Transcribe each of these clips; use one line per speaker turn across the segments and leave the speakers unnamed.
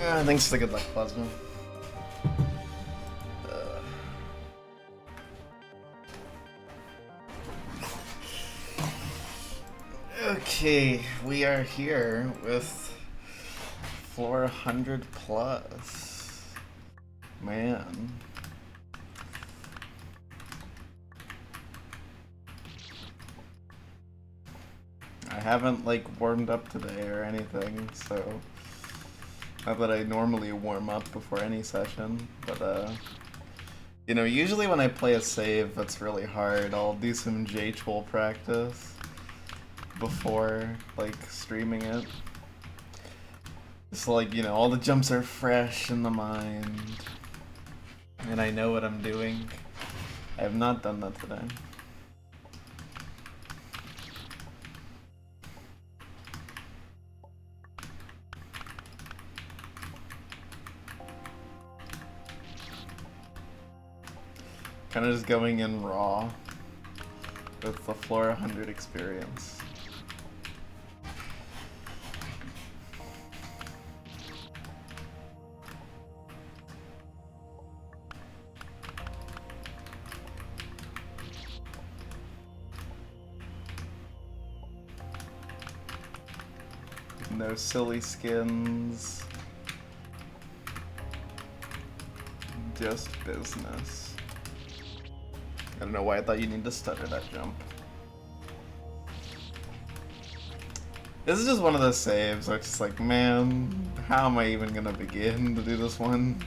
Thanks for the good luck, Plasma. Okay, we are here with 400 plus. Man. I haven't like warmed up today or anything, so not that I normally warm up before any session, but you know, usually when I play a save that's really hard, I'll do some J-Tool practice before like streaming it. It's like, you know, all the jumps are fresh in the mind and I know what I'm doing. I have not done that today. Kind of just going in raw with the floor 100 experience. No silly skins. Just business. I don't know why I thought you need to stutter that jump. This is just one of those saves where it's just like, man, how am I even gonna begin to do this one?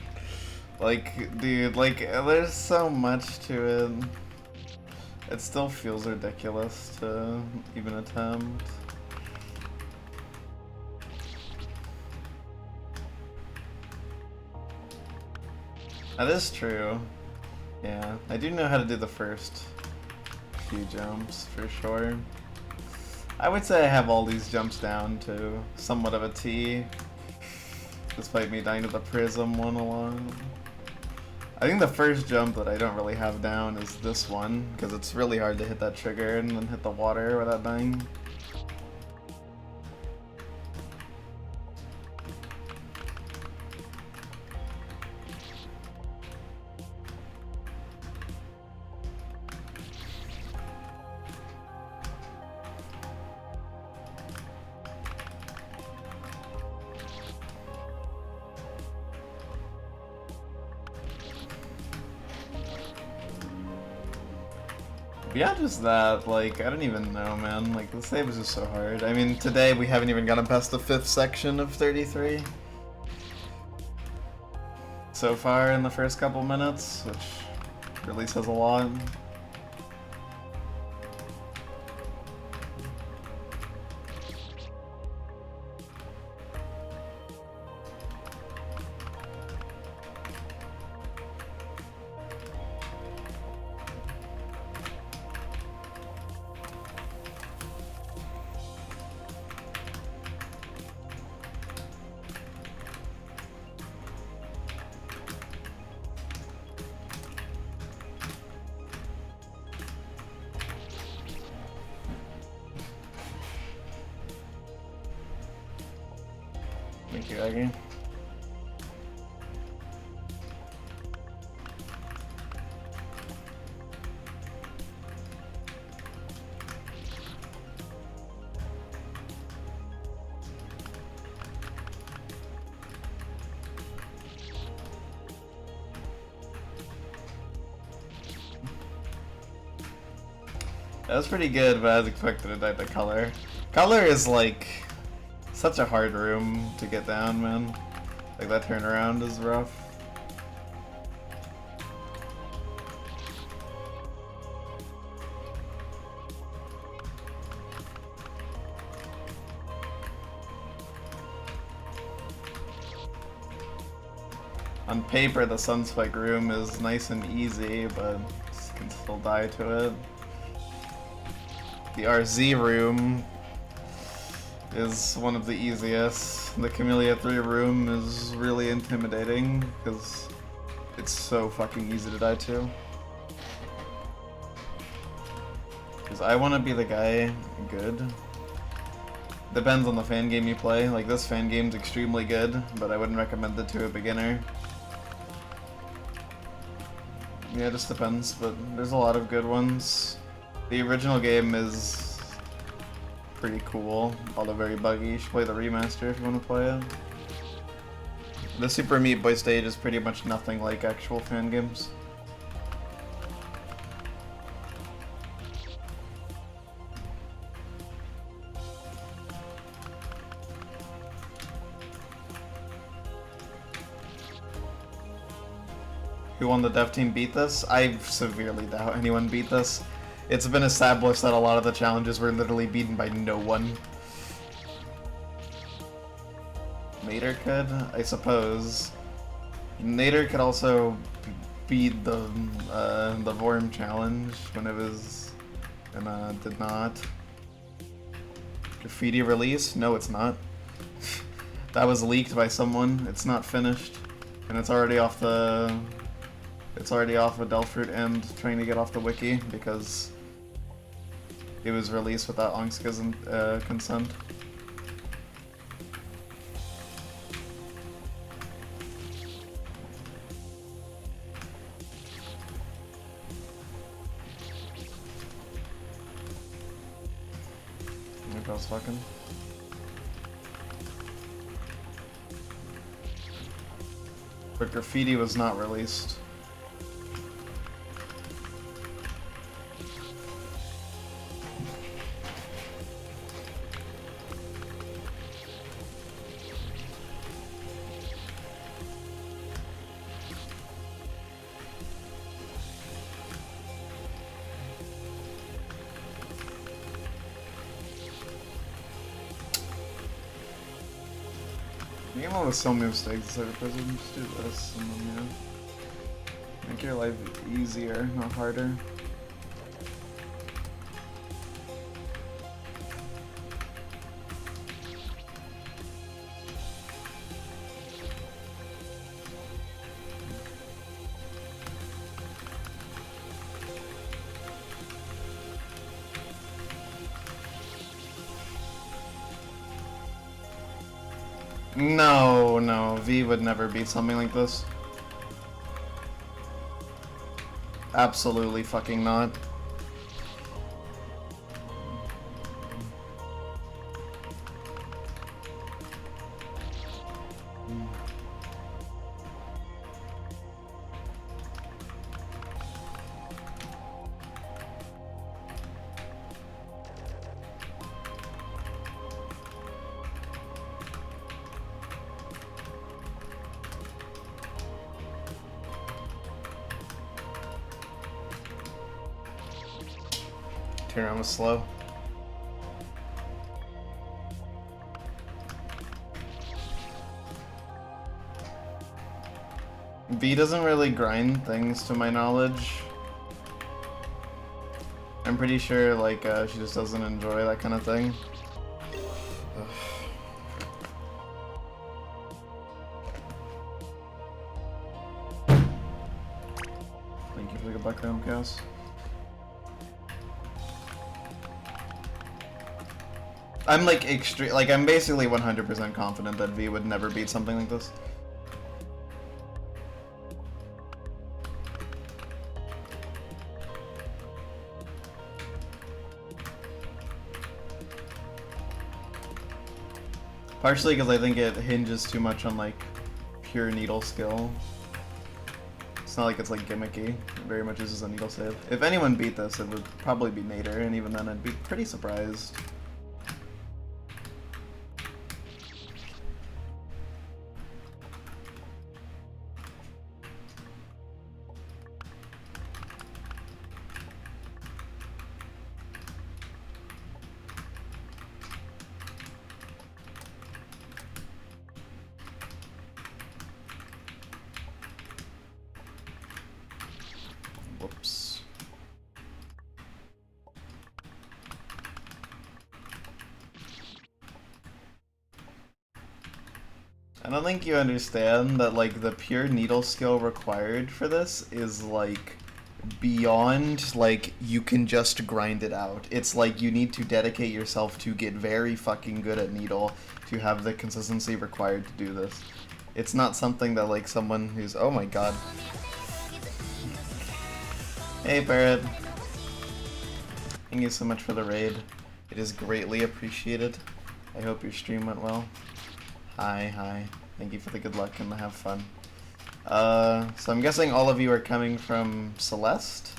Like, dude, like, there's so much to it. It still feels ridiculous to even attempt. That is true. Yeah, I do know how to do the first few jumps, for sure. I would say I have all these jumps down to somewhat of a T, despite me dying to the prism one a lot. I think the first jump that I don't really have down is this one, because it's really hard to hit that trigger and then hit the water without dying. Beyond just that, like, I don't even know, man. Like, the save is just so hard. I mean, today we haven't even gotten past the 5th section of 33. So far in the first couple minutes, which really says a lot. Thank you, Aggie. That was pretty good, but I was expecting to die to color. Color is like such a hard room to get down, man. Like that turnaround is rough. On paper, the Sunspike room is nice and easy, but you can still die to it. The RZ room is one of the easiest. The Camellia 3 room is really intimidating because it's so fucking easy to die to. Because I want to be the guy good. Depends on the fan game you play. Like, this fan game's extremely good, but I wouldn't recommend it to a beginner. Yeah, it just depends, but there's a lot of good ones. The original game is pretty cool, although very buggy. You should play the remaster if you want to play it. The Super Meat Boy stage is pretty much nothing like actual fan games. Who on the dev team beat this? I severely doubt anyone beat this. It's been established that a lot of the challenges were literally beaten by no one. Nader could, I suppose. Nader could also beat the Vorm challenge when it was, and did not. Graffiti release? No, it's not. That was leaked by someone. It's not finished, and it's already off the. It's already off of Delfruit and trying to get off the wiki because it was released without Angska's consent. Maybe I was fucking. But Graffiti was not released. The game with so many mistakes, it's like, just do this, and then, yeah. Make your life easier, not harder. No, V would never beat something like this. Absolutely fucking not. Turn was slow. V doesn't really grind things to my knowledge. I'm pretty sure like she just doesn't enjoy that kind of thing. Thank you for the background chaos. I'm like I'm basically 100% confident that V would never beat something like this. Partially because I think it hinges too much on like pure needle skill. It's not like it's like gimmicky. It very much is just a needle save. If anyone beat this, it would probably be Nader, and even then I'd be pretty surprised. Whoops. I don't think you understand that like the pure needle skill required for this is like beyond, like, you can just grind it out. It's like you need to dedicate yourself to get very fucking good at Needle to have the consistency required to do this. It's not something that, like, someone who's... Oh my god. Hey, Barrett. Thank you so much for the raid. It is greatly appreciated. I hope your stream went well. Hi. Thank you for the good luck and the have fun. So I'm guessing all of you are coming from Celeste?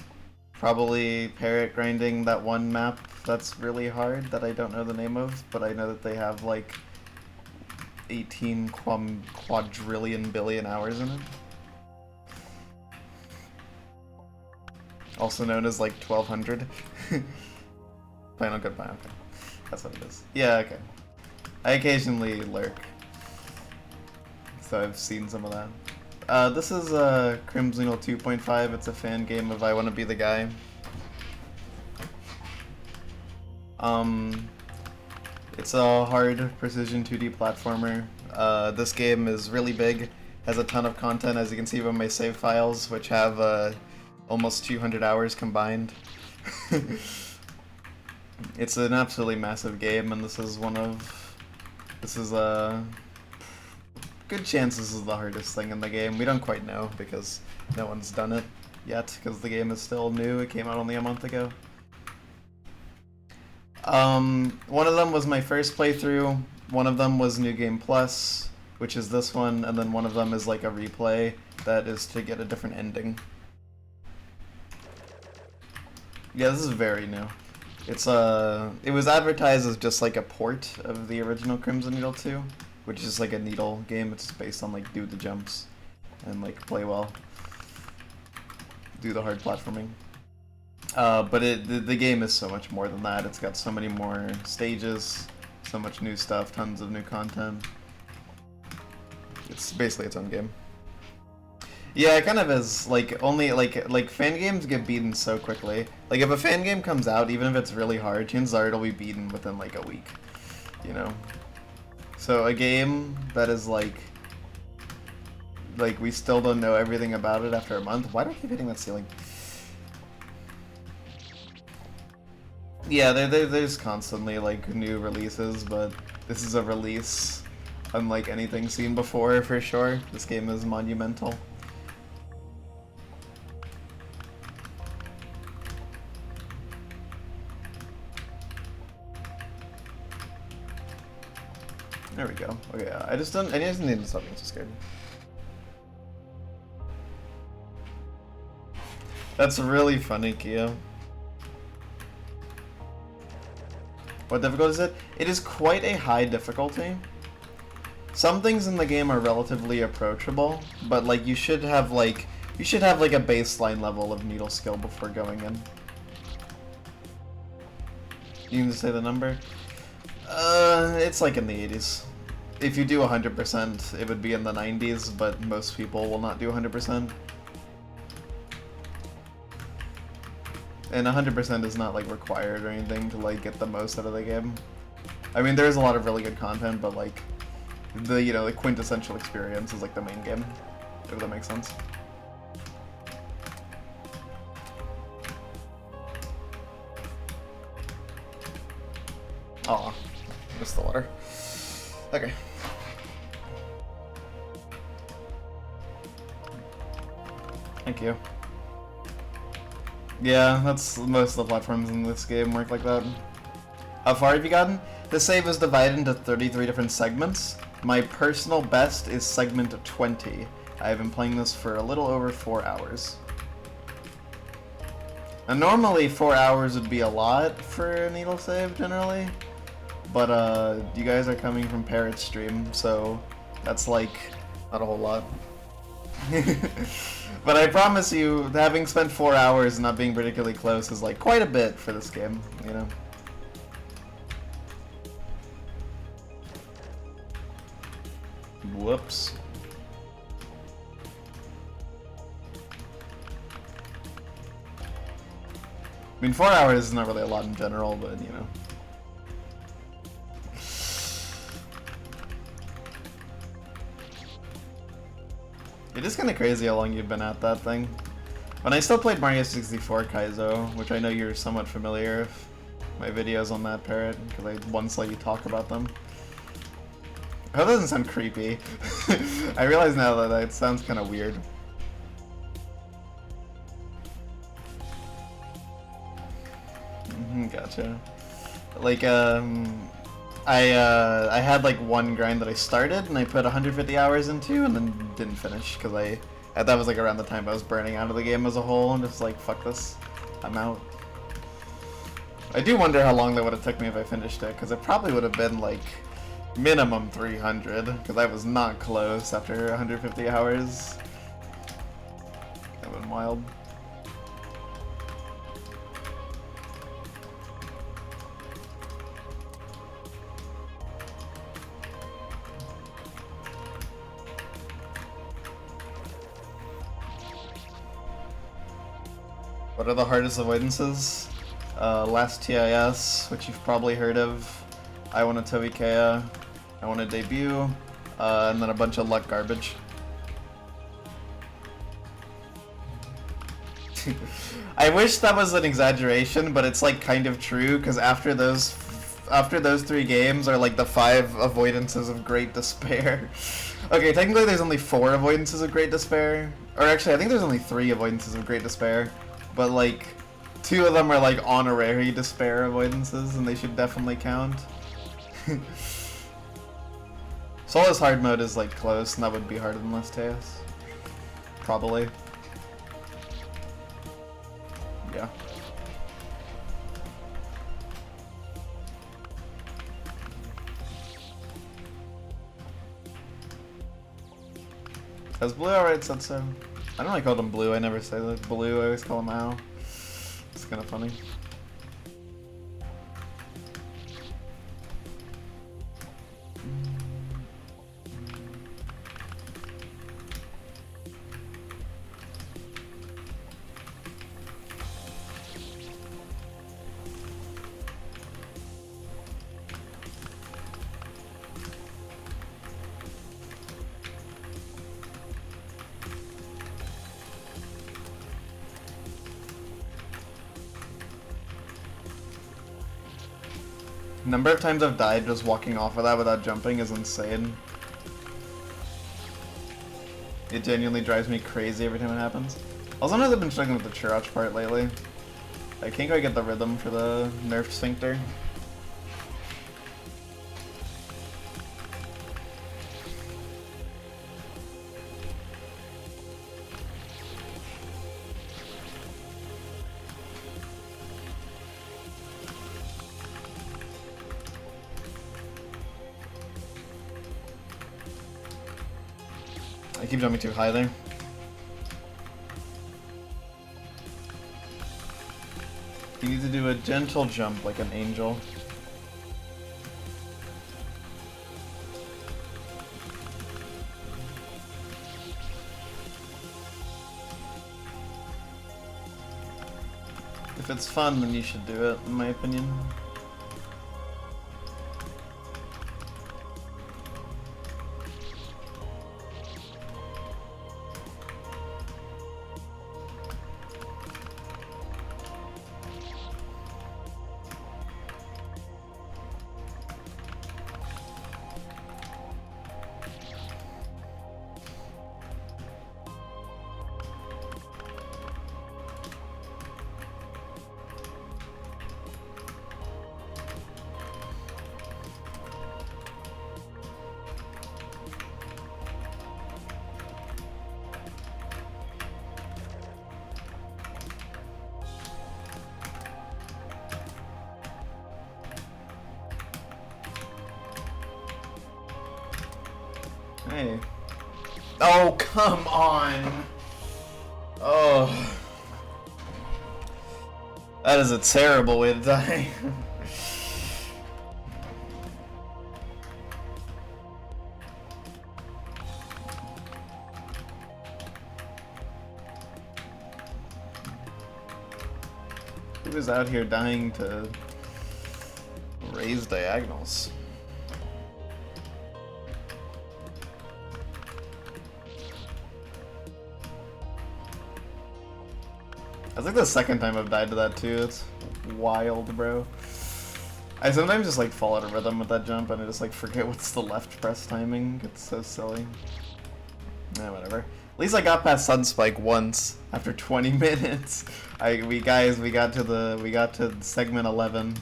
Probably Parrot grinding that one map that's really hard that I don't know the name of, but I know that they have like 18 quadrillion billion hours in it. Also known as like 1200. Final goodbye, okay. That's what it is. Yeah, okay. I occasionally lurk. So I've seen some of that. This is Crimson Needle 2.5. It's a fan game of I Wanna Be the Guy. It's a hard precision 2D platformer. This game is really big, has a ton of content, as you can see from my save files, which have almost 200 hours combined. It's an absolutely massive game, and this is a good chance this is the hardest thing in the game. We don't quite know because no one's done it yet because the game is still new. It came out only a month ago. One of them was my first playthrough. One of them was New Game Plus, which is this one, and then one of them is like a replay that is to get a different ending. Yeah, this is very new. It was advertised as just like a port of the original Crimson Needle 2. Which is like a Needle game. It's based on like do the jumps and like play well, do the hard platforming. But the game is so much more than that. It's got so many more stages, so much new stuff, tons of new content. It's basically its own game. Yeah, it kind of is. Like only like fan games get beaten so quickly. Like if a fan game comes out, even if it's really hard, chances are it'll be beaten within like a week. You know. So a game that is like we still don't know everything about it after a month. Why do I keep hitting that ceiling? Yeah, there's constantly like new releases, but this is a release unlike anything seen before for sure. This game is monumental. There we go. Okay, I just need to stop being so scared. That's really funny, Kia. What difficulty is it? It is quite a high difficulty. Some things in the game are relatively approachable, but like you should have like a baseline level of needle skill before going in. You can just say the number? It's like in the 80s. If you do 100%, it would be in the 90s, but most people will not do 100%. And 100% is not like required or anything to like get the most out of the game. I mean, there's a lot of really good content, but like the quintessential experience is like the main game, if that makes sense. Aw, missed the water. Okay. Thank you. Yeah, that's most of the platforms in this game work like that. How far have you gotten? The save is divided into 33 different segments. My personal best is segment 20. I have been playing this for a little over 4 hours. Now normally 4 hours would be a lot for a needle save generally. But you guys are coming from Parrot's stream, so that's like not a whole lot. But I promise you, having spent 4 hours and not being particularly close is like quite a bit for this game, you know? Whoops. I mean, 4 hours is not really a lot in general, but you know. It is kind of crazy how long you've been at that thing. When I still played Mario 64 Kaizo, which I know you're somewhat familiar with my videos on that, Parrot, because I once let you talk about them. I hope that doesn't sound creepy. I realize now that it sounds kind of weird. Gotcha. Like, I had like one grind that I started and I put 150 hours into and then didn't finish because that was like around the time I was burning out of the game as a whole and just like, fuck this, I'm out. I do wonder how long that would have took me if I finished it, because it probably would have been like minimum 300, because I was not close after 150 hours. That would have been wild. What are the hardest avoidances? Last TIS, which you've probably heard of. I want a Tobikea. I want a debut. And then a bunch of luck garbage. I wish that was an exaggeration, but it's like kind of true, because after those 3 games are like the 5 avoidances of Great Despair. Okay, technically there's only 4 avoidances of Great Despair. Or actually, I think there's only 3 avoidances of Great Despair. But like, 2 of them are like honorary despair avoidances, and they should definitely count. Solace hard mode is like close, and that would be harder than Last TIS. Probably. Yeah. Has Blue alright said so? I don't really call him Blue, I never say that. Blue, I always call him Al. It's kind of funny. Number of times I've died just walking off of that without jumping is insane. It genuinely drives me crazy every time it happens. Also, I know I've been struggling with the Chirach part lately. I can't quite get the rhythm for the nerfed sphincter. I keep jumping too high there. You need to do a gentle jump like an angel. If it's fun, then you should do it, in my opinion. Hey. Oh, come on! Oh. That is a terrible way to die. Who is out here dying to raise diagonals? That's like the second time I've died to that too. It's wild, bro. I sometimes just like fall out of rhythm with that jump and I just like forget what's the left press timing. It's so silly. Eh, whatever. At least I got past Sunspike once after 20 minutes. We got to segment 11.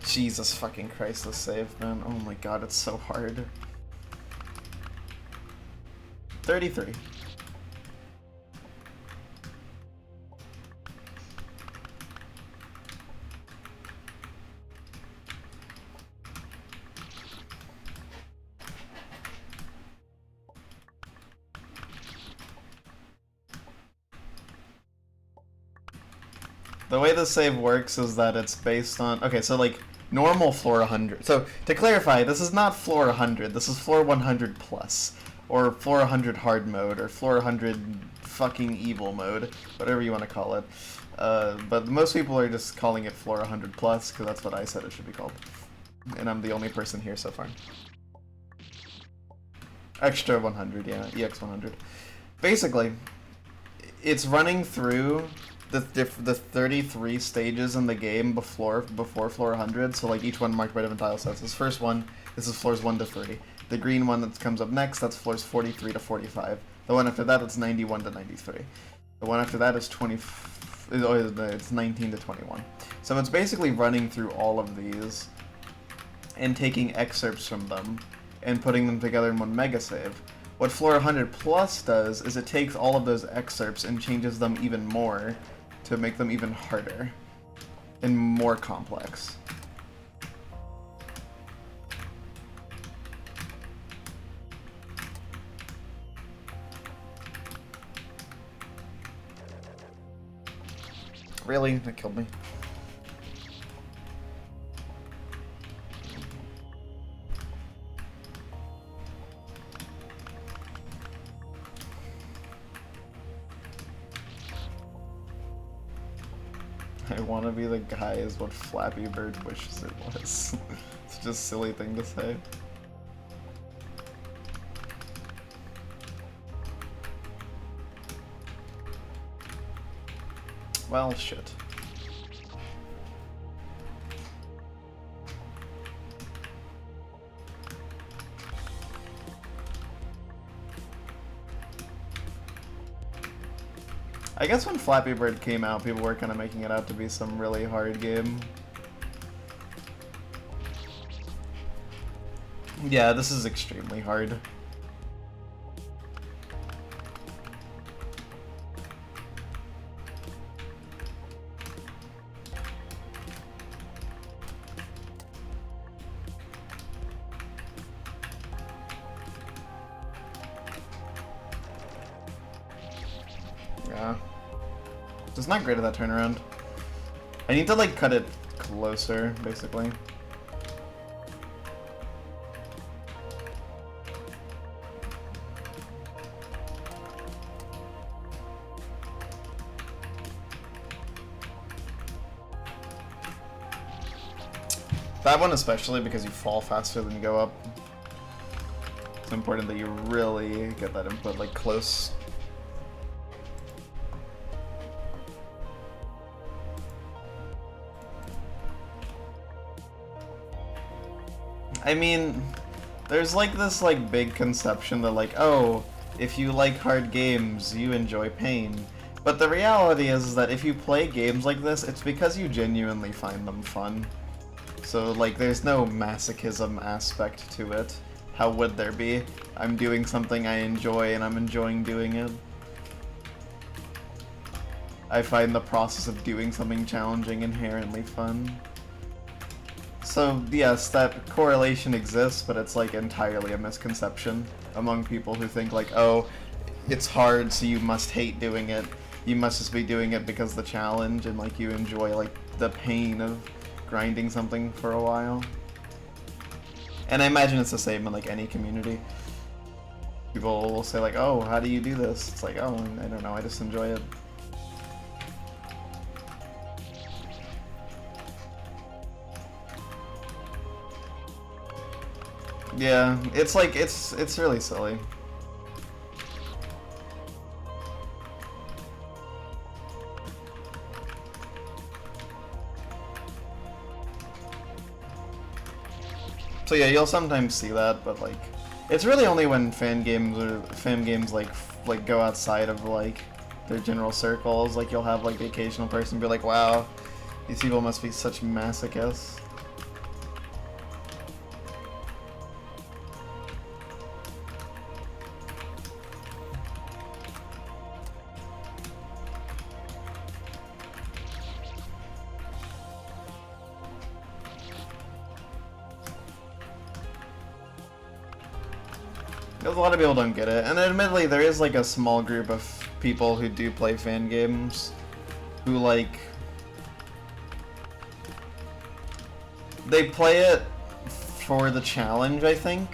Jesus fucking Christ, this save, man. Oh my god, it's so hard. 33. The way the save works is that it's based on... Okay, so like, normal floor 100. So, to clarify, this is not floor 100, this is floor 100 plus. Or floor 100 hard mode, or floor 100 fucking evil mode, whatever you want to call it. But most people are just calling it floor 100 plus, because that's what I said it should be called. And I'm the only person here so far. Extra 100, yeah, EX 100. Basically, it's running through the 33 stages in the game before floor 100, so like each one marked by different tile sets. This first one, this is floors 1 to 30. The green one that comes up next, that's floors 43 to 45. The one after that, it's 91 to 93. The one after that is it's 19 to 21. So it's basically running through all of these and taking excerpts from them and putting them together in one mega save. What floor 100 plus does is it takes all of those excerpts and changes them even more to make them even harder and more complex. Really? That killed me. I want to be the guy is what Flappy Bird wishes it was. It's just a silly thing to say. Well, shit. I guess when Flappy Bird came out, people were kind of making it out to be some really hard game. Yeah, this is extremely hard. Yeah. It's not great at that turnaround. I need to like cut it closer, basically. That one especially, because you fall faster than you go up. It's important that you really get that input like close. I mean, there's like this like big conception that like, oh, if you like hard games, you enjoy pain. But the reality is that if you play games like this, it's because you genuinely find them fun. So like, there's no masochism aspect to it. How would there be? I'm doing something I enjoy and I'm enjoying doing it. I find the process of doing something challenging inherently fun. So yes, that correlation exists, but it's like entirely a misconception among people who think like, oh, it's hard so you must hate doing it. You must just be doing it because of the challenge and like you enjoy like the pain of grinding something for a while. And I imagine it's the same in like any community. People will say like, oh, how do you do this? It's like, oh, I don't know, I just enjoy it. Yeah, it's like, it's really silly. So yeah, you'll sometimes see that, but like, it's really only when fan games like go outside of like their general circles. Like you'll have like the occasional person be like, "Wow, these people must be such masochists." Because a lot of people don't get it, and admittedly, there is like a small group of people who do play fan games, who like they play it for the challenge, I think,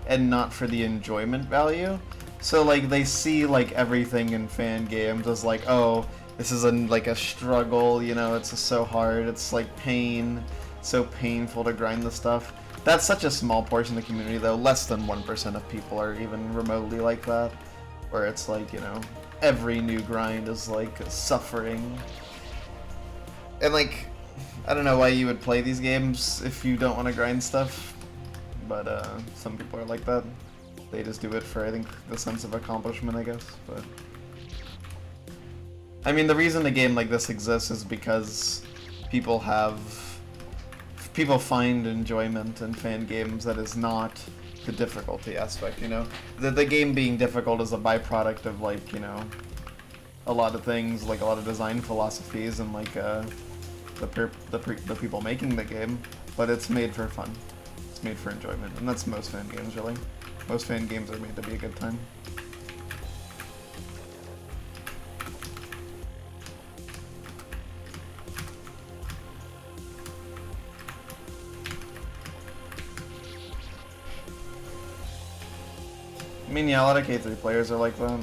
and not for the enjoyment value. So like they see like everything in fan games as like, oh, this is like a struggle, you know, it's just so hard, it's like pain, so painful to grind the stuff. That's such a small portion of the community, though. Less than 1% of people are even remotely like that. Where it's like, you know, every new grind is like suffering. And like, I don't know why you would play these games if you don't want to grind stuff. But some people are like that. They just do it for, I think, the sense of accomplishment, I guess. But I mean, the reason a game like this exists is because people find enjoyment in fan games that is not the difficulty aspect, you know? The game being difficult is a byproduct of, like, you know, a lot of things, like a lot of design philosophies and, like, the people making the game, but it's made for fun. It's made for enjoyment, and that's most fan games, really. Most fan games are made to be a good time. I mean, yeah, a lot of K3 players are like that.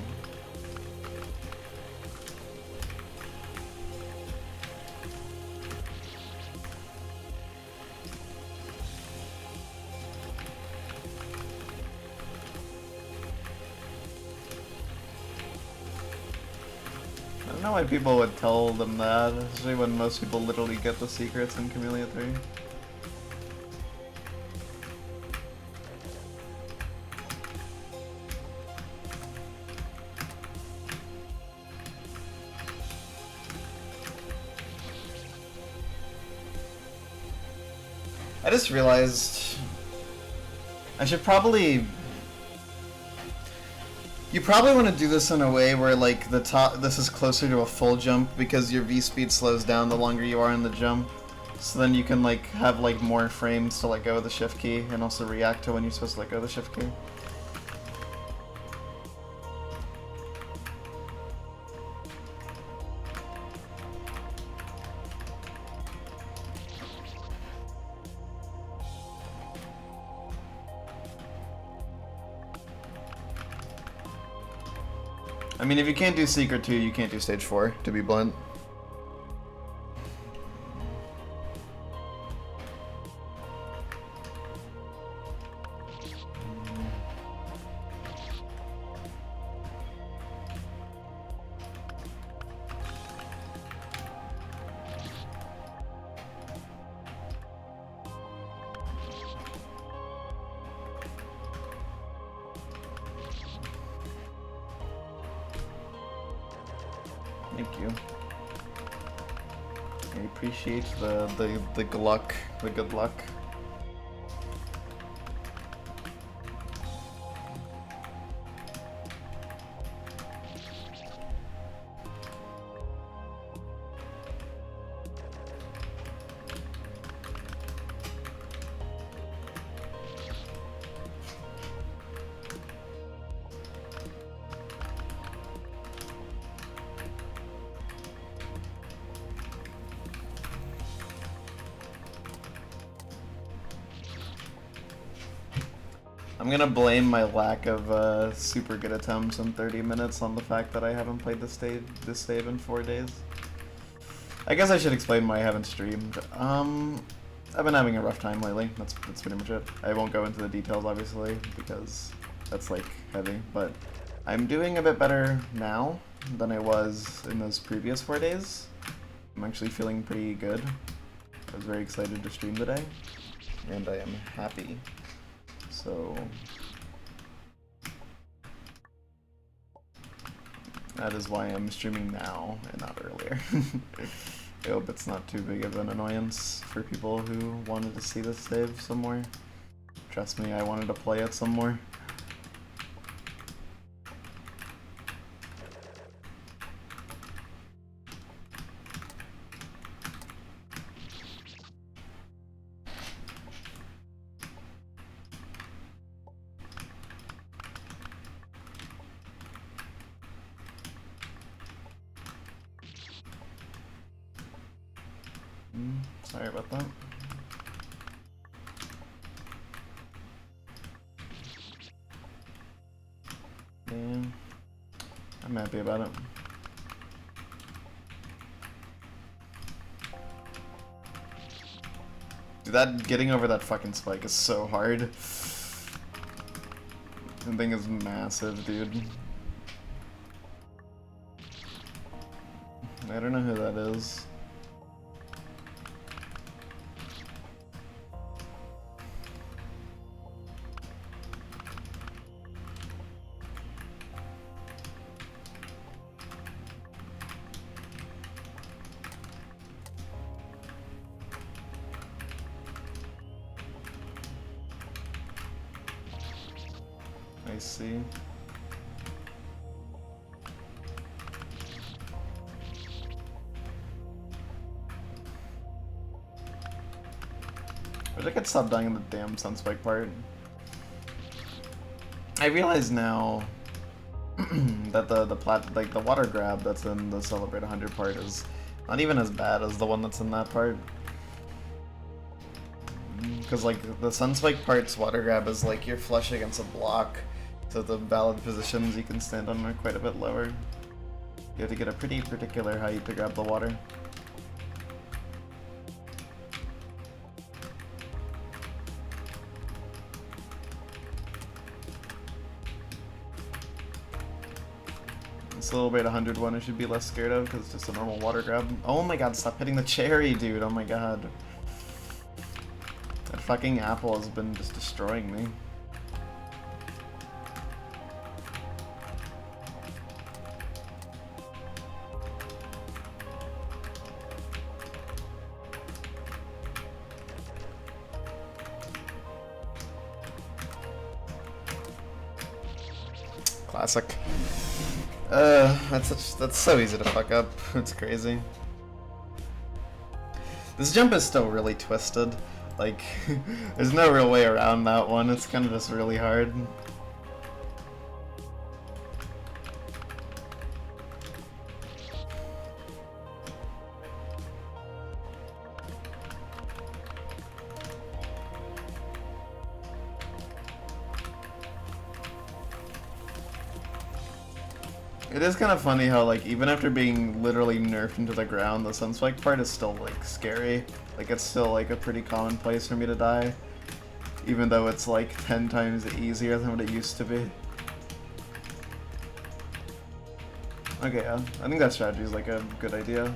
I don't know why people would tell them that, especially when most people literally get the secrets in Camellia 3. I just realized I should probably... You probably want to do this in a way where, like, this is closer to a full jump because your V-speed slows down the longer you are in the jump. So then you can, like, have, like, more frames to let go of the shift key and also react to when you're supposed to let go of the shift key. I mean, if you can't do Secret 2, you can't do Stage 4, to be blunt. Thank you. I appreciate the gluck, the good luck. I'm gonna blame my lack of super good attempts in 30 minutes on the fact that I haven't played this save in 4 days. I guess I should explain why I haven't streamed. I've been having a rough time lately. That's pretty much it. I won't go into the details, obviously, because that's, like, heavy. But I'm doing a bit better now than I was in those previous 4 days. I'm actually feeling pretty good. I was very excited to stream today. and I am happy. So that is why I'm streaming now and not earlier. I hope it's not too big of an annoyance for people who wanted to see this save somewhere. Trust me, I wanted to play it somewhere. Sorry about that. Damn. I'm happy about it. Dude, that getting over that fucking spike is so hard. The thing is massive, dude. I don't know who that is. I see. Wish I could stop dying in the damn Sunspike part. I realize now that the water grab that's in the Celebrate 100 part is not even as bad as the one that's in that part. Because like the Sunspike part's water grab is like you're flush against a block, so the valid positions you can stand on are quite a bit lower. You have to get a pretty particular height to grab the water. Celebrate 100 one I should be less scared of because it's just a normal water grab. Oh my god, stop hitting the cherry, dude. Oh my god. That fucking apple has been just destroying me. Classic. That's so easy to fuck up. It's crazy. This jump is still really twisted. Like, there's no real way around that one. It's kind of just really hard. It is kind of funny how, like, even after being literally nerfed into the ground, the Sunspike part is still, like, scary. Like, it's still, like, a pretty common place for me to die. Even though it's, like, 10 times easier than what it used to be. Okay, yeah. I think that strategy is, like, a good idea.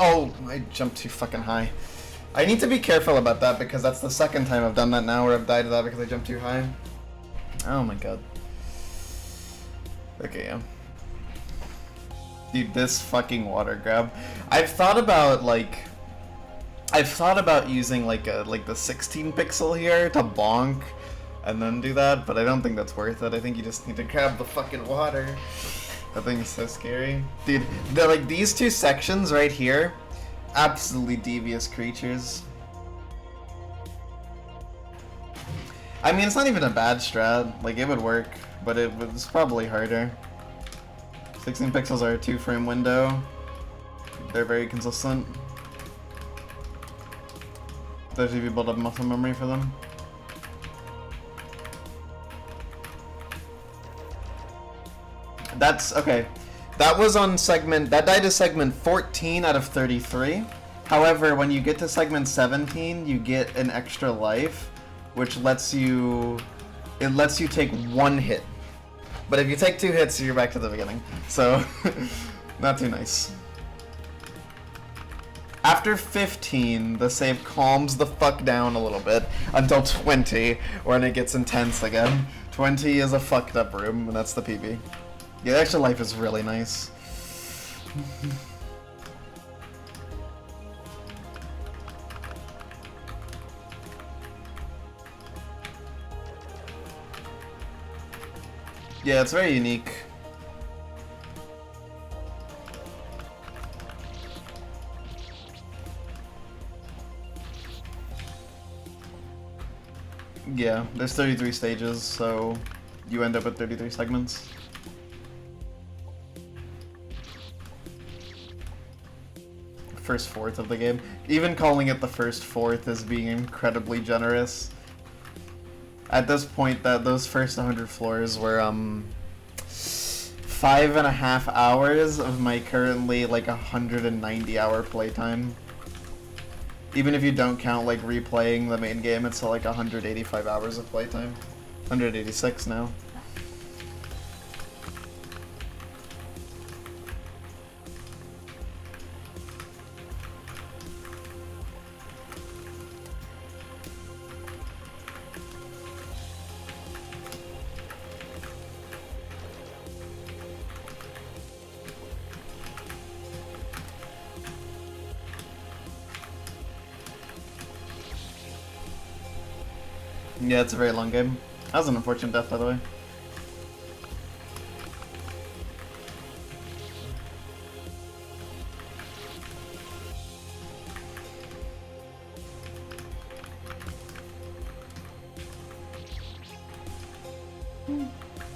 Oh, I jumped too fucking high. I need to be careful about that because that's the second time I've done that now where I've died to that because I jumped too high. Oh my god. Okay, yeah. Dude, this fucking water grab. I've thought about using like the 16 pixel here to bonk and then do that, but I don't think that's worth it. I think you just need to grab the fucking water. That thing is so scary. Dude, like these two sections right here, absolutely devious creatures. I mean, it's not even a bad strat. Like, it would work, but it was probably harder. 16 pixels are a 2-frame window. They're very consistent. Those of you build up muscle memory for them. That's okay. That was on segment. That died to segment 14 out of 33. However, when you get to segment 17, you get an extra life, which lets you... It lets you take one hit. But if you take 2 hits, you're back to the beginning. So, not too nice. After 15, the save calms the fuck down a little bit until 20, when it gets intense again. 20 is a fucked up room, and that's the PB. Yeah, the extra life is really nice. Yeah, it's very unique. Yeah, there's 33 stages, so you end up with 33 segments. First fourth of the game. Even calling it the first fourth is being incredibly generous. At this point, those first 100 floors were 5.5 hours of my currently like 190-hour playtime. Even if you don't count like replaying the main game, it's still like 185 hours of playtime. 186 now. Yeah, it's a very long game. That was an unfortunate death, by the way.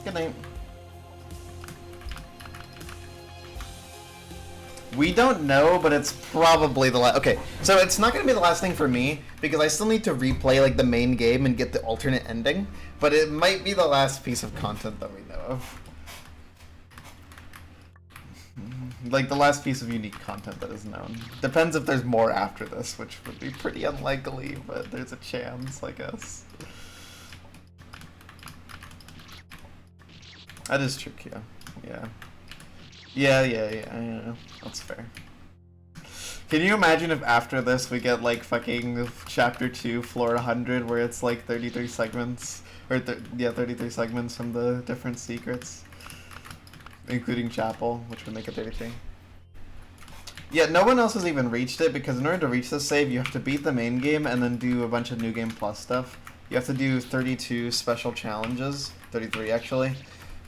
Good night. We don't know, but it's probably the last. Okay, so it's not going to be the last thing for me, because I still need to replay like the main game and get the alternate ending, but it might be the last piece of content that we know of. Like the last piece of unique content that is known. Depends if there's more after this, which would be pretty unlikely, but there's a chance, I guess. That is true, Kia. Yeah. Yeah, that's fair. Can you imagine if after this we get like fucking chapter 2, floor 100, where it's like 33 segments, or 33 segments from the different secrets, including chapel, which would make it 33. Yeah, no one else has even reached it, because in order to reach this save, you have to beat the main game and then do a bunch of New Game Plus stuff. You have to do 32 special challenges, 33 actually,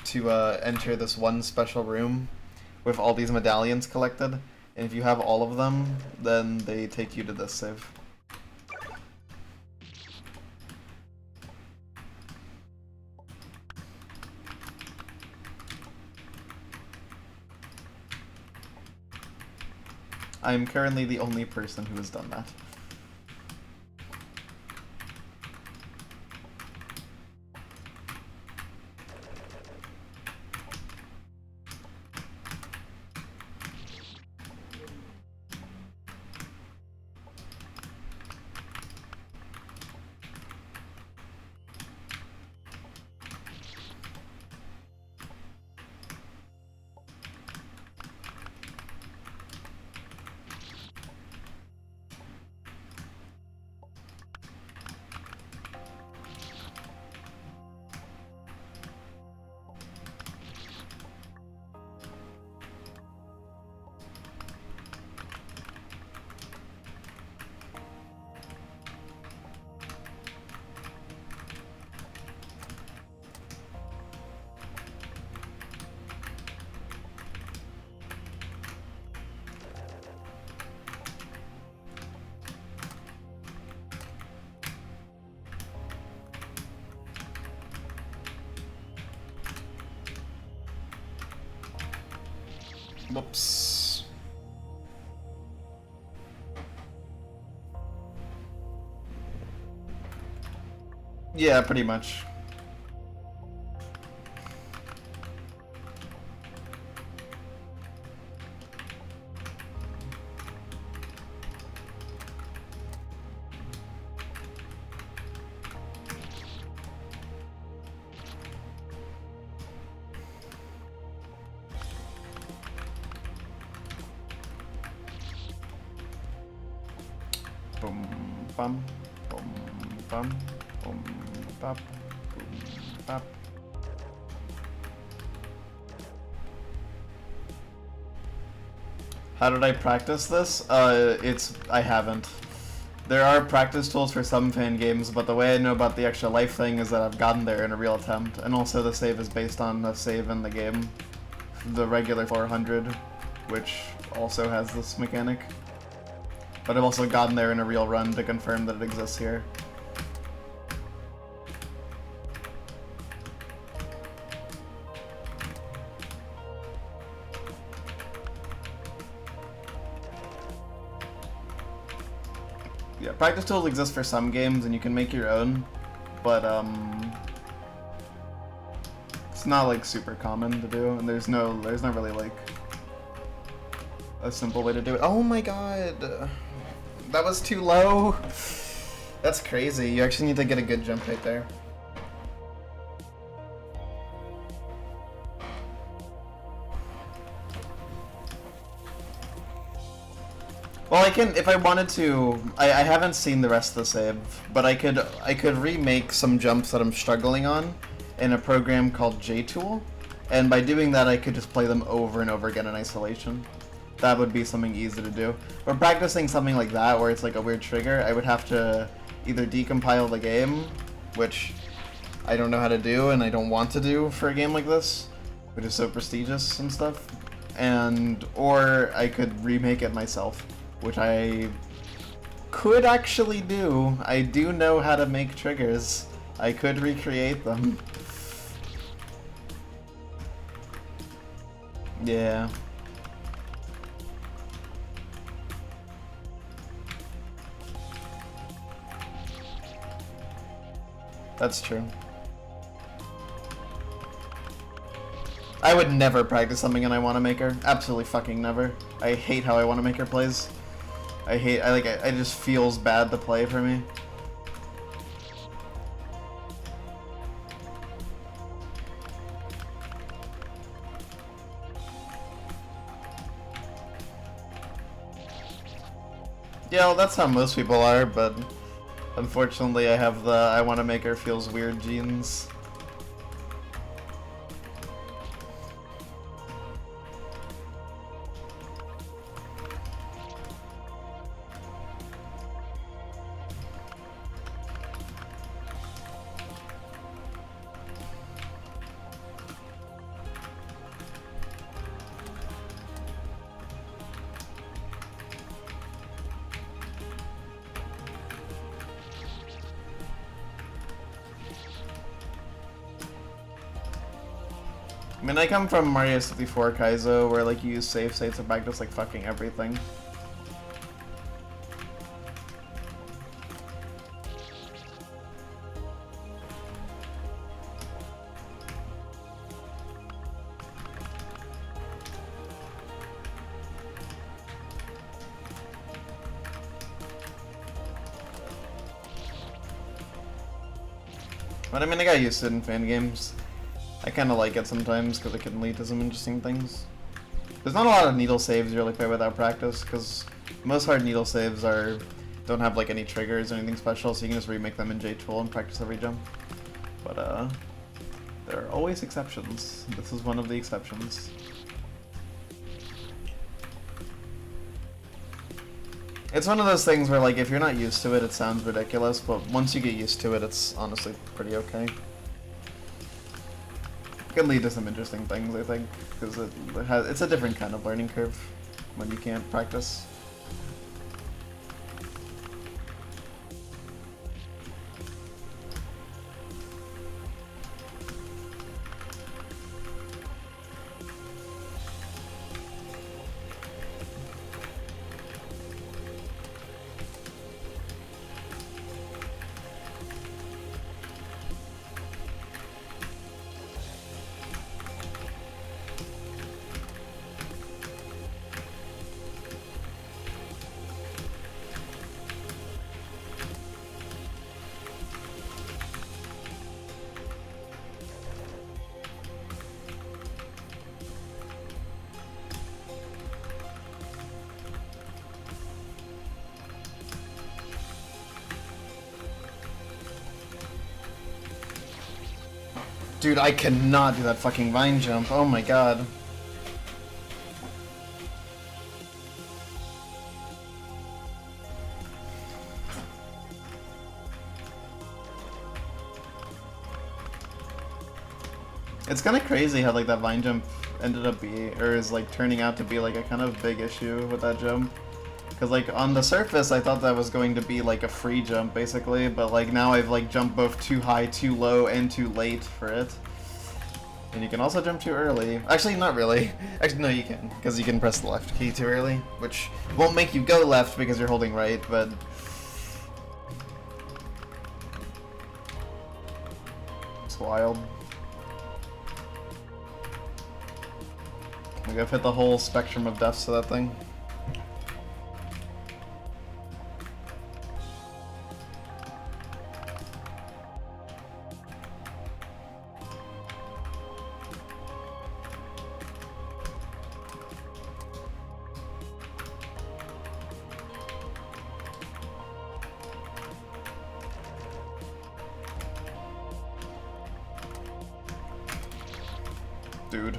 to enter this one special room with all these medallions collected, and if you have all of them, then they take you to this save. I am currently the only person who has done that. Whoops. Yeah, pretty much. Boom, bum, boom, bum, boom, bop, boom, bop. How did I practice this? I haven't. There are practice tools for some fan games, but the way I know about the extra life thing is that I've gotten there in a real attempt, and also the save is based on a save in the game, the regular 400, which also has this mechanic. But I've also gotten there in a real run to confirm that it exists here. Yeah, practice tools exist for some games, and you can make your own, but it's not like super common to do, and there's not really like a simple way to do it. Oh my god, that was too low. That's crazy. You actually need to get a good jump right there. Well, I can, if I wanted to, I haven't seen the rest of the save, but I could remake some jumps that I'm struggling on in a program called JTool, and by doing that I could just play them over and over again in isolation. That would be something easy to do. But practicing something like that, where it's like a weird trigger, I would have to either decompile the game, which I don't know how to do and I don't want to do for a game like this, which is so prestigious and stuff, or I could remake it myself, which I could actually do. I do know how to make triggers. I could recreate them. Yeah. That's true. I would never practice something in I Wanna Maker. Absolutely fucking never. I hate how I Wanna Maker plays. It just feels bad to play for me. Yeah, well, that's how most people are, but unfortunately I have the I Wanna Maker feels weird genes. I mean, I come from Mario 64 Kaizo, where like you use save states to practice like fucking everything. But I mean, I got used to it in fan games. I kind of like it sometimes because it can lead to some interesting things. There's not a lot of needle saves you really play without practice, because most hard needle saves don't have like any triggers or anything special, so you can just remake them in JTool and practice every jump. But there are always exceptions. This is one of the exceptions. It's one of those things where like if you're not used to it, it sounds ridiculous, but once you get used to it, it's honestly pretty okay. Can lead to some interesting things, I think, because it's a different kind of learning curve when you can't practice. Dude, I cannot do that fucking vine jump. Oh my god. It's kind of crazy how like that vine jump ended up being, or is like turning out to be like a kind of big issue with that jump. Because like on the surface I thought that was going to be like a free jump basically, but like now I've like jumped both too high, too low, and too late for it. And you can also jump too early. Actually, not really. Actually, no, you can, because you can press the left key too early, which won't make you go left because you're holding right, but... It's wild. Like, I've hit the whole spectrum of deaths to that thing. Dude.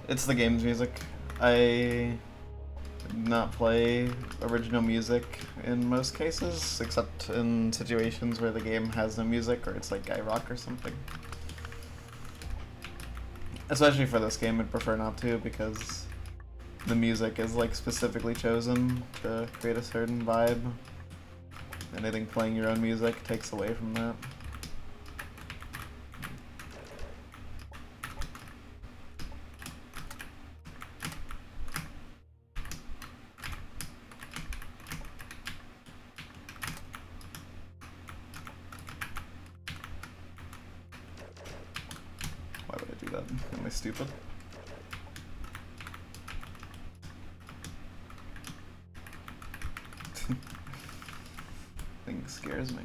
It's the game's music. I did not play original music in most cases, except in situations where the game has no music or it's like Guy Rock or something. Especially for this game, I'd prefer not to because the music is like specifically chosen to create a certain vibe. Anything playing your own music takes away from that. Why would I do that? Am I stupid? Thing scares me.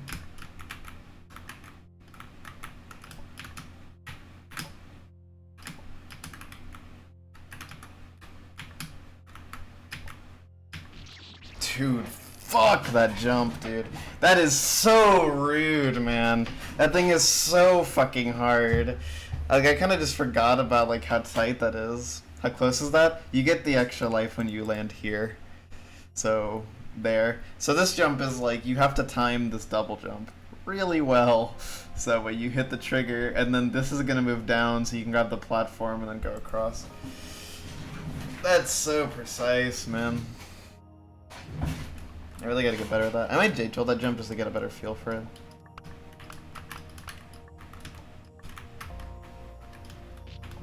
Dude, fuck that jump, dude. That is so rude, man. That thing is so fucking hard. Like, I kind of just forgot about, like, how tight that is. How close is that? You get the extra life when you land here. So, there. So this jump is, like, you have to time this double jump really well. So when you hit the trigger, and then this is going to move down so you can grab the platform and then go across. That's so precise, man. I really gotta get better at that. I might J-tool that jump just to get a better feel for it.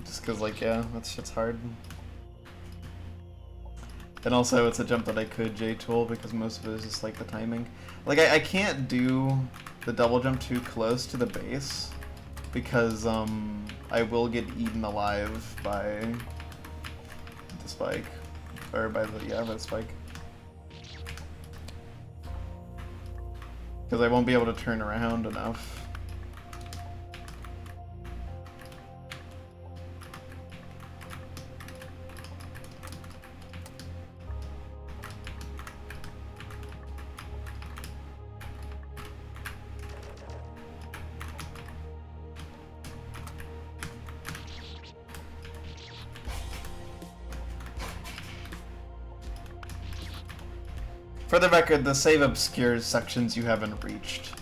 Just cause like, yeah, that shit's hard. And also it's a jump that I could J-tool because most of it is just like the timing. Like I can't do the double jump too close to the base because I will get eaten alive by the spike. Or by the spike. Because I won't be able to turn around enough. For the record, the save obscures sections you haven't reached.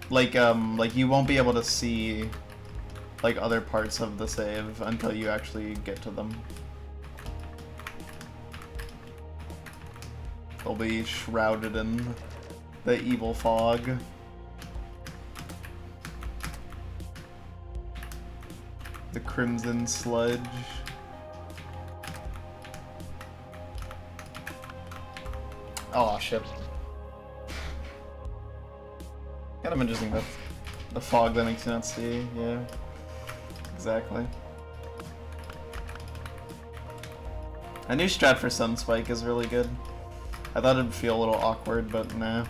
Like you won't be able to see, like, other parts of the save until you actually get to them. They'll be shrouded in the evil fog. The crimson sludge. Oh shit. Kind of interesting though. The fog that makes you not see, yeah. Exactly. A new strat for Sunspike is really good. I thought it'd feel a little awkward, but nah.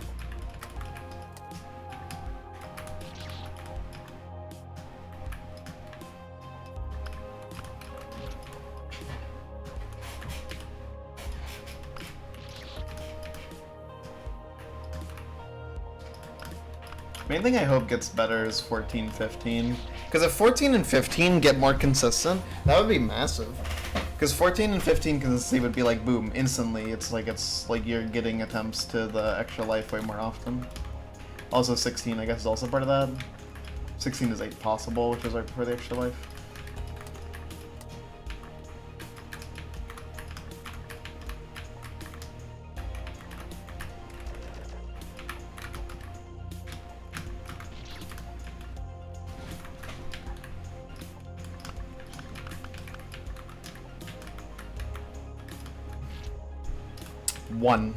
Main thing I hope gets better is 14-15. Because if 14 and 15 get more consistent, that would be massive. Because 14 and 15 consistency would be like, boom, instantly. It's like you're getting attempts to the extra life way more often. Also 16, I guess, is also part of that. 16 is 8 possible, which is right before the extra life. One.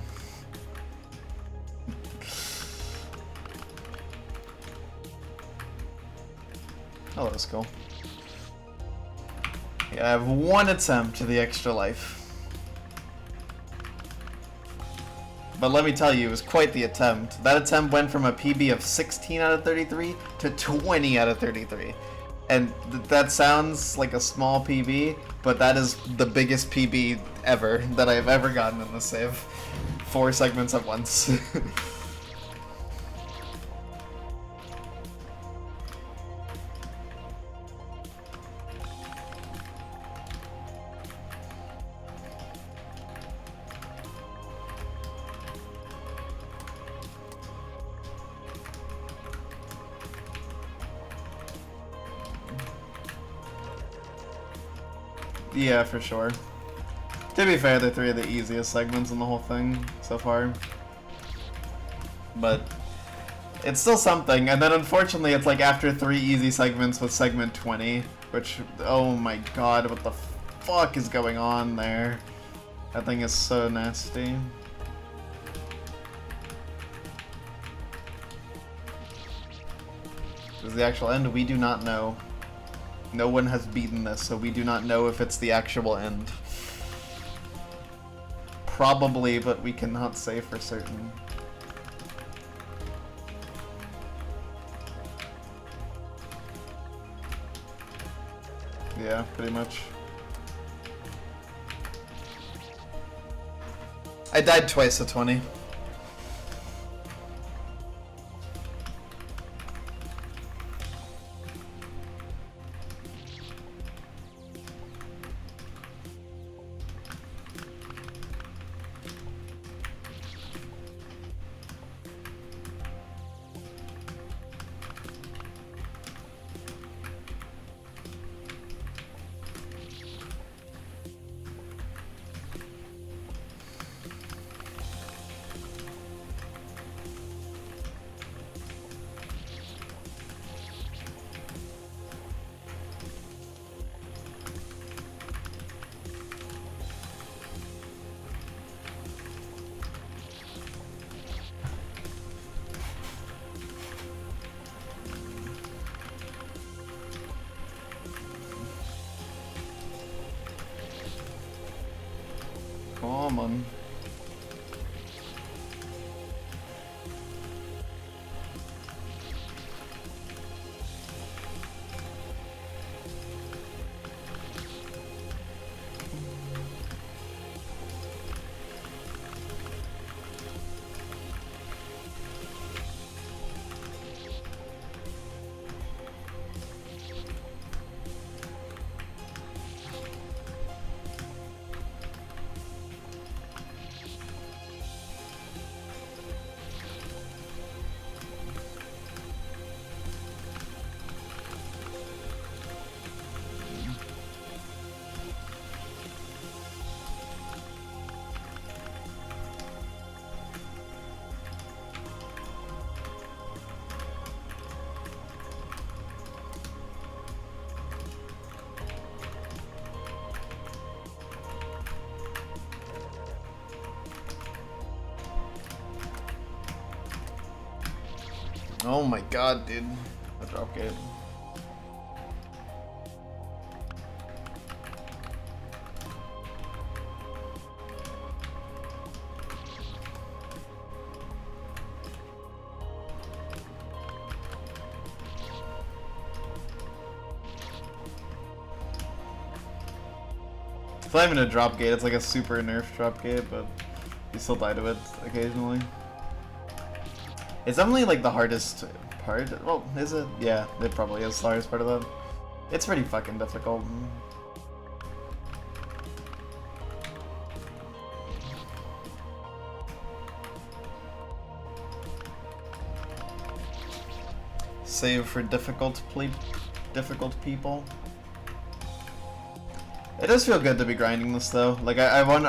Oh, that's cool. Yeah, I have one attempt to the extra life. But let me tell you, it was quite the attempt. That attempt went from a PB of 16 out of 33 to 20 out of 33. And that sounds like a small PB, but that is the biggest PB ever that I've ever gotten in this save. 4 segments at once. Yeah, for sure. To be fair, they're 3 of the easiest segments in the whole thing so far. But it's still something, and then unfortunately it's like after 3 easy segments with segment 20, which, oh my god, what the fuck is going on there? That thing is so nasty. Is the actual end? We do not know. No one has beaten this, so we do not know if it's the actual end. Probably, but we cannot say for certain. Yeah, pretty much. I died twice at 20. Come on. Oh my god, dude. A drop gate. It's not even a drop gate, it's like a super nerf drop gate, but you still die to it occasionally. It's definitely like the hardest part. Well, is it? Yeah, it probably is the hardest part of that. It's pretty fucking difficult. Save for difficult people. It does feel good to be grinding this though. Like I want to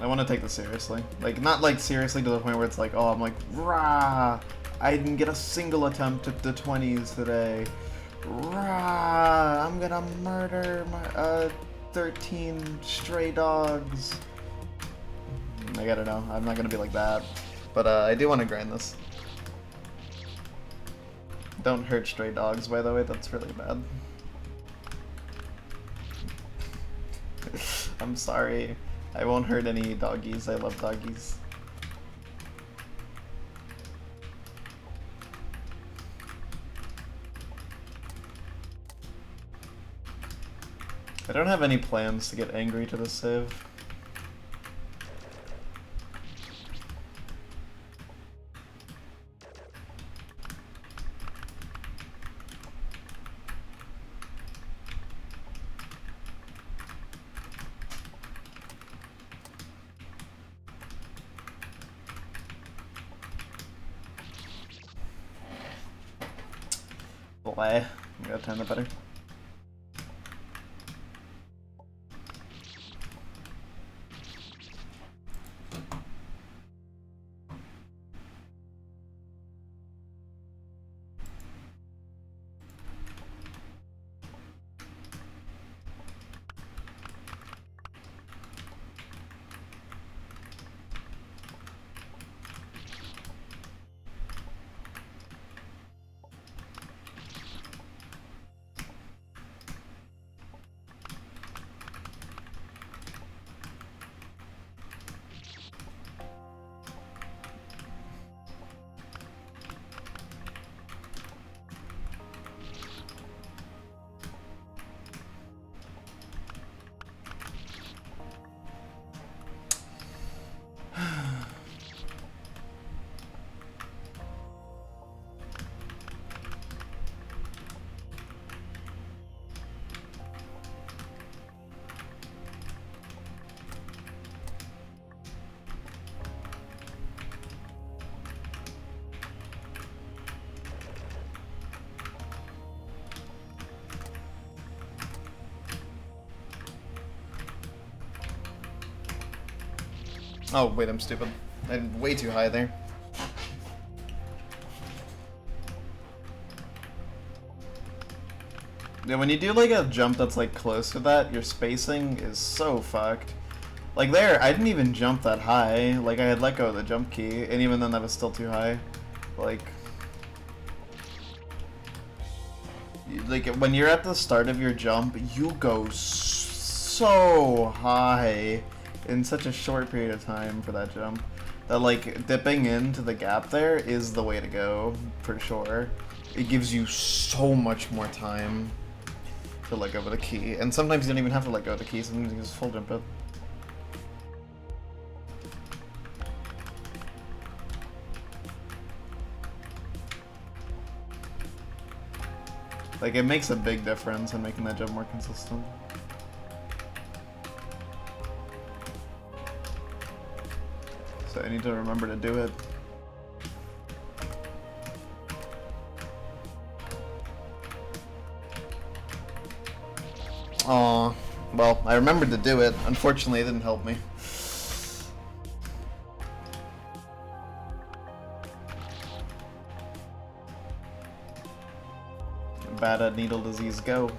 I want to take this seriously. Like not like seriously to the point where it's like, oh, I'm like, rah, I didn't get a single attempt at the 20s today. Rah, I'm gonna murder my 13 stray dogs. I gotta know. I'm not gonna be like that. But I do want to grind this. Don't hurt stray dogs, by the way. That's really bad. I'm sorry. I won't hurt any doggies. I love doggies. I don't have any plans to get angry to this save. I gotta time it better. Oh, wait, I'm stupid. I'm way too high there. Yeah, when you do like a jump that's like close to that, your spacing is so fucked. Like there, I didn't even jump that high. Like I had let go of the jump key, and even then that was still too high. Like when you're at the start of your jump, you go so high in such a short period of time for that jump that like dipping into the gap there is the way to go for sure. It gives you so much more time to let go of the key, and sometimes you don't even have to let go of the key, sometimes you just full jump it. Like it makes a big difference in making that jump more consistent. So I need to remember to do it. Aw, well, I remembered to do it. Unfortunately, it didn't help me. Bad at needle disease, go.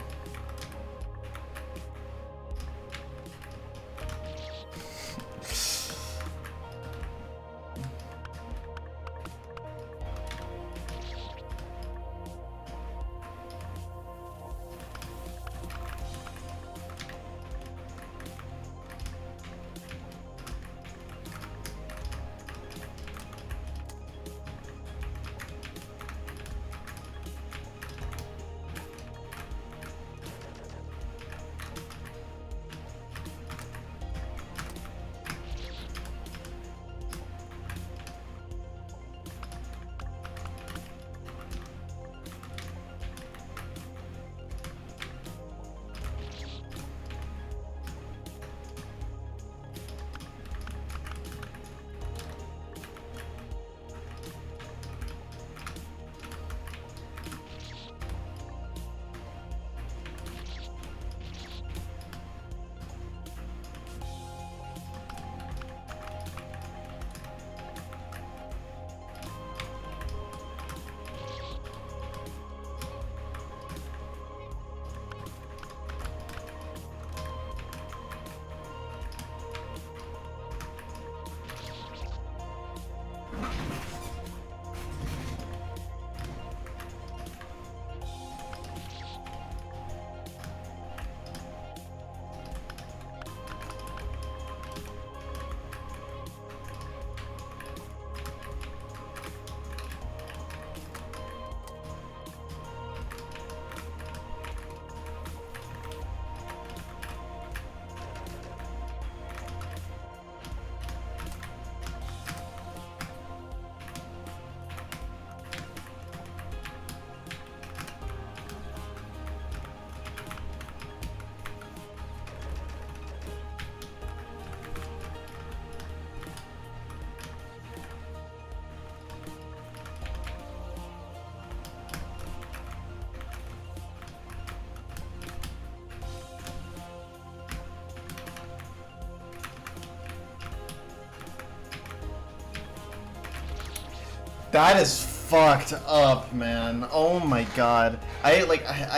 That is fucked up, man. Oh my god. I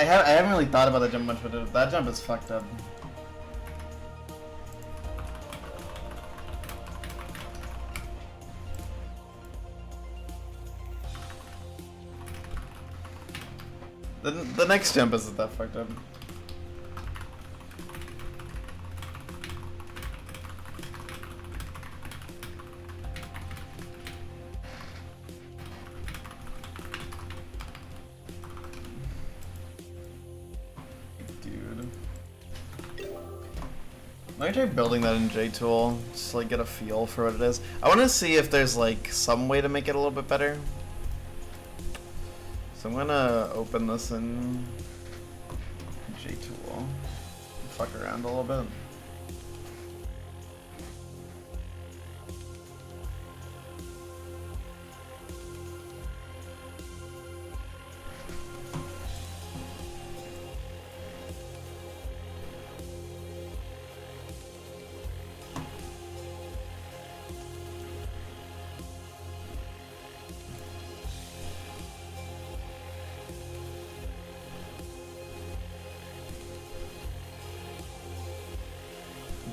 haven't really thought about that jump much, but that jump is fucked up. The next jump isn't that fucked up. Dude. I might try building that in JTool, just to, like, get a feel for what it is. I want to see if there's like some way to make it a little bit better. So I'm gonna open this in JTool, fuck around a little bit.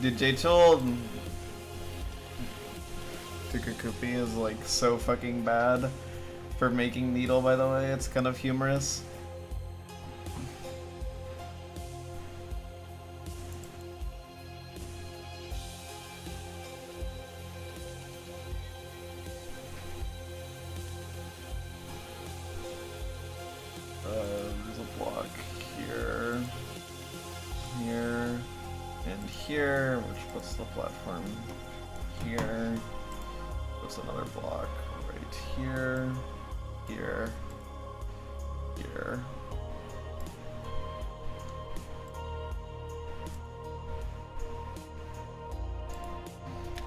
Dude, JTool Tukakupi is like so fucking bad for making Needle, by the way. It's kind of humorous. There's a block here, here, and here, which puts the platform here. Puts another block right here, here, here.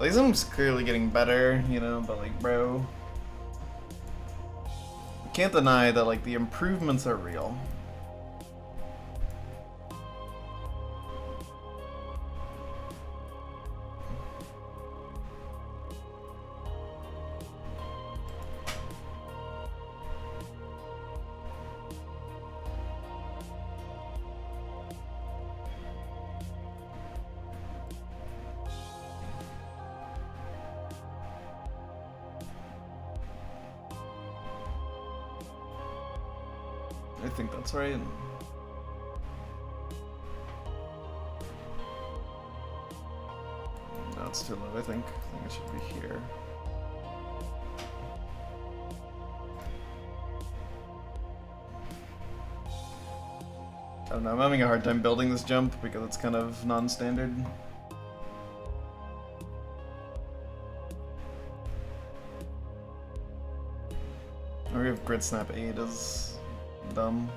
Like, this clearly getting better, you know, but like, bro, can't deny that like the improvements are real. I think that's right. No, it's too low, I think. I think it should be here. I don't know, I'm having a hard time building this jump because it's kind of non-standard. Or we have Grid Snap 8 as dumb.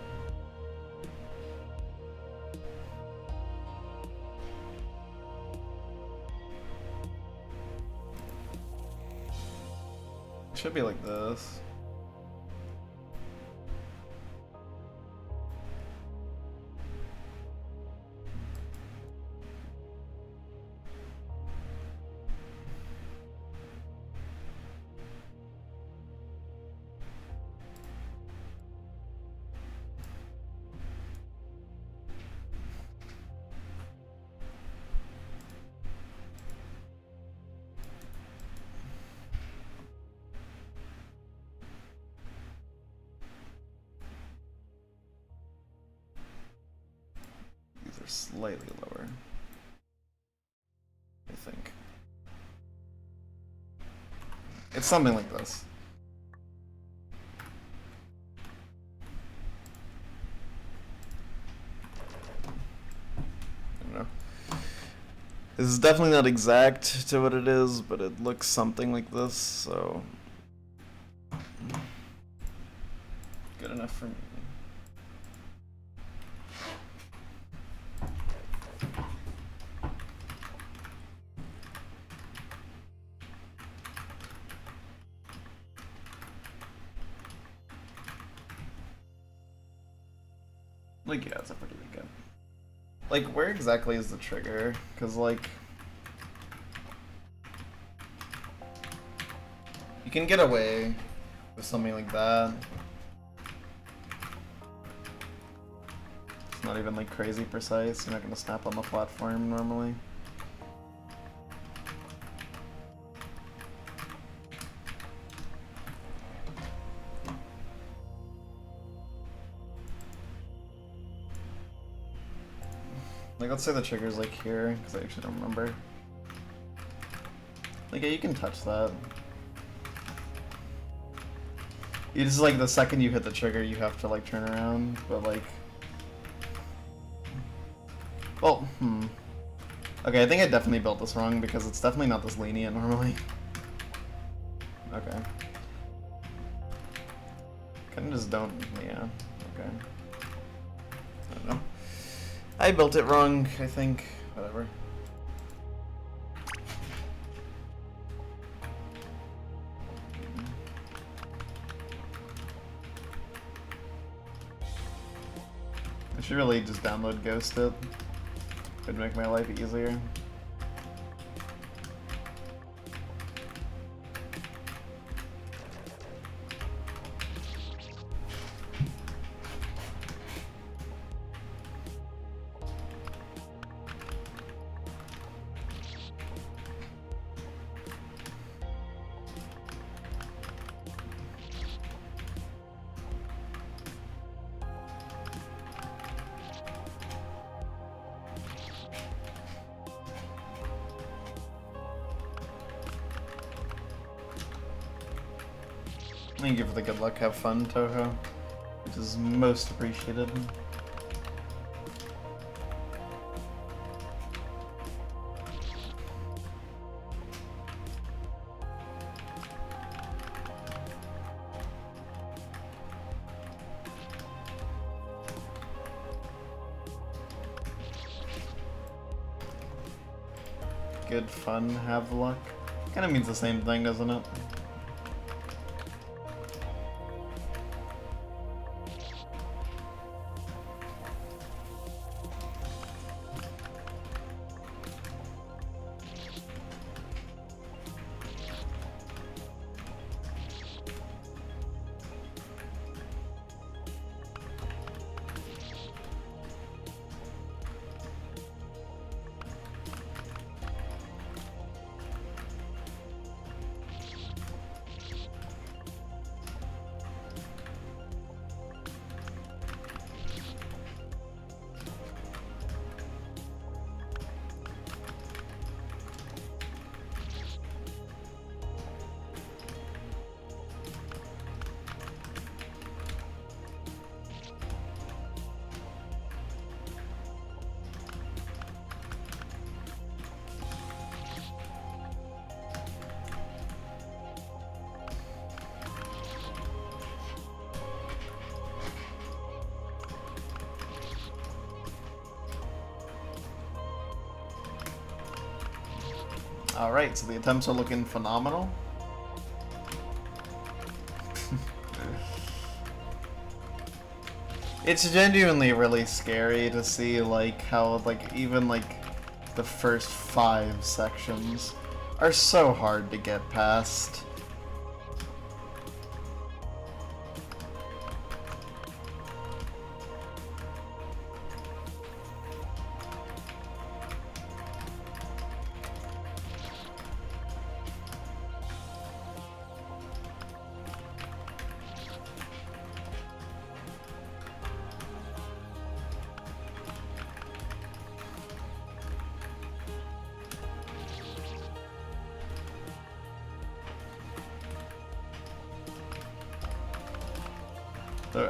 It should be like this. Slightly lower, I think. It's something like this. I don't know. This is definitely not exact to what it is, but it looks something like this, so good enough for me. Like, yeah, it's a pretty good gun. Like, where exactly is the trigger? Because, like, you can get away With something like that. It's not even like crazy precise. You're not gonna snap on the platform normally. Like, let's say the trigger's like here, because I actually don't remember. Like, yeah, you can touch that. You just, like, the second you hit the trigger, you have to, like, turn around, but, like... Well, Okay, I think I definitely built this wrong, because it's definitely not this lenient normally. Okay. Kinda just don't... yeah, okay. I don't know. I built it wrong, I think. Whatever. I should really just download Ghost It. It'd make my life easier. Thank you for the good luck, have fun, Toho. Which is most appreciated. Good fun, have luck. Kinda means the same thing, doesn't it? Alright, so the attempts are looking phenomenal. It's genuinely really scary to see, like, how, like, even, like, the first 5 sections are so hard to get past.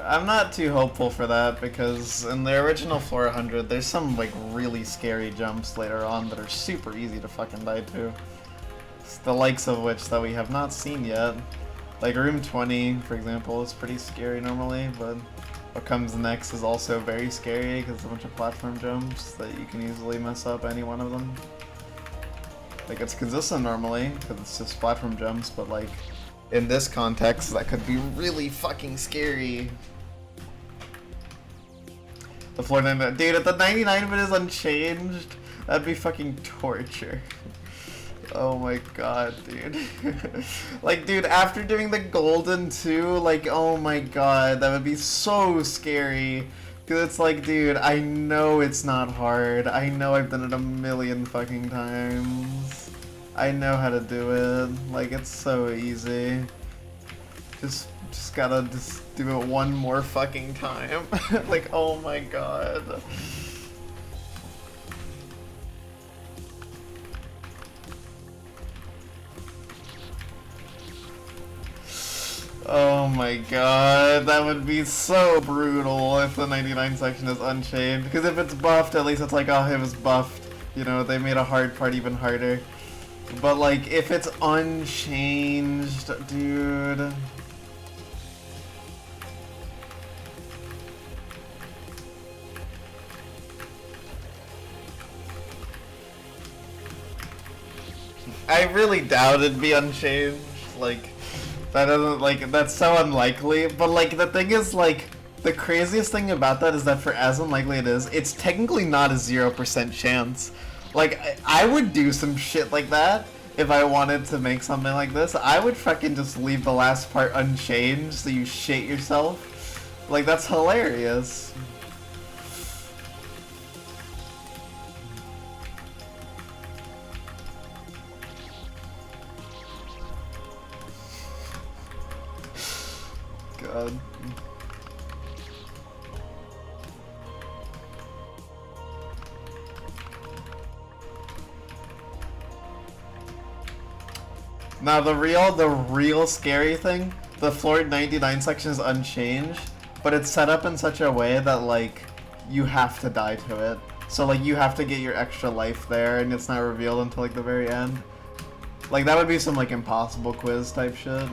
I'm not too hopeful for that, because in the original Floor 100, there's some, like, really scary jumps later on that are super easy to fucking die to. It's the likes of which that we have not seen yet. Like, Room 20, for example, is pretty scary normally, but what comes next is also very scary, because it's a bunch of platform jumps that you can easily mess up any one of them. Like, it's consistent normally, because it's just platform jumps, but, like, in this context, that could be really fucking scary. The floor 99, dude, if the 99 bit is unchanged, that'd be fucking torture. Oh my god, dude. Like, dude, after doing the golden too, like, oh my god, that would be so scary. Cause it's like, dude, I know it's not hard. I know I've done it a million fucking times. I know how to do it. Like, it's so easy. Just gotta just do it one more fucking time. Like, oh my god. Oh my god, that would be so brutal if the 99 section is unchained. Because if it's buffed, at least it's like, oh, it was buffed. You know, they made a hard part even harder. But like, if it's unchanged, dude... I really doubt it'd be unchanged. Like, that doesn't, like, that's so unlikely. But like, the thing is, like, the craziest thing about that is that for as unlikely it is, it's technically not a 0% chance. Like, I would do some shit like that if I wanted to make something like this. I would fucking just leave the last part unchanged so you shit yourself. Like, that's hilarious. God. Now the real scary thing, the floor 99 section is unchanged, but it's set up in such a way that like you have to die to it. So like you have to get your extra life there and it's not revealed until like the very end. Like that would be some like impossible quiz type shit.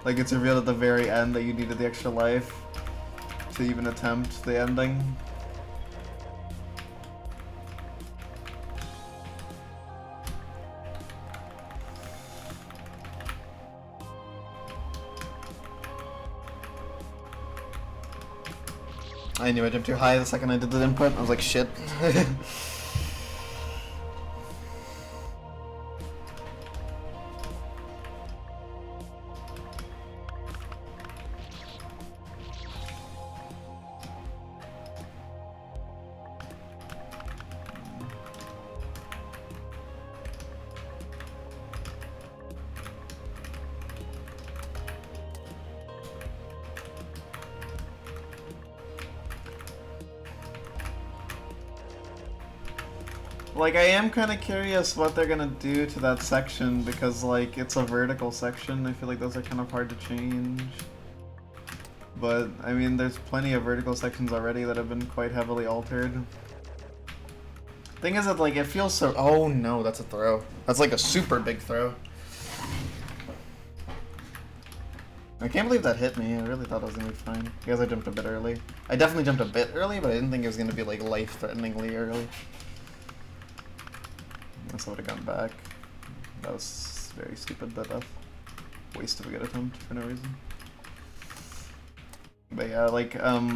Like it's revealed at the very end that you needed the extra life to even attempt the ending. I knew I jumped too high the second I did the input. I was like, shit. Like, I am kind of curious what they're gonna do to that section, because, like, it's a vertical section. I feel like those are kind of hard to change. But, I mean, there's plenty of vertical sections already that have been quite heavily altered. Thing is that, like, it feels so... Oh, no, that's a throw. That's, like, a super big throw. I can't believe that hit me. I really thought I was gonna be fine. I guess I jumped a bit early. I definitely jumped a bit early, but I didn't think it was gonna be, like, life-threateningly early. Unless I would have gone back. That was very stupid, that waste of a good attempt for no reason. But yeah, like, yeah,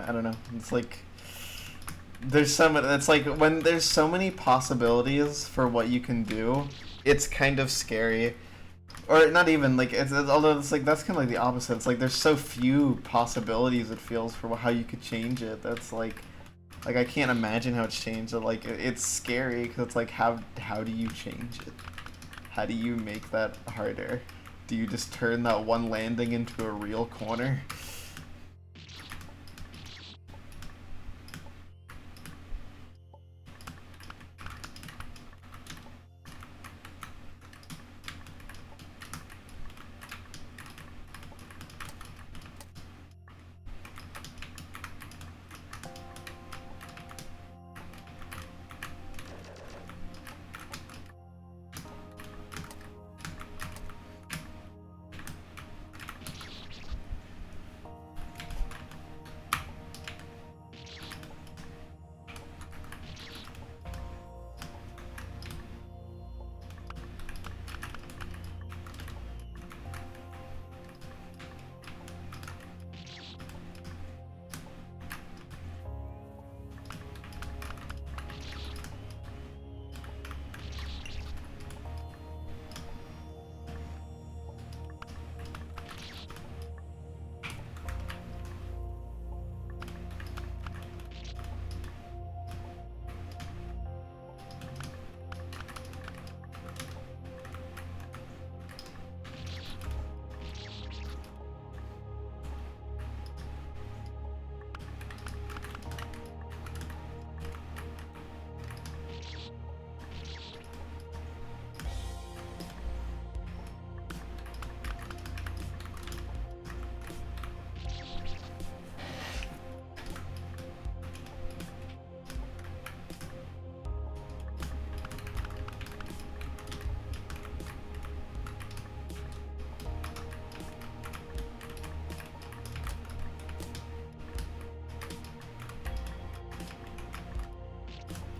I don't know. It's like, there's it's like, when there's so many possibilities for what you can do, it's kind of scary. Or not even, like, although it's like, that's kind of like the opposite. It's like, there's so few possibilities, it feels, for how you could change it. That's like I can't imagine how it's changed. Like, it's scary, because it's like, how do you change it? How do you make that harder? Do you just turn that one landing into a real corner?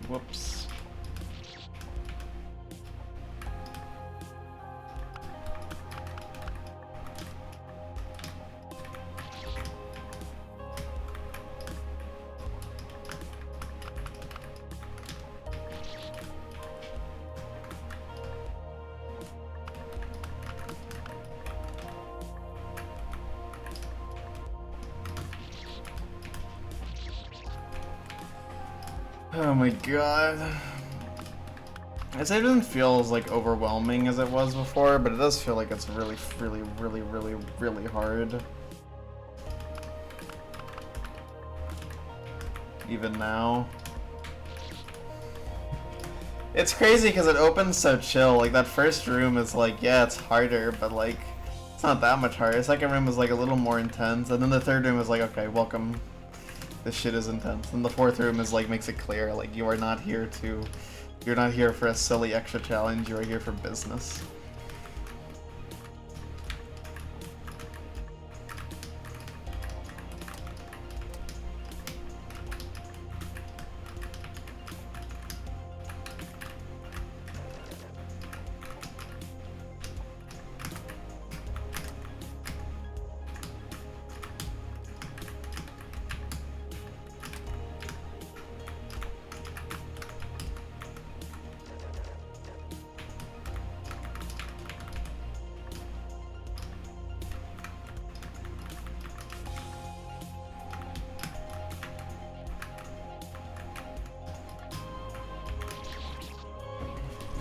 Whoops. Oh my god. It doesn't feel as like overwhelming as it was before, but it does feel like it's really hard. Even now. It's crazy because it opens so chill. Like that first room is like, yeah, it's harder, but like it's not that much harder. The second room is like a little more intense, and then the third room is like, okay, welcome. This shit is intense. And the fourth room is like makes it clear, like you're not here for a silly extra challenge, you are here for business.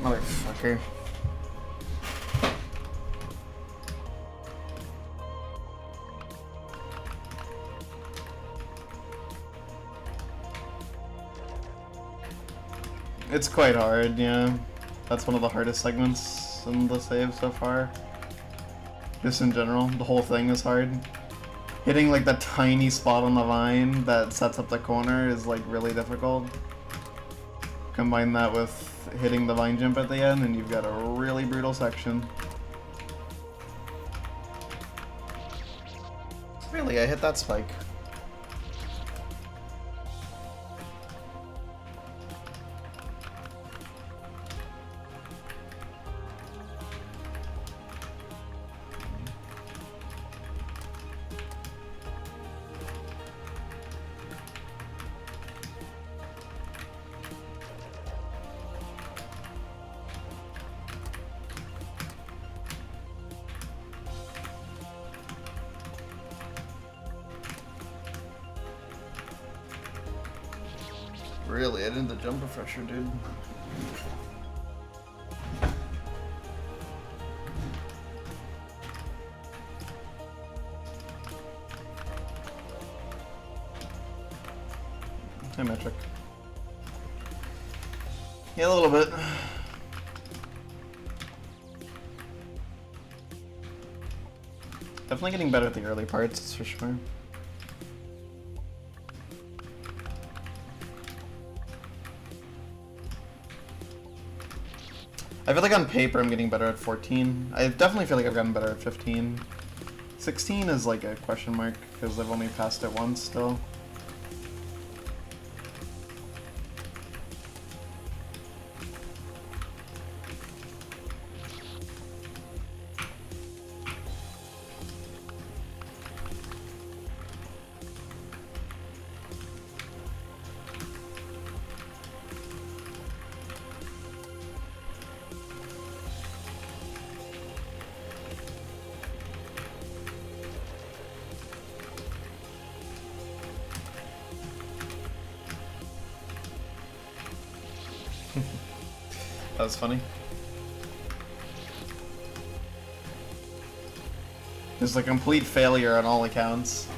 Motherfucker. It's quite hard, yeah. That's one of the hardest segments in the save so far. Just in general, the whole thing is hard. Hitting like that tiny spot on the vine that sets up the corner is like really difficult. Combine that with hitting the vine jump at the end and you've got a really brutal section. Really, I hit that spike. Really, I did the jump refresher, dude. Hey, Metric. Yeah, a little bit. Definitely getting better at the early parts, that's for sure. I feel like on paper I'm getting better at 14. I definitely feel like I've gotten better at 15. 16 is like a question mark, because I've only passed it once still. That was funny. Just a complete failure on all accounts.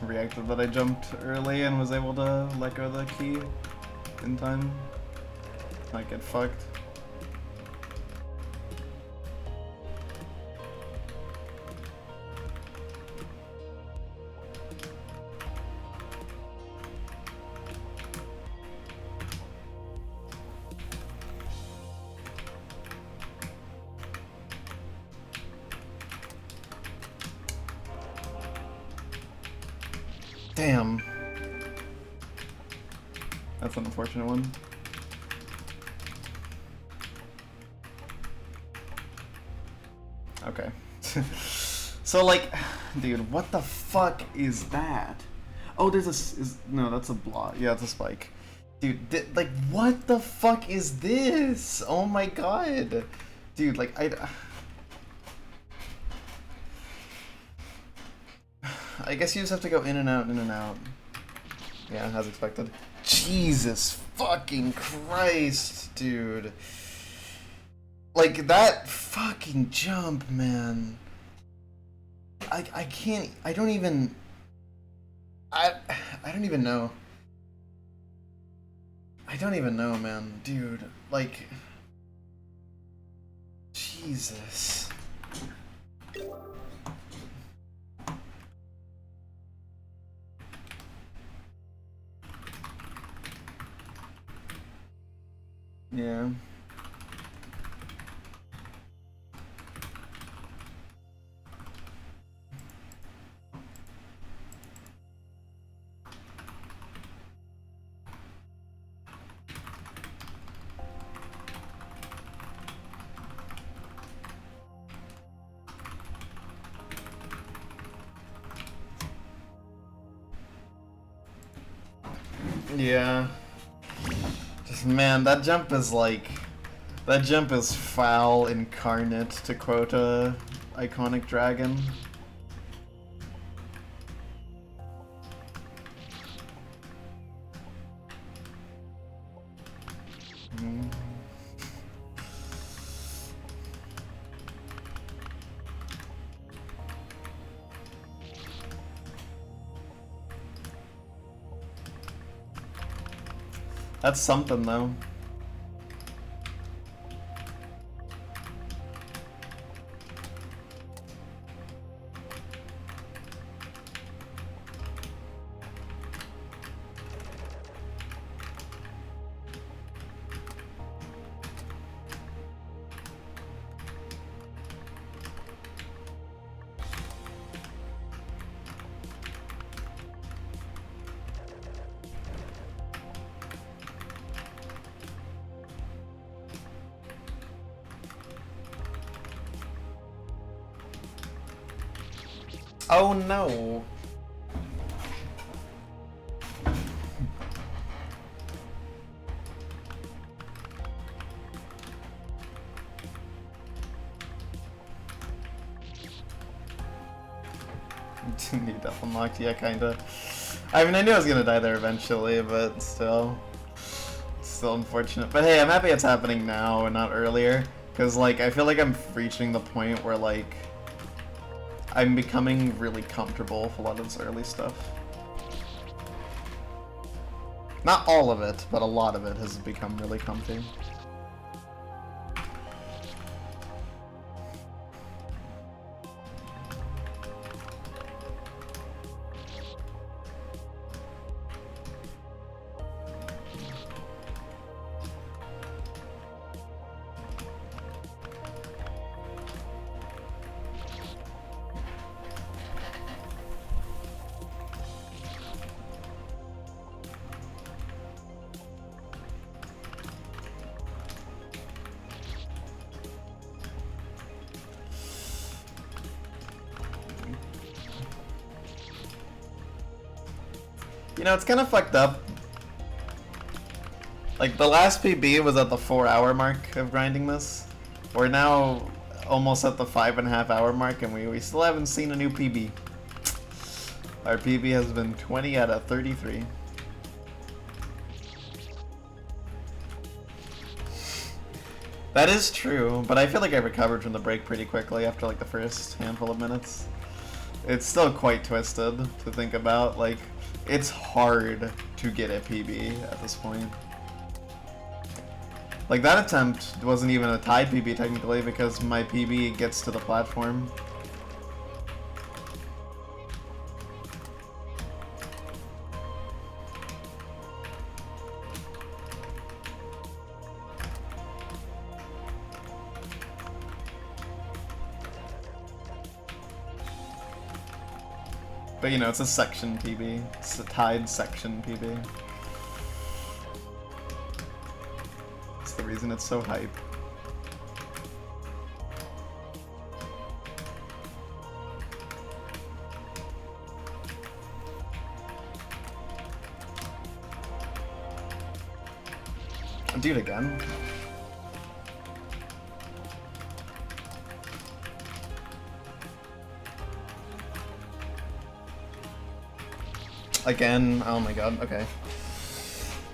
reacted that I jumped early and was able to let go of the key in time. Might get fucked. Damn. That's an unfortunate one. Okay. So like, dude, what the fuck is that? Oh, there's a no, that's a block. Yeah, it's a spike. Dude, like, what the fuck is this? Oh my god. Dude, like, I guess you just have to go in and out, in and out. Yeah, as expected. Jesus fucking Christ, dude. Like, that fucking jump, man. I can't, I don't even know. I don't even know, man. Dude, like, Jesus. Yeah. Yeah. Just, man, that jump is like... That jump is foul incarnate, to quote a iconic dragon. That's something, though. Oh no! Need that unlocked, yeah, kinda. I mean, I knew I was gonna die there eventually, but still. Still unfortunate. But hey, I'm happy it's happening now and not earlier. Because, like, I feel like I'm reaching the point where, like, I'm becoming really comfortable with a lot of this early stuff. Not all of it, but a lot of it has become really comfy. You know, it's kind of fucked up. Like, the last PB was at the 4-hour mark of grinding this. We're now almost at the 5.5-hour mark, and we still haven't seen a new PB. Our PB has been 20 out of 33. That is true, but I feel like I recovered from the break pretty quickly after like the first handful of minutes. It's still quite twisted to think about. Like, it's hard to get a PB at this point. Like, that attempt wasn't even a tied PB technically because my PB gets to the platform. But you know, it's a section PB. It's a tied section PB. That's the reason it's so hype. Do it again. Again, oh my god, okay.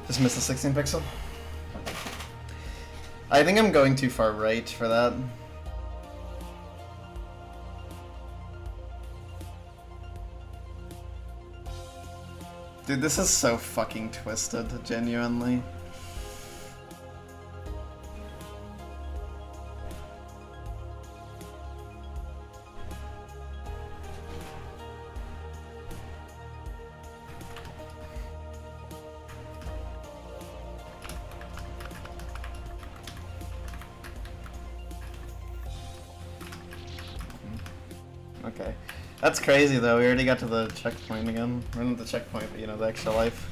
Just missed the 16 pixel. I think I'm going too far right for that. Dude, this is so fucking twisted, genuinely. Okay. That's crazy though, we already got to the checkpoint again. We're not the checkpoint, but you know, the extra life.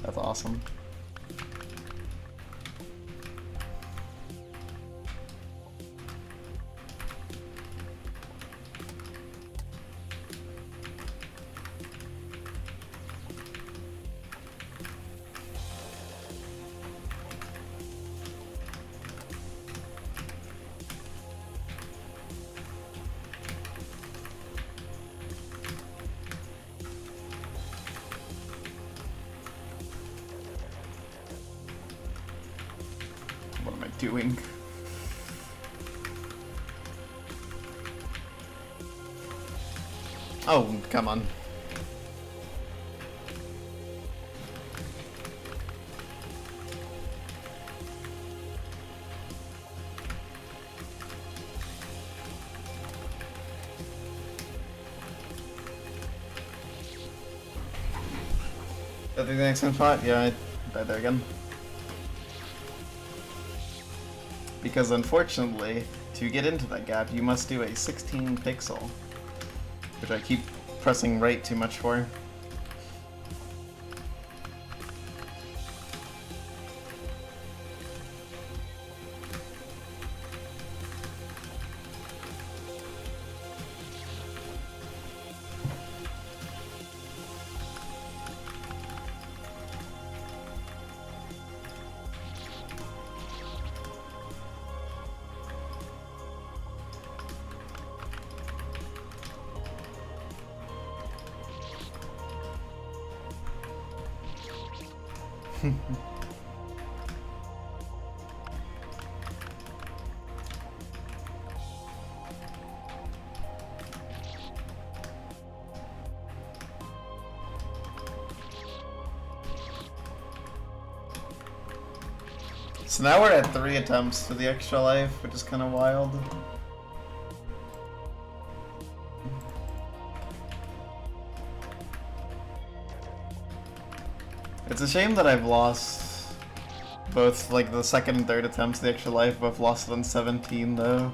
That's awesome. What am I doing? Oh, come on. I think the next spot? Yeah, I died there again. Because unfortunately, to get into that gap, you must do a 16 pixel, which I keep pressing right too much for. So now we're at 3 attempts for the extra life, which is kind of wild. It's a shame that I've lost both, like, the second and third attempts of the extra life, both lost it on 17 though.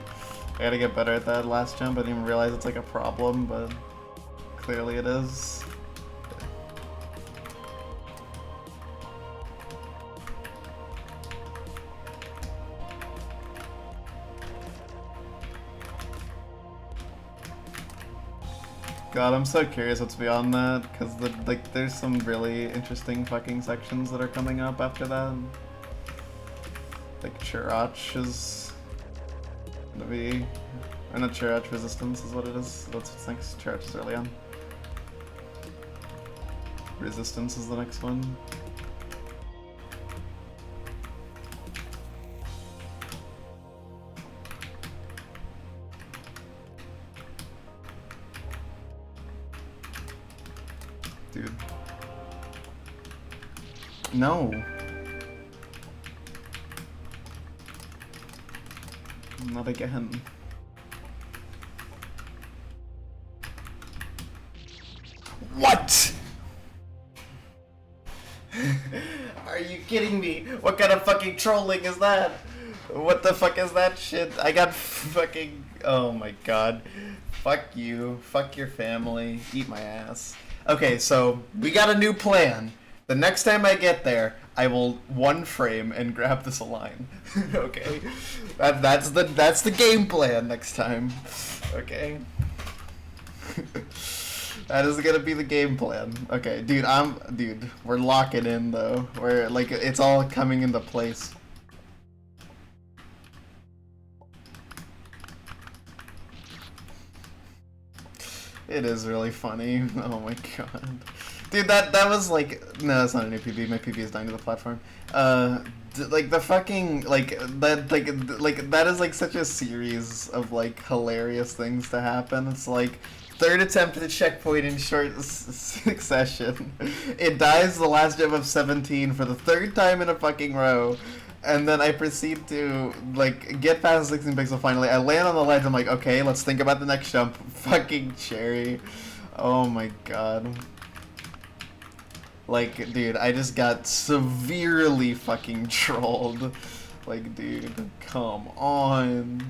I gotta get better at that last jump. I didn't even realize it's like a problem, but clearly it is. God, I'm so curious what's beyond that, because like there's some really interesting fucking sections that are coming up after that. Like Churach is gonna be, or not Churach, Resistance is what it is. That's what's next. Churach is early on. Resistance is the next one. Dude. No. Not again. What? Are you kidding me? What kind of fucking trolling is that? What the fuck is that shit? I got fucking... Oh my god. Fuck you. Fuck your family. Eat my ass. Okay, so we got a new plan. The next time I get there, I will one frame and grab this line. Okay? That's the game plan next time. Okay? That is gonna be the game plan. Okay, dude, we're locking in though. We're like, it's all coming into place. It is really funny. Oh my god. Dude, that was like, no, that's not a new PB. My PB is dying to the platform. Like the fucking, like that is like such a series of like hilarious things to happen. It's like, third attempt at a checkpoint in short succession. It dies the last jump of 17 for the third time in a fucking row. And then I proceed to, like, get past 16 pixel finally. I land on the ledge, I'm like, okay, let's think about the next jump. Fucking cherry. Oh my god. Like, dude, I just got severely fucking trolled. Like, dude, come on.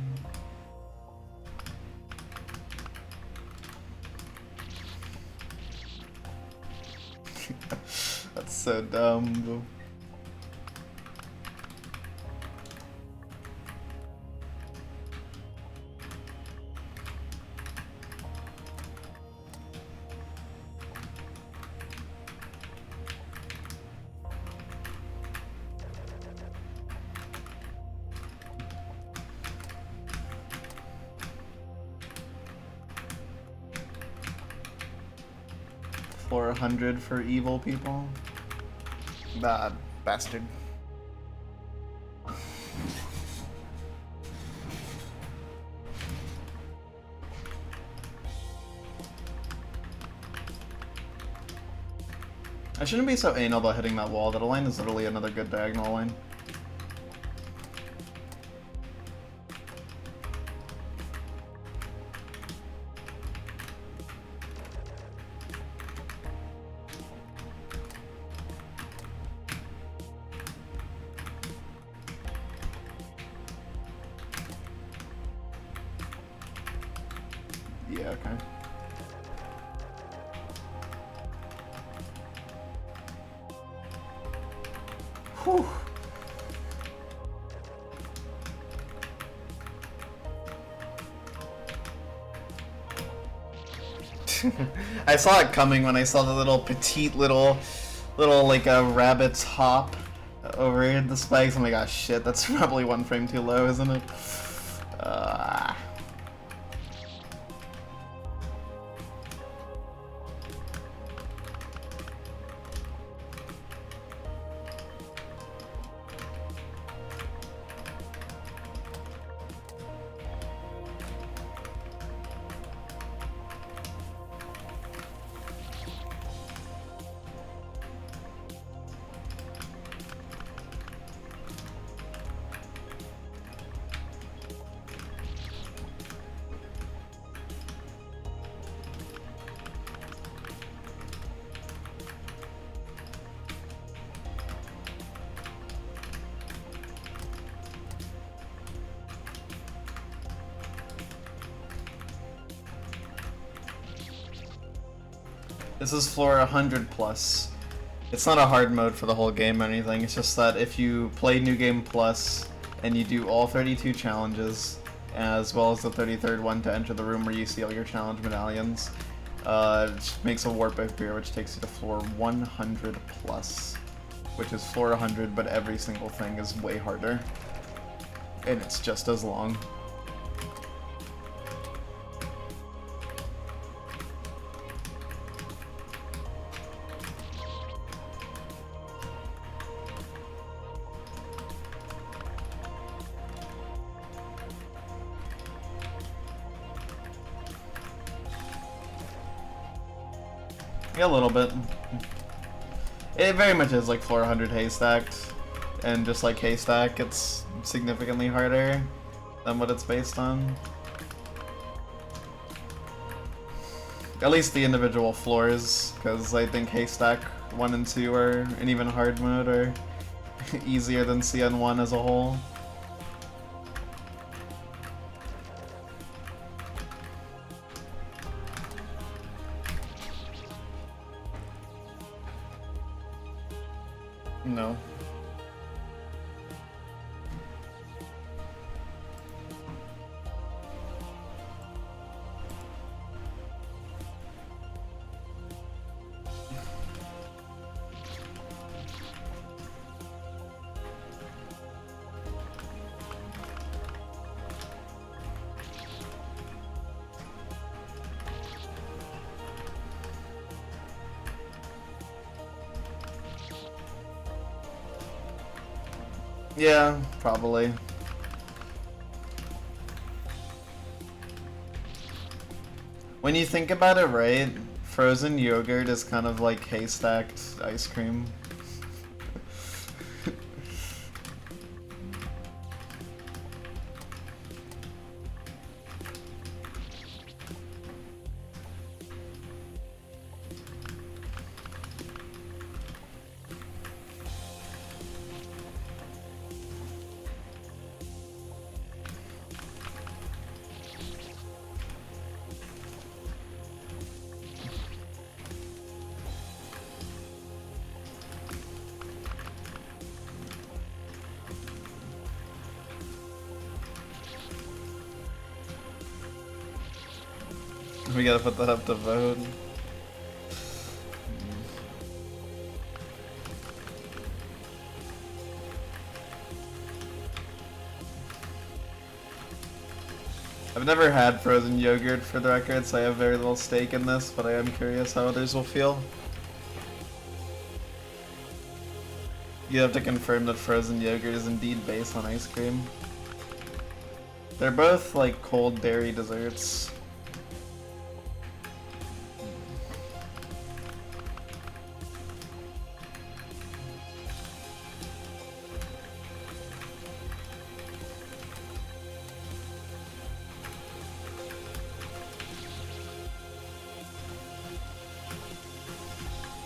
That's so dumb. Floor 100 for evil people. Bad bastard. I shouldn't be so anal about hitting that wall. That line is literally another good diagonal line. Yeah, okay. Whew. I saw it coming when I saw the little petite little like a rabbit's hop over the spikes. Oh my gosh, shit, that's probably one frame too low, isn't it? This is floor 100 plus. It's not a hard mode for the whole game or anything, it's just that if you play New Game Plus and you do all 32 challenges, as well as the 33rd one to enter the room where you see all your challenge medallions, it makes a warp appear which takes you to floor 100 plus, which is floor 100, but every single thing is way harder. And it's just as long. Yeah, a little bit. It very much is like 400 haystacked, and just like haystack, it's significantly harder than what it's based on. At least the individual floors, because I think haystack 1 and 2 are, and even hard mode are easier than CN1 as a whole. No. Yeah, probably. When you think about it, right, frozen yogurt is kind of like haystacked ice cream. We gotta put that up to vote. I've never had frozen yogurt for the record, so I have very little stake in this, but I am curious how others will feel. You have to confirm that frozen yogurt is indeed based on ice cream. They're both like cold dairy desserts.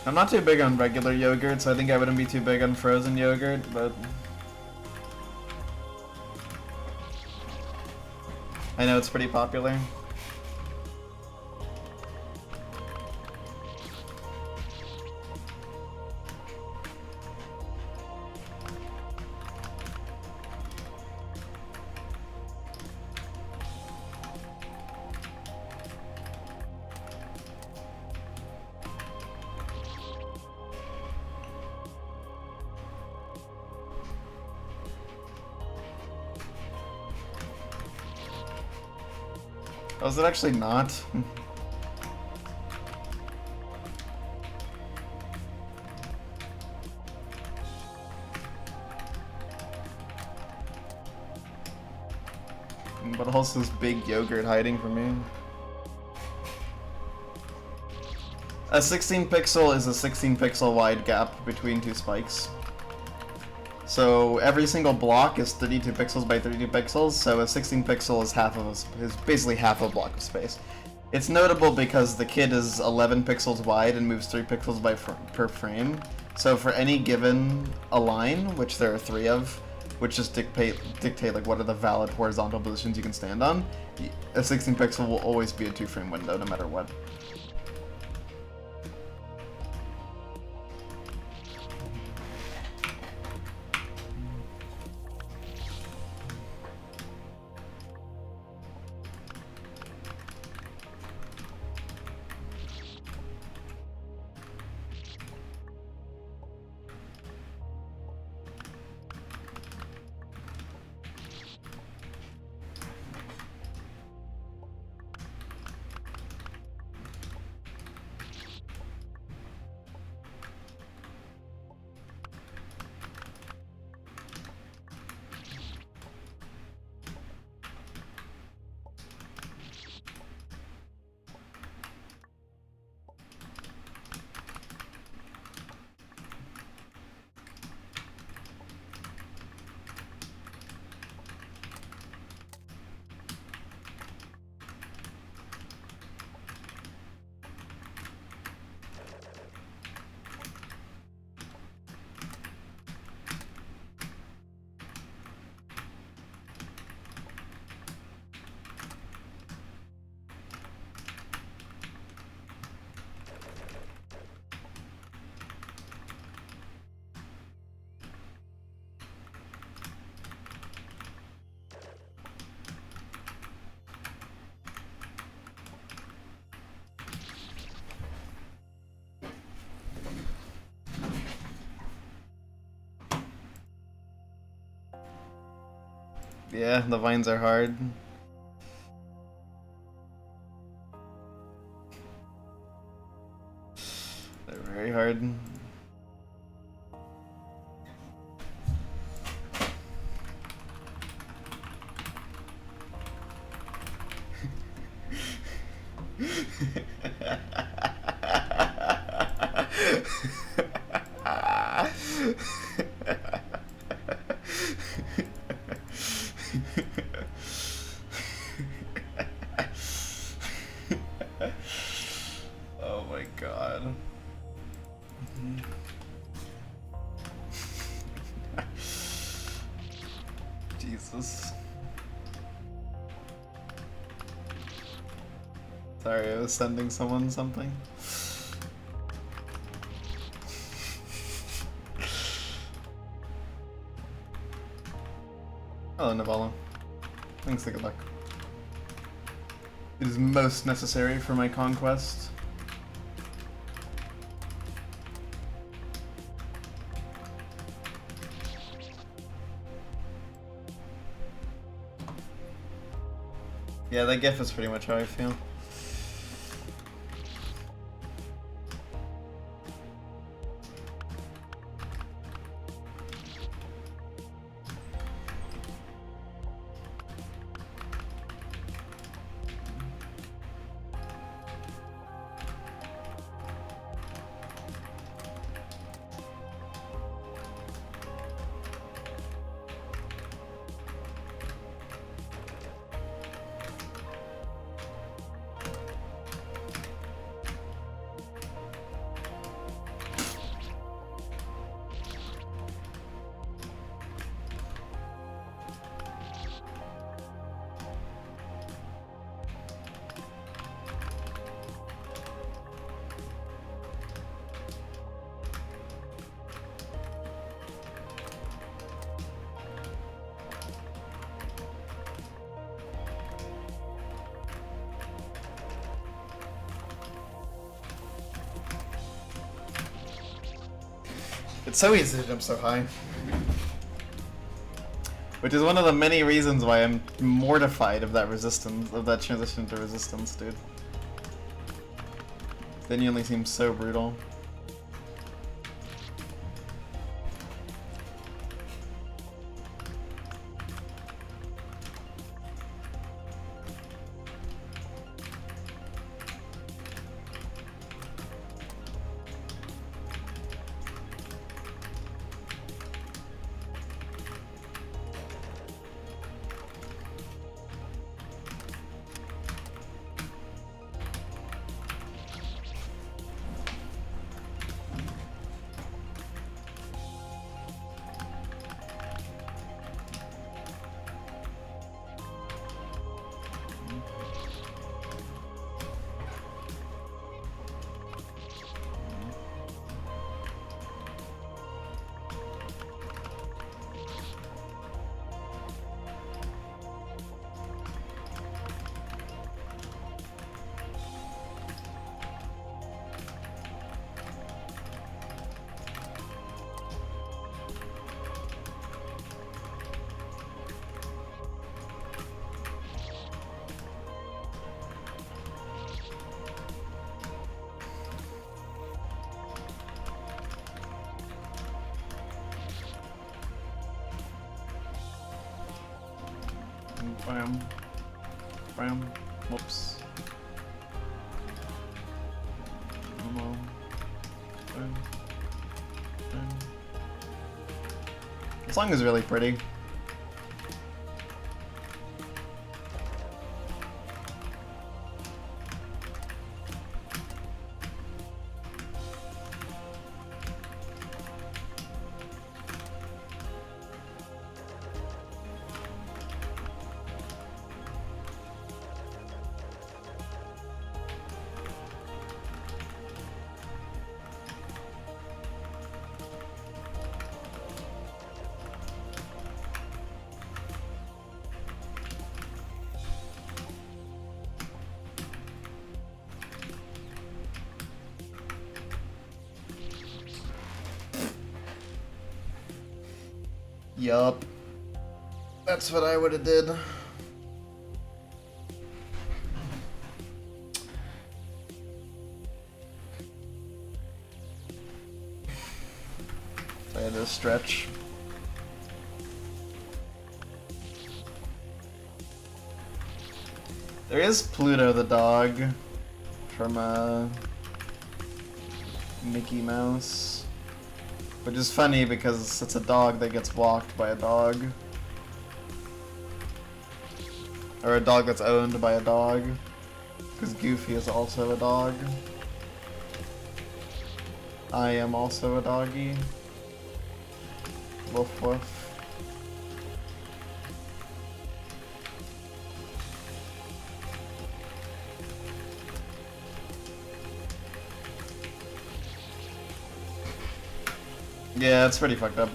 I'm not too big on regular yogurt, so I think I wouldn't be too big on frozen yogurt, but I know it's pretty popular. Oh, is it actually not? But also this big yogurt hiding from me. A 16 pixel is a 16 pixel wide gap between two spikes. So every single block is 32 pixels by 32 pixels, so a 16 pixel is basically half a block of space. It's notable because the kit is 11 pixels wide and moves 3 pixels per frame. So for any given align, which there are 3 of, which just dictate like what are the valid horizontal positions you can stand on, a 16 pixel will always be a 2-frame window no matter what. Yeah, the vines are hard. They're very hard. Oh my god. Jesus. Sorry, I was sending someone something. Hello, Navala. Thanks for good luck. It is most necessary for my conquest. Yeah, that gif is pretty much how I feel. It's so easy to jump so high. Which is one of the many reasons why I'm mortified of that resistance, of that transition to resistance, dude. Genuinely seems so brutal. Bam. Bam. Whoops. Bam. Bam. Bam. The song is really pretty. Yup. That's what I would have did. I had to stretch. There is Pluto the dog from Mickey Mouse, which is funny because it's a dog that gets walked by a dog. Or a dog that's owned by a dog. Because Goofy is also a dog. I am also a doggy. Woof woof. Yeah, it's pretty fucked up.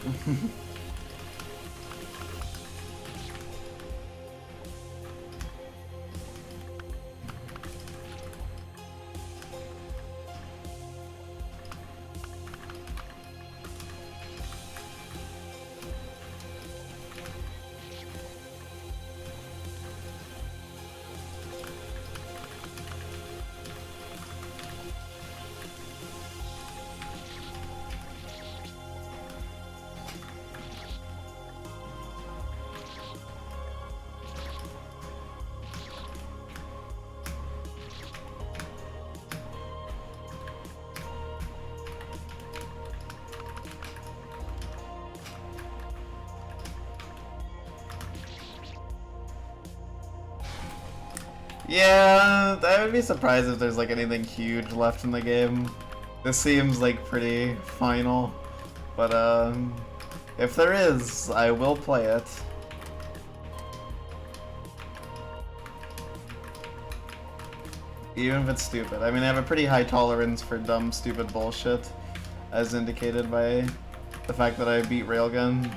Yeah, I would be surprised if there's like anything huge left in the game. This seems like pretty final, but if there is, I will play it. Even if it's stupid. I mean, I have a pretty high tolerance for dumb, stupid bullshit, as indicated by the fact that I beat Railgun.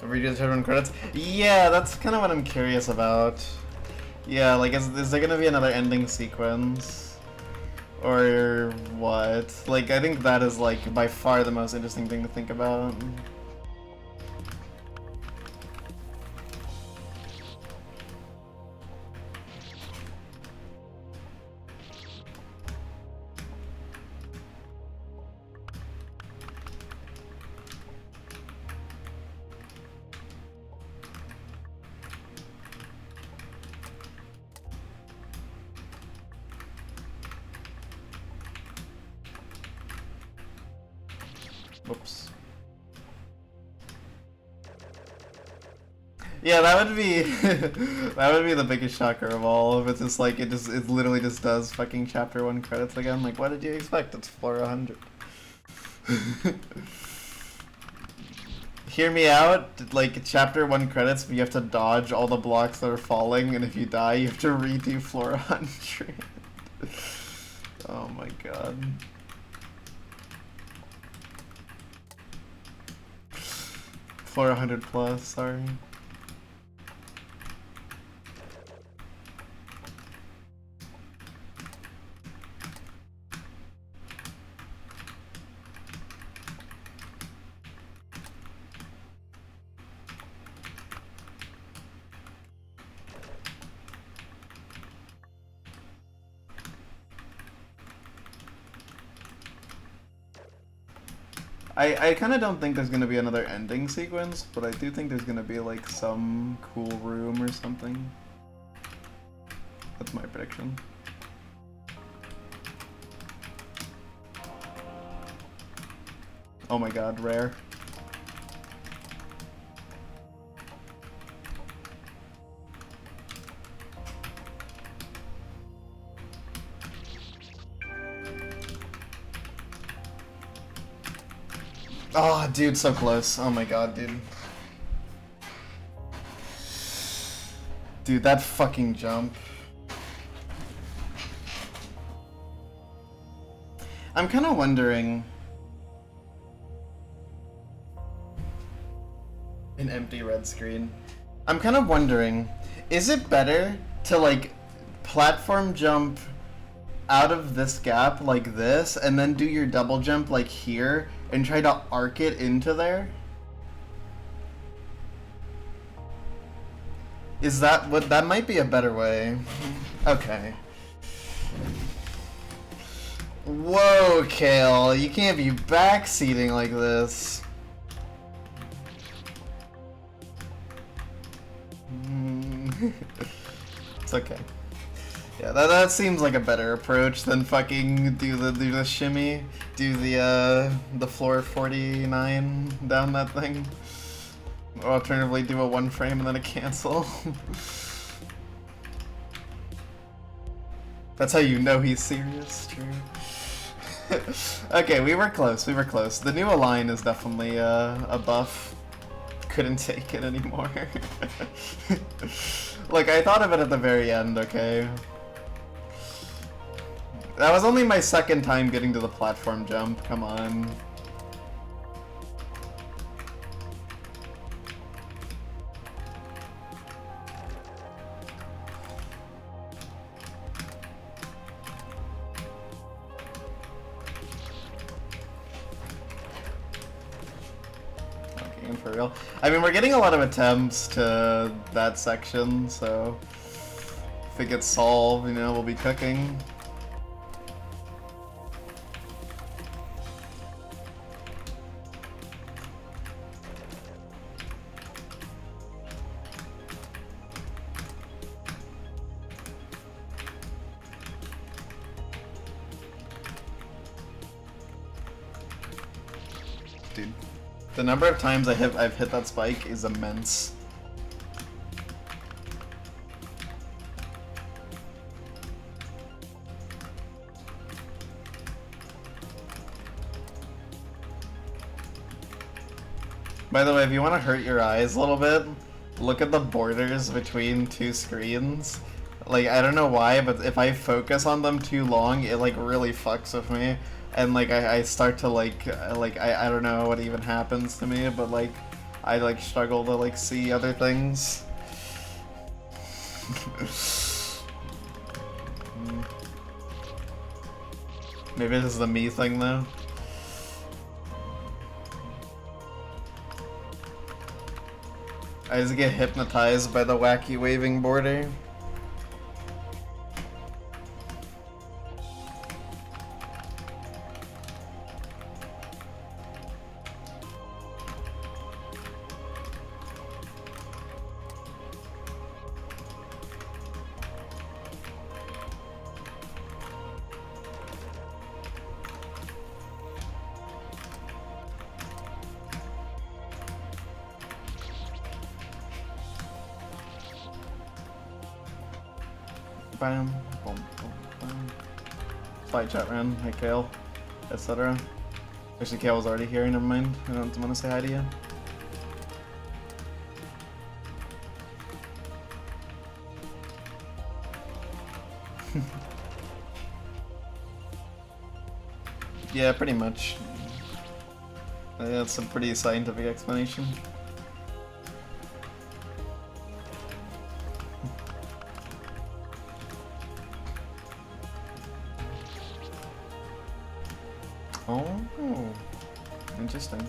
Redo the third one credits? Yeah, that's kind of what I'm curious about. Yeah, like, is there gonna be another ending sequence? Or what? Like, I think that is, like, by far the most interesting thing to think about. Oops. Yeah, that would be that would be the biggest shocker of all. If it's just like it literally just does fucking chapter 1 credits again. Like, what did you expect? It's floor 100. Hear me out. Like, chapter 1 credits, but you have to dodge all the blocks that are falling, and if you die, you have to redo floor 100. Oh my god. Floor 100 plus, sorry. I kind of don't think there's going to be another ending sequence, but I do think there's going to be, like, some cool room or something. That's my prediction. Oh my god, rare. Oh, dude, so close. Oh my god, dude. Dude, that fucking jump. I'm kind of wondering... An empty red screen. I'm kind of wondering, is it better to, like, platform jump out of this gap like this, and then do your double jump, like, here, and try to arc it into there? Is that what... That might be a better way. Okay. Whoa, Kale, you can't be backseating like this. It's okay. Yeah, that seems like a better approach than fucking do the shimmy, do the floor 49 down that thing. Or alternatively do a one frame and then a cancel. That's how you know he's serious, true. Okay, we were close, we were close. The new Align is definitely a buff. Couldn't take it anymore. Like, I thought of it at the very end, okay? That was only my second time getting to the platform jump, come on. For real. I mean, we're getting a lot of attempts to that section, so if it gets solved, you know, we'll be cooking. Dude. The number of times I've hit that spike is immense. By the way, if you want to hurt your eyes a little bit, look at the borders between two screens. Like, I don't know why, but if I focus on them too long, it like really fucks with me. And like I start to like I don't know what even happens to me, but like I like struggle to like see other things. Maybe this is the me thing though. I just get hypnotized by the wacky waving border. Bam, boom, boom, bam. Fight chat round, hi Kale, etc. Actually, Kale was already here, never mind. I don't want to say hi to you. Yeah, pretty much. That's a pretty scientific explanation. Oh, interesting.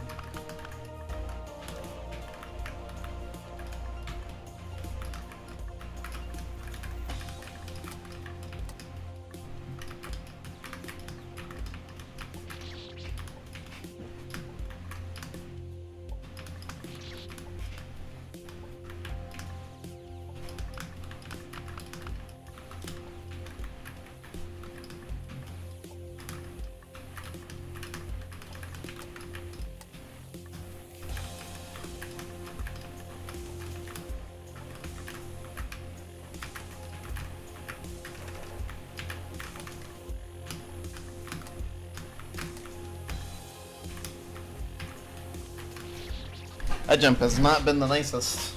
That jump has not been the nicest.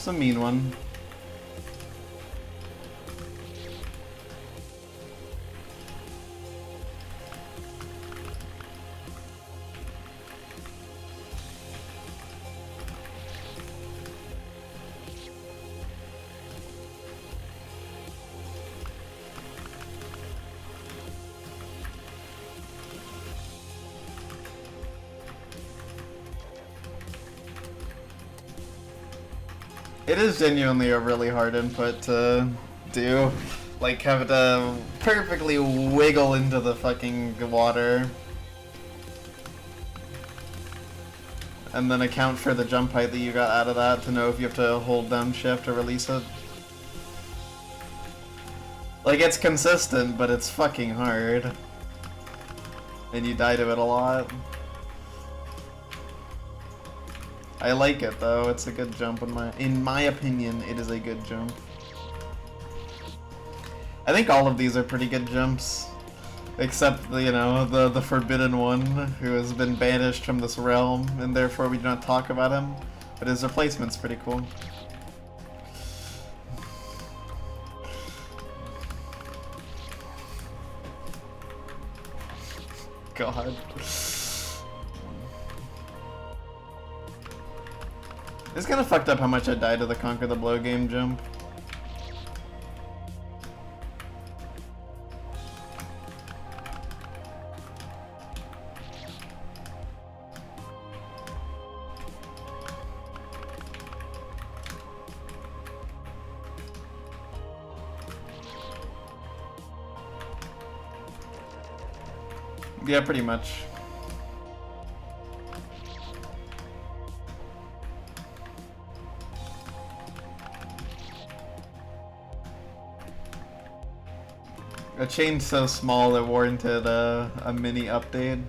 Just a mean one. It is genuinely a really hard input to do. Like, have to perfectly wiggle into the fucking water. And then account for the jump height that you got out of that to know if you have to hold down shift to release it. Like, it's consistent, but it's fucking hard. And you die to it a lot. I like it though, it's a good jump in my opinion, it is a good jump. I think all of these are pretty good jumps. Except, you know, the forbidden one, who has been banished from this realm, and therefore we do not talk about him. But his replacement's pretty cool. God. It's kinda fucked up how much I died to the Conquer the Blow game jump. Yeah, pretty much. A change so small it warranted a mini update.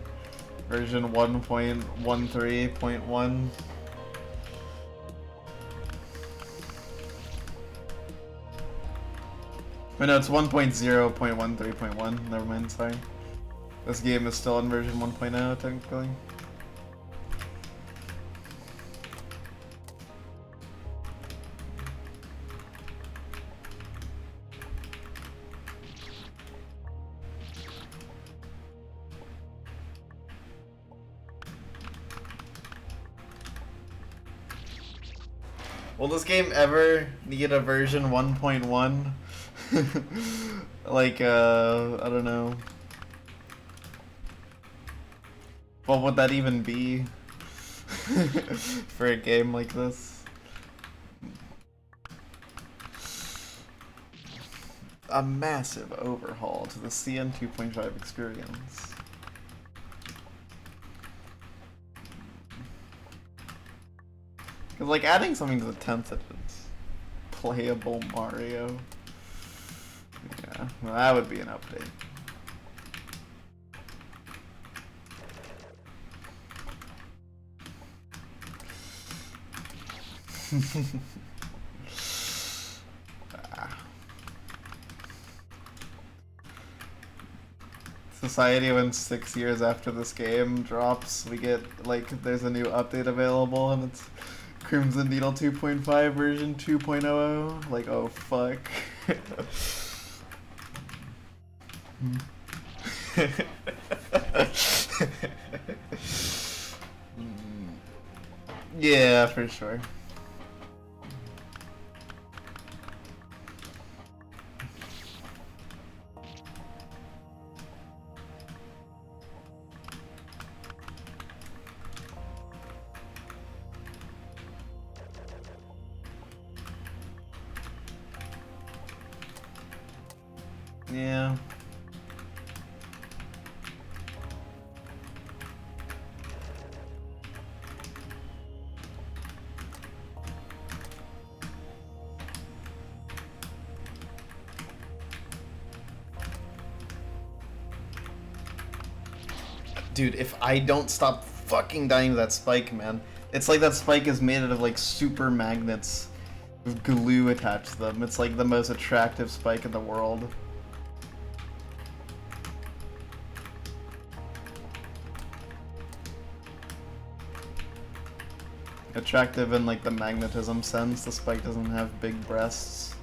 Version 1.13.1. Wait, no, it's 1.0.13.1. Never mind, sorry. This game is still in version 1.0 technically. Will this game ever need a version 1.1? Like, I don't know. What would that even be? For a game like this? A massive overhaul to the CN 2.5 experience. Cause like adding something to the 10th sentence, playable Mario. Yeah, well, that would be an update. Society, when 6 years after this game drops, we get, like, there's a new update available and it's Crimson Needle 2.5 version 2.0. Like, oh fuck. Yeah, for sure. Yeah. Dude, if I don't stop fucking dying to that spike, man. It's like that spike is made out of like super magnets with glue attached to them. It's like the most attractive spike in the world. attractive in like the magnetism sense. The spike doesn't have big breasts.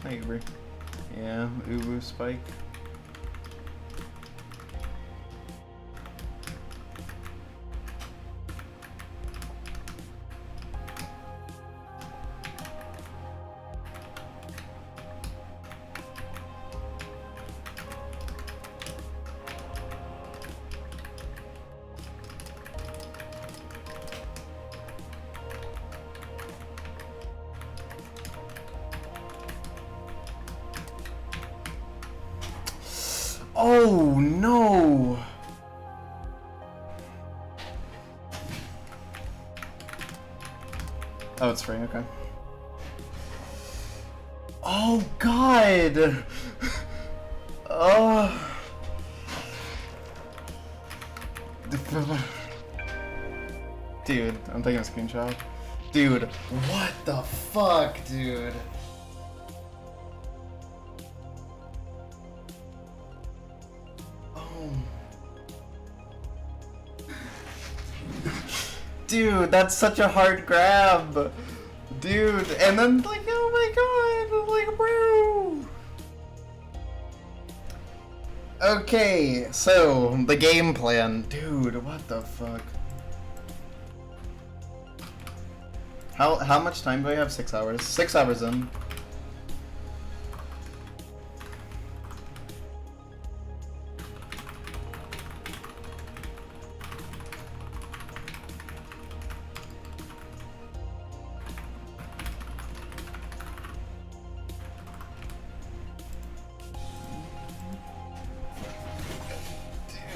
Hi, Uber. Yeah, Ubu spike. Oh no! Oh, it's free, okay. Oh god! Oh. Dude, I'm taking a screenshot. Dude, what the fuck, dude? Dude, that's such a hard grab. Dude, and then like, oh my god, like, bro. Okay, so the game plan. Dude, what the fuck? How much time do I have? 6 hours. 6 hours in.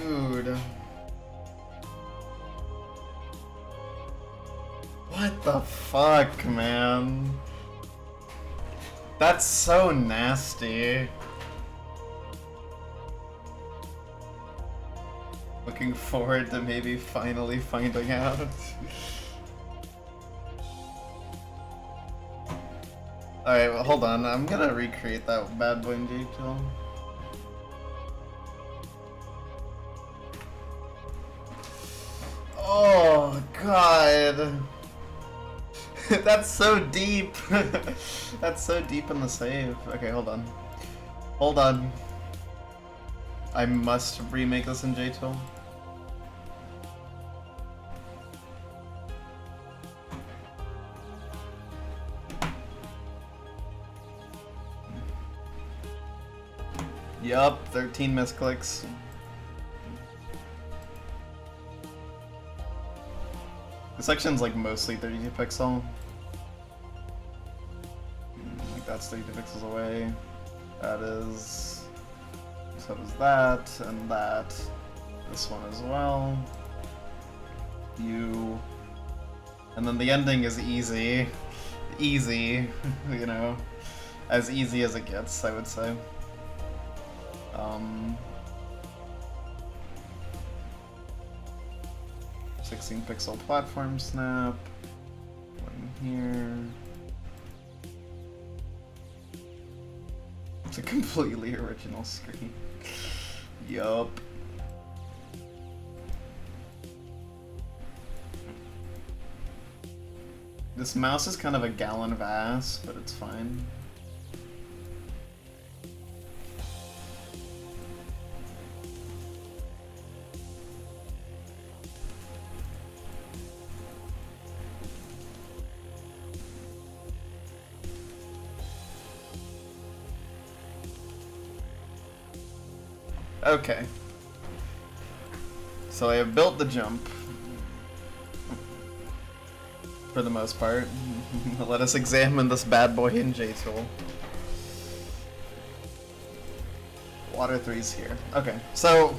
Dude. What the fuck, man? That's so nasty. Looking forward to maybe finally finding out. Alright, well, hold on. I'm gonna recreate that bad boy in J-Kill. Oh, God. That's so deep. That's so deep in the save. Okay, hold on. Hold on. I must remake this in J-Tool. Yup, 13 misclicks. The section's like mostly 32 pixel. Like that's 32 pixels away. That is. So does that and that. This one as well. You. And then the ending is easy. Easy, you know. As easy as it gets, I would say. 16 pixel platform snap. One here. It's a completely original screen. Yup. This mouse is kind of a gallon of ass, but it's fine. Okay. So I have built the jump. For the most part. Let us examine this bad boy in J-Tool. Water 3's here. Okay, so...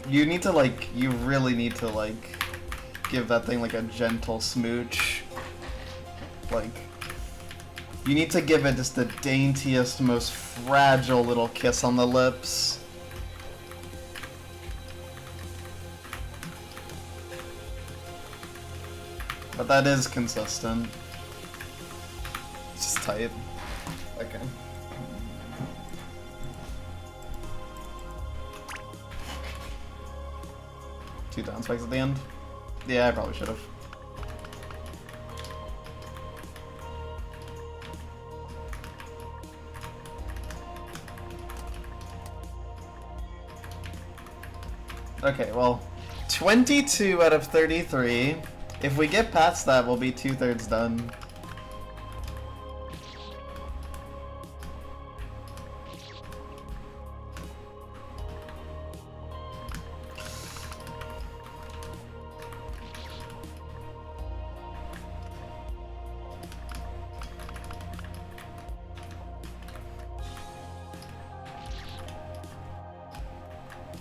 You need to, like, you really need to, like, give that thing like a gentle smooch. Like, you need to give it just the daintiest, most fragile little kiss on the lips. But that is consistent. It's just tight. Okay. Two down spikes at the end? Yeah, I probably should have. Okay, well, 22 out of 33. If we get past that, we'll be 2/3 done.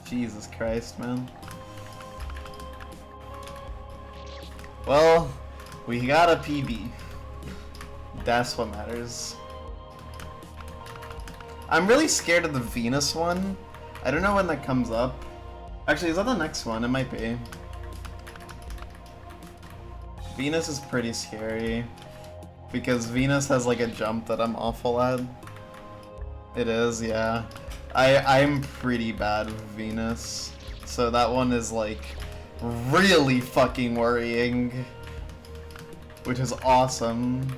Jesus Christ, man. Well, we got a PB. That's what matters. I'm really scared of the Venus one. I don't know when that comes up. Actually, is that the next one? It might be. Venus is pretty scary. Because Venus has like a jump that I'm awful at. It is, yeah. I'm pretty bad with Venus. So that one is like really fucking worrying. Which is awesome.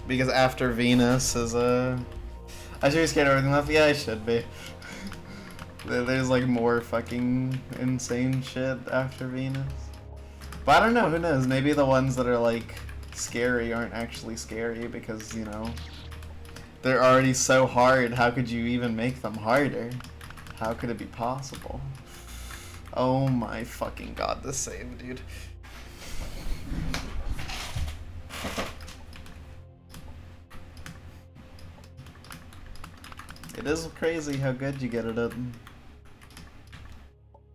Because after Venus is I should be scared of everything left. Yeah, I should be. There's like more fucking insane shit after Venus. But I don't know, who knows? Maybe the ones that are like scary aren't actually scary because, you know, they're already so hard. How could you even make them harder? How could it be possible? Oh my fucking god, this save, dude. It is crazy how good you get it at.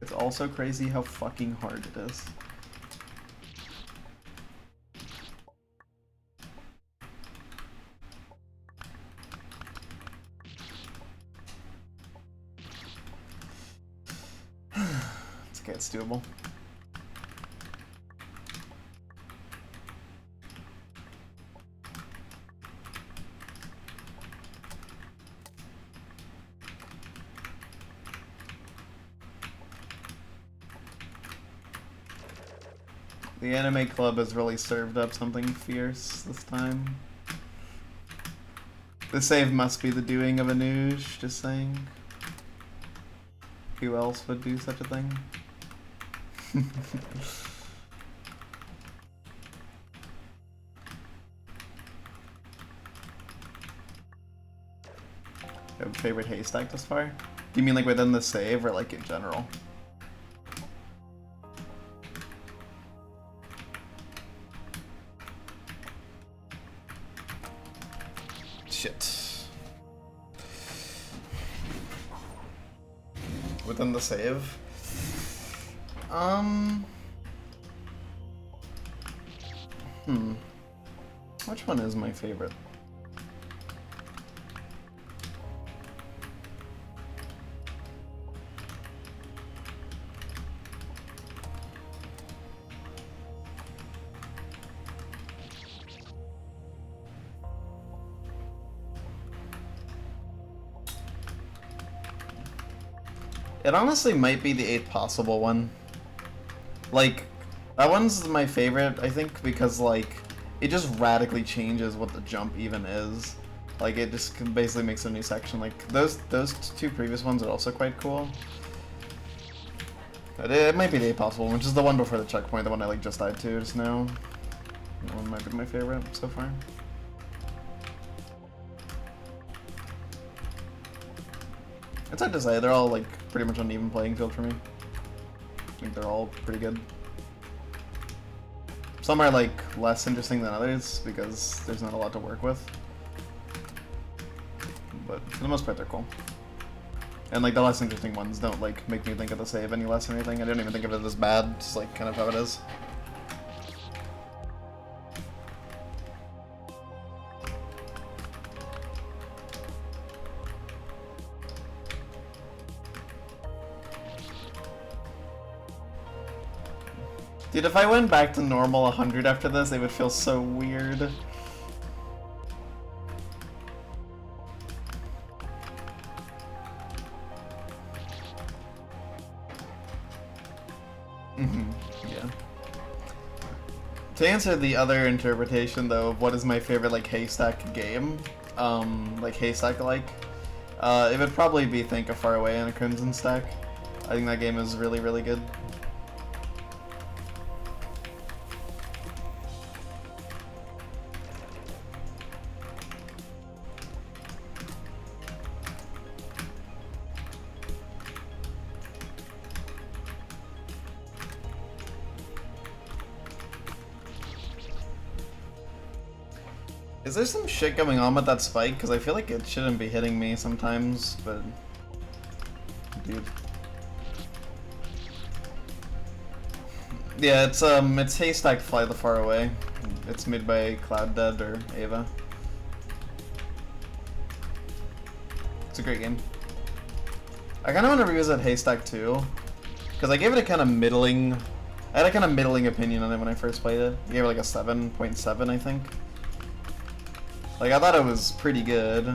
It's also crazy how fucking hard it is. It's okay, it's doable. The anime club has really served up something fierce this time. The save must be the doing of Anuj, just saying. Who else would do such a thing? Your favorite haystack thus far? Do you mean like within the save or like in general? Shit. Within the save? Which one is my favorite? It honestly might be the 8th possible one. Like, that one's my favorite, I think, because, like, it just radically changes what the jump even is. Like, it just basically makes a new section. Like, those two previous ones are also quite cool. But it might be the 8th possible, which is the one before the checkpoint, the one I, like, just died to just now. That one might be my favorite so far. It's hard to say, they're all, like, pretty much on an even playing field for me. I think they're all pretty good. Some are, like, less interesting than others, because there's not a lot to work with. But, for the most part, they're cool. And like the less interesting ones don't like make me think of the save any less or anything. I don't even think of it as bad, just like kind of how it is. Dude, if I went back to normal 100 after this, it would feel so weird. Yeah. To answer the other interpretation, though, of what is my favorite, like, Haystack game, like, Haystack-like, it would probably be Think of Far Away and a Crimson Stack. I think that game is really, really good. Is there some shit going on with that spike? Because I feel like it shouldn't be hitting me sometimes, but... Dude. Yeah, it's Haystack Fly the Far Away. It's made by Cloud Dead or Ava. It's a great game. I kind of want to revisit Haystack 2, because I gave it a kind of middling... I had a kind of middling opinion on it when I first played it. I gave it like a 7.7, I think. Like, I thought it was pretty good,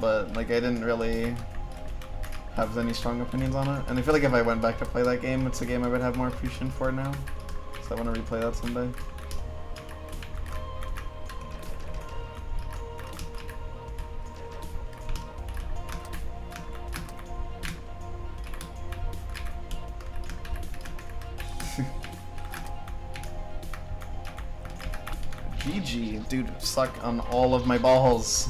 but, like, I didn't really have any strong opinions on it. And I feel like if I went back to play that game, it's a game I would have more appreciation for now. So I want to replay that someday. GG, dude, suck on all of my balls.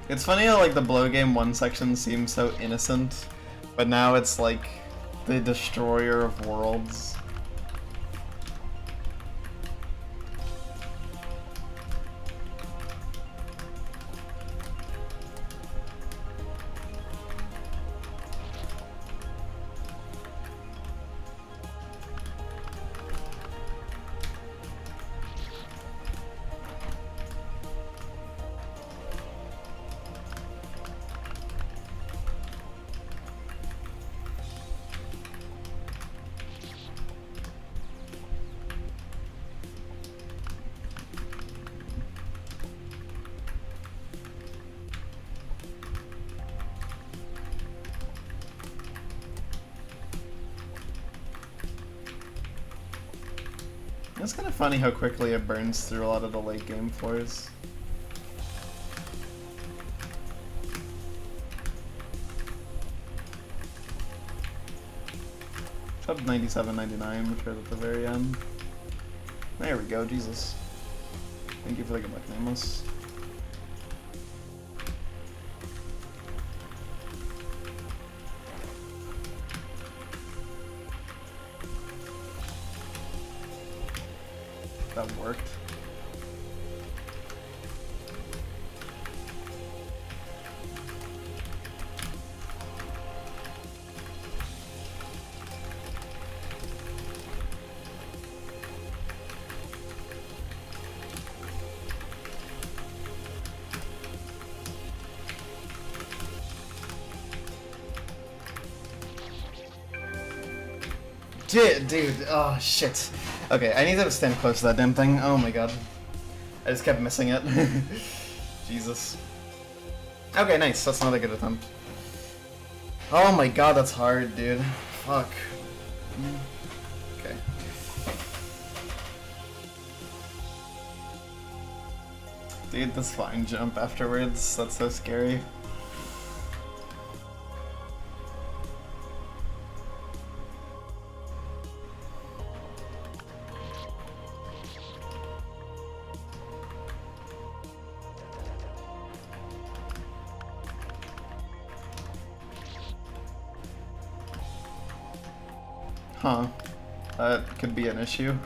It's funny how, like, the Blow Game 1 section seems so innocent, but now it's, like, the destroyer of worlds. It's kind of funny how quickly it burns through a lot of the late game floors. Sub 97.99, which is at the very end. There we go, Jesus. Thank you for the good luck, Nameless. That worked. Dude, oh shit. Okay, I need to stand close to that damn thing. Oh my god. I just kept missing it. Jesus. Okay, nice. That's not a good attempt. Oh my god, that's hard, dude. Fuck. Okay. Dude, this flying jump afterwards, that's so scary. Huh. That could be an issue.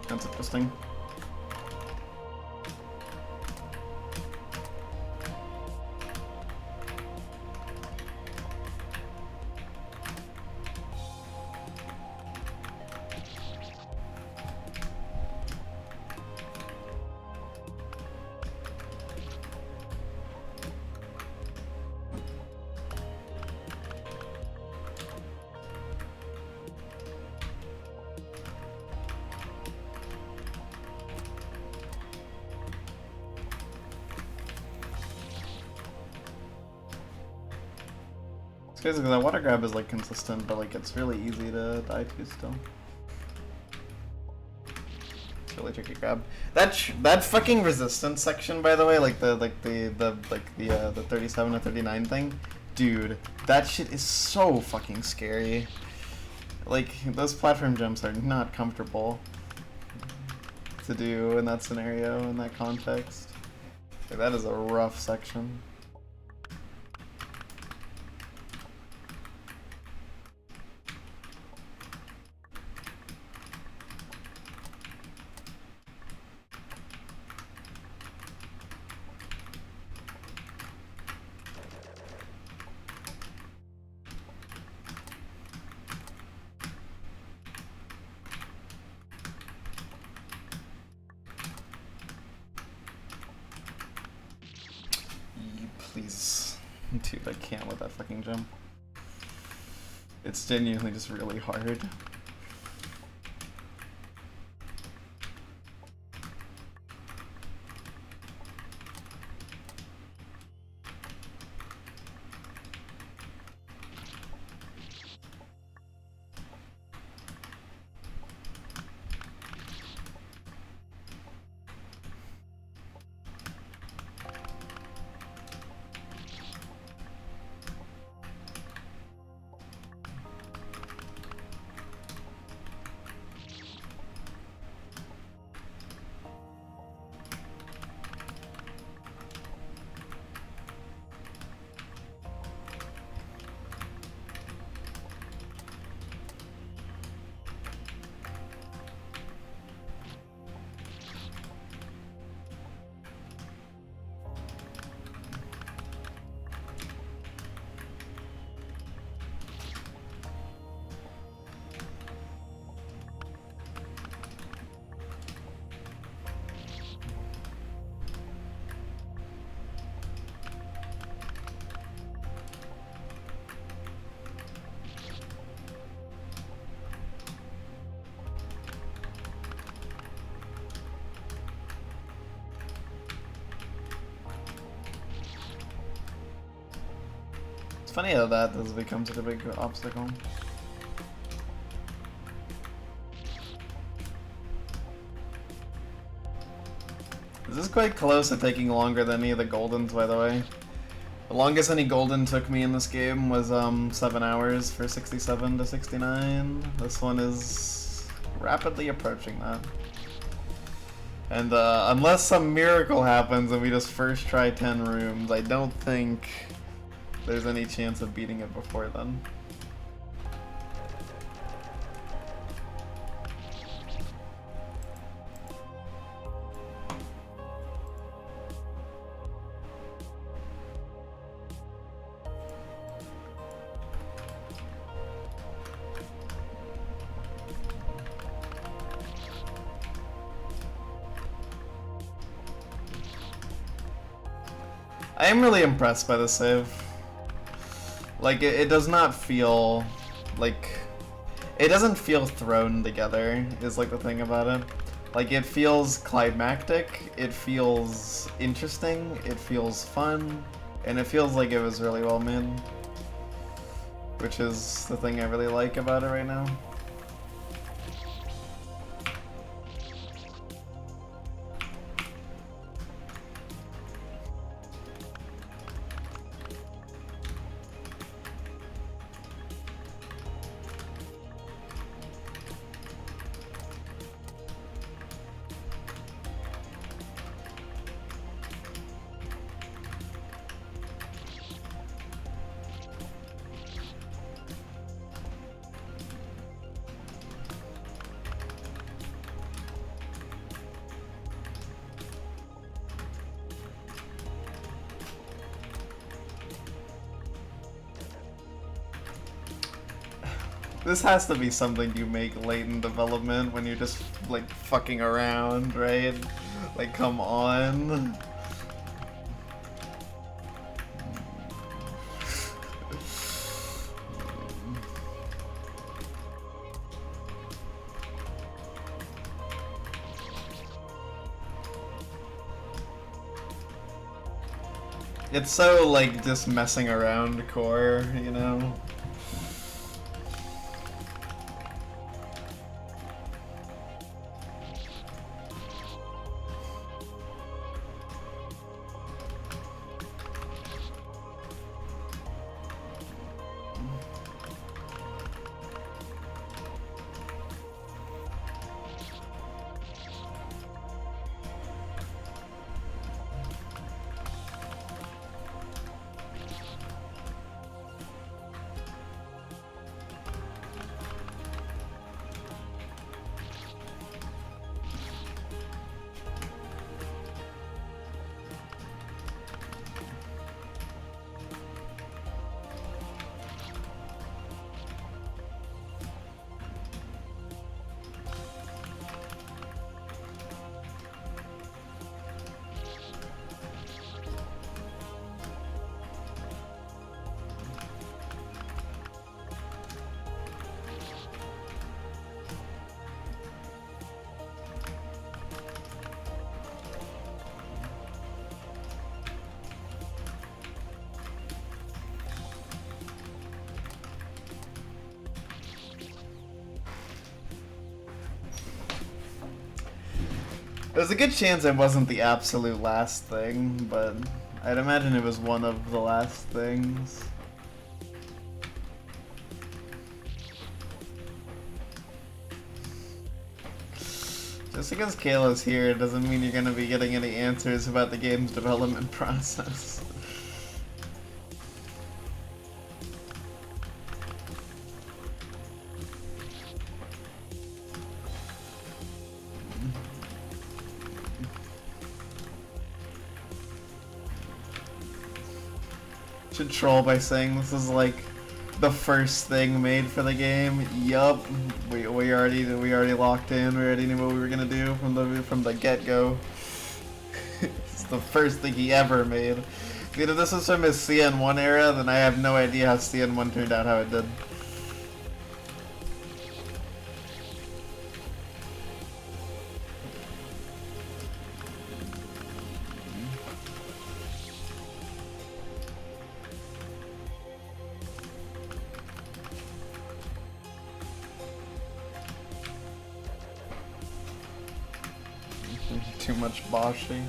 That's interesting. It's crazy because that water grab is like consistent, but like it's really easy to die to still. It's really tricky grab. That fucking resistance section, by the way, like the 37 to 39 thing, dude, that shit is so fucking scary. Like those platform jumps are not comfortable to do in that scenario, in that context. Like, that is a rough section. Please. Dude, I can't with that fucking jump. It's genuinely just really hard. It's funny how that has become such a big obstacle. This is quite close to taking longer than any of the Goldens, by the way. The longest any Golden took me in this game was 7 hours for 67 to 69. This one is rapidly approaching that. And unless some miracle happens and we just first try 10 rooms, I don't think there's any chance of beating it before then. I am really impressed by the save. Like, it does not feel like... It doesn't feel thrown together, is like the thing about it. Like, it feels climactic, it feels interesting, it feels fun, and it feels like it was really well made. which is the thing I really like about it right now. This has to be something you make late in development when you're just, like, fucking around, right? Like, come on. It's so, like, just messing around core, you know? There's a good chance it wasn't the absolute last thing, but I'd imagine it was one of the last things. Just because Kayla's here doesn't mean you're gonna be getting any answers about the game's development process. Should troll by saying this is like the first thing made for the game. Yup, we already locked in. We already knew what we were gonna do from the get go. It's the first thing he ever made. If this was from his CN1 era, then I have no idea how CN1 turned out how it did. Too much boshing.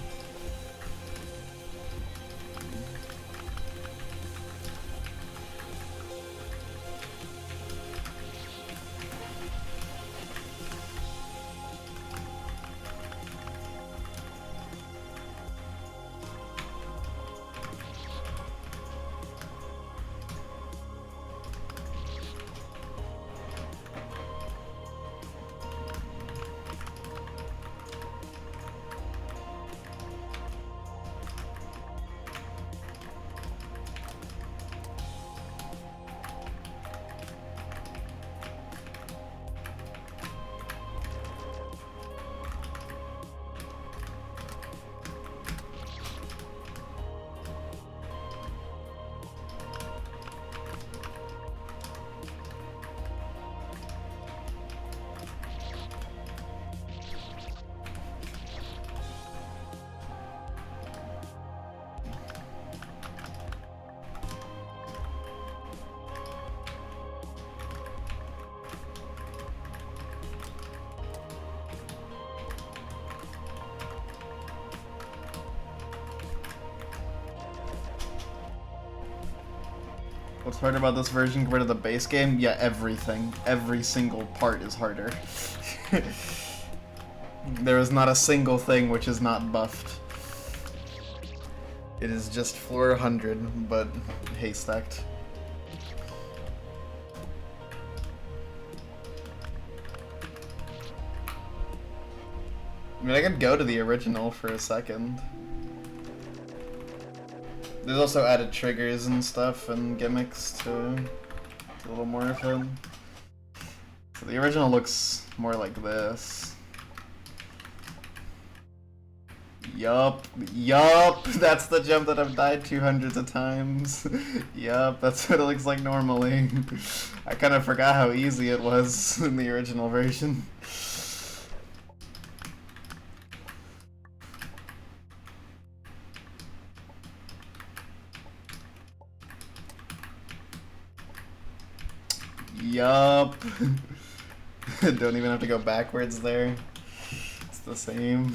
What's harder about this version compared to the base game? Yeah, everything. Every single part is harder. There is not a single thing which is not buffed. It is just floor 100, but haystacked. I mean, I could go to the original for a second. There's also added triggers and stuff and gimmicks to a little more of it. So the original looks more like this. Yup, that's the jump that I've died 200s of times. Yup, that's what it looks like normally. I kind of forgot how easy it was in the original version. Yup. Don't even have to go backwards there. It's the same.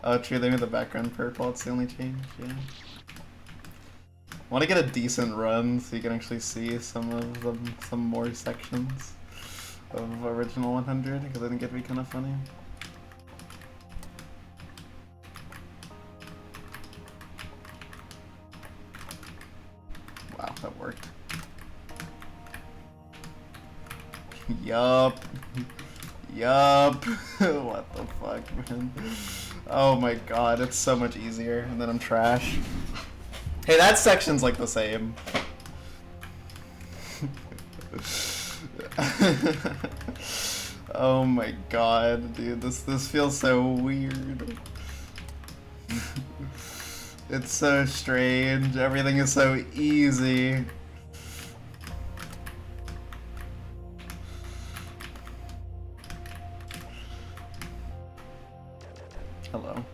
Oh, true, they made the background purple, it's the only change, yeah. I want to get a decent run so you can actually see some more sections of original 100, because I think it'd be kind of funny. Wow, that worked. Yup. Yup. What the fuck, man? Oh my god, it's so much easier, and then I'm trash. Hey, that section's like the same. Oh my god, dude, this feels so weird. It's so strange, everything is so easy. Hello.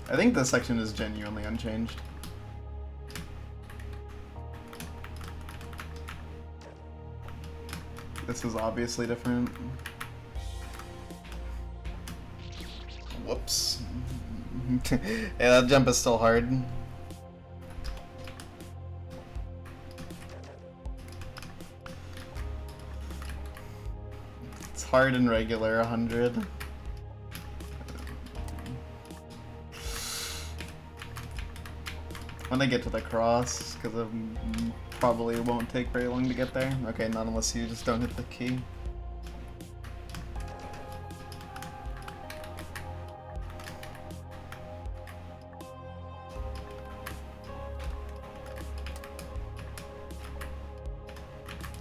I think this section is genuinely unchanged. This is obviously different. Whoops. Yeah, that jump is still hard. It's hard and regular 100. When I get to the cross, because it probably won't take very long to get there. Okay, not unless you just don't hit the key.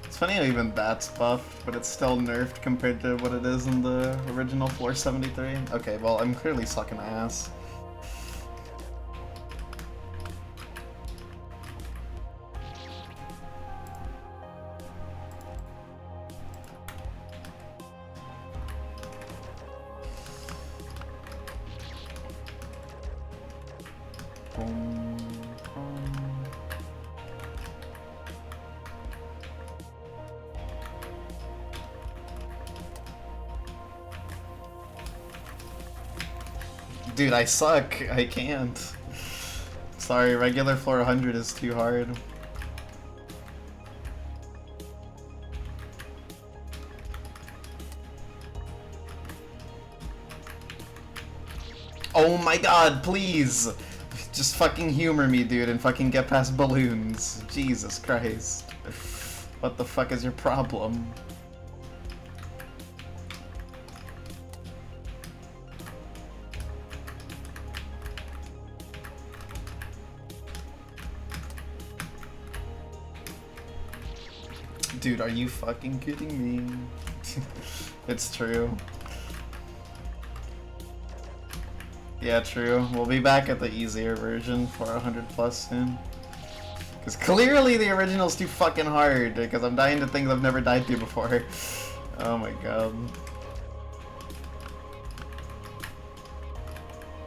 It's funny how even that's buffed, but it's still nerfed compared to what it is in the original Floor 73. Okay, well, I'm clearly sucking ass. Dude, I suck. I can't. Sorry, regular floor 100 is too hard. Oh my god, please! Just fucking humor me, dude, and fucking get past balloons. Jesus Christ. What the fuck is your problem? Dude, are you fucking kidding me? It's true. Yeah, true. We'll be back at the easier version for 100 plus soon. Because clearly the original's too fucking hard, because I'm dying to things I've never died to before. Oh my god.